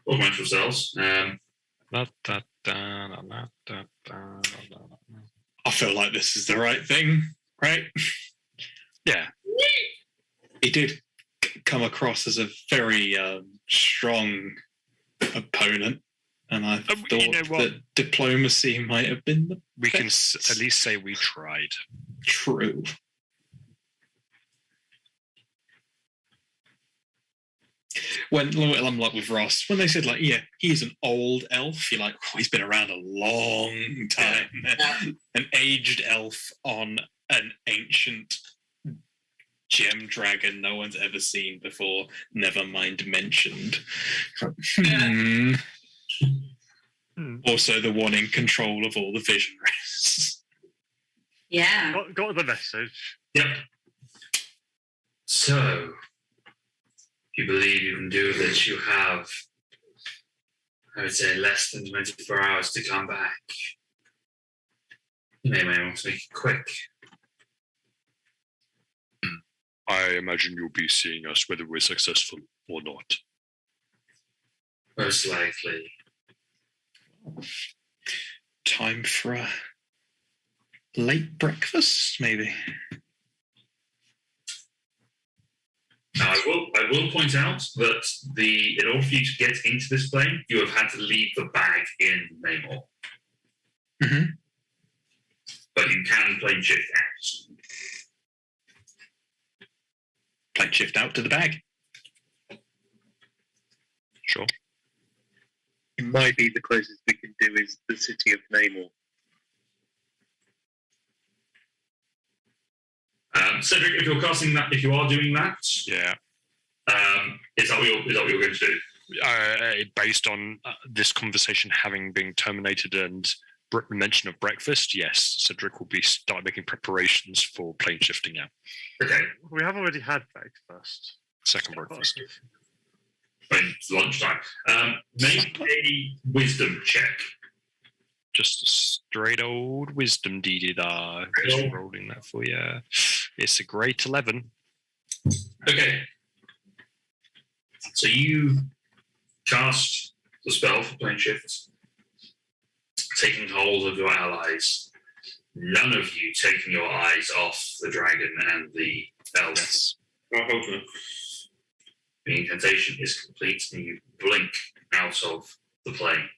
Augmental cells. I feel like this is the right thing, right? Yeah. He did come across as a very strong opponent, and I thought you know what? that diplomacy might have been the We can best. at least say we tried. True. When I'm like with Ross, when they said like, yeah, he's an old elf, you're like, oh, he's been around a long time. Yeah. An aged elf on an ancient gem dragon no one's ever seen before, never mind mentioned. Hmm. Also the one in control of all the visionaries. Yeah. Got the message. Yep. So, if you believe you can do this, you have, I would say, less than 24 hours to come back. You may want to make it quick. I imagine you'll be seeing us whether we're successful or not. Most likely. Time for a late breakfast, maybe. Now, I will point out that in order for you to get into this plane, you have had to leave the bag in Namor. Mm-hmm. But you can plane shift out. Plane shift out to the bag. Sure. It might be the closest we can do is the city of Namor. Cedric, if you're casting that, if you are doing that, Yeah. is that what you're going to do? Based on this conversation having been terminated and mention of breakfast, yes, Cedric will start making preparations for plane shifting out. Okay. We have already had breakfast. Second breakfast. I mean, it's lunchtime. Make a wisdom check. Just a straight old wisdom da. Just Cool. rolling that for you. It's a great 11. Okay. So you cast the spell for plane shift, taking hold of your allies. None of you taking your eyes off the dragon and the elves. Yes. Oh, hold on. The incantation is complete, and you blink out of the plane.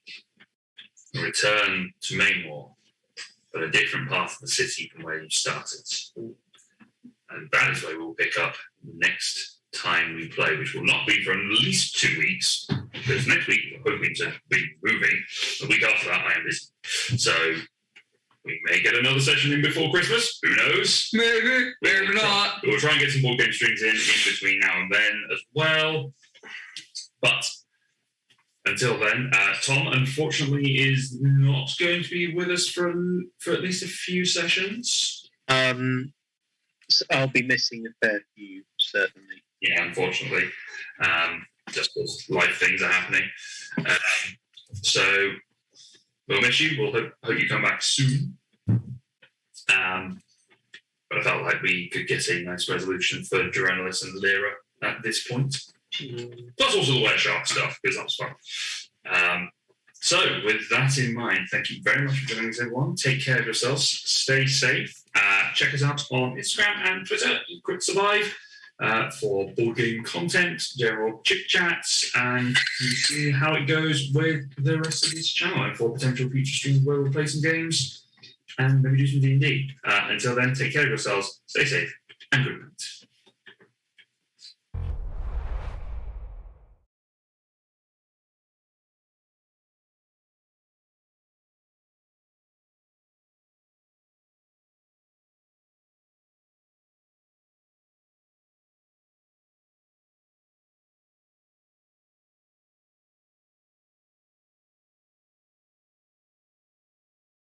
You return to Maymore, but a different part of the city from where you started. And that is where we'll pick up next time we play, which will not be for at least 2 weeks, because next week we're hoping to be moving. The week after that, I am busy. So we may get another session in before Christmas. Who knows? Maybe, maybe not. We'll try and get some board game streams in between now and then as well. But until then, Tom unfortunately is not going to be with us for at least a few sessions. So I'll be missing a fair few, certainly. Yeah, unfortunately, just because life things are happening. So we'll miss you. We'll hope you come back soon. But I felt like we could get a nice resolution for Geronalis and Lyra at this point. Plus also the Wet Shark stuff, because that was fun. So with that in mind, thank you very much for joining us, everyone. Take care of yourselves. Stay safe. Check us out on Instagram and Twitter, Quick Survive, for board game content, general chit-chats, and see how it goes with the rest of this channel and for potential future streams where we'll play some games and maybe do some D&D. Until then, take care of yourselves, stay safe, and good night.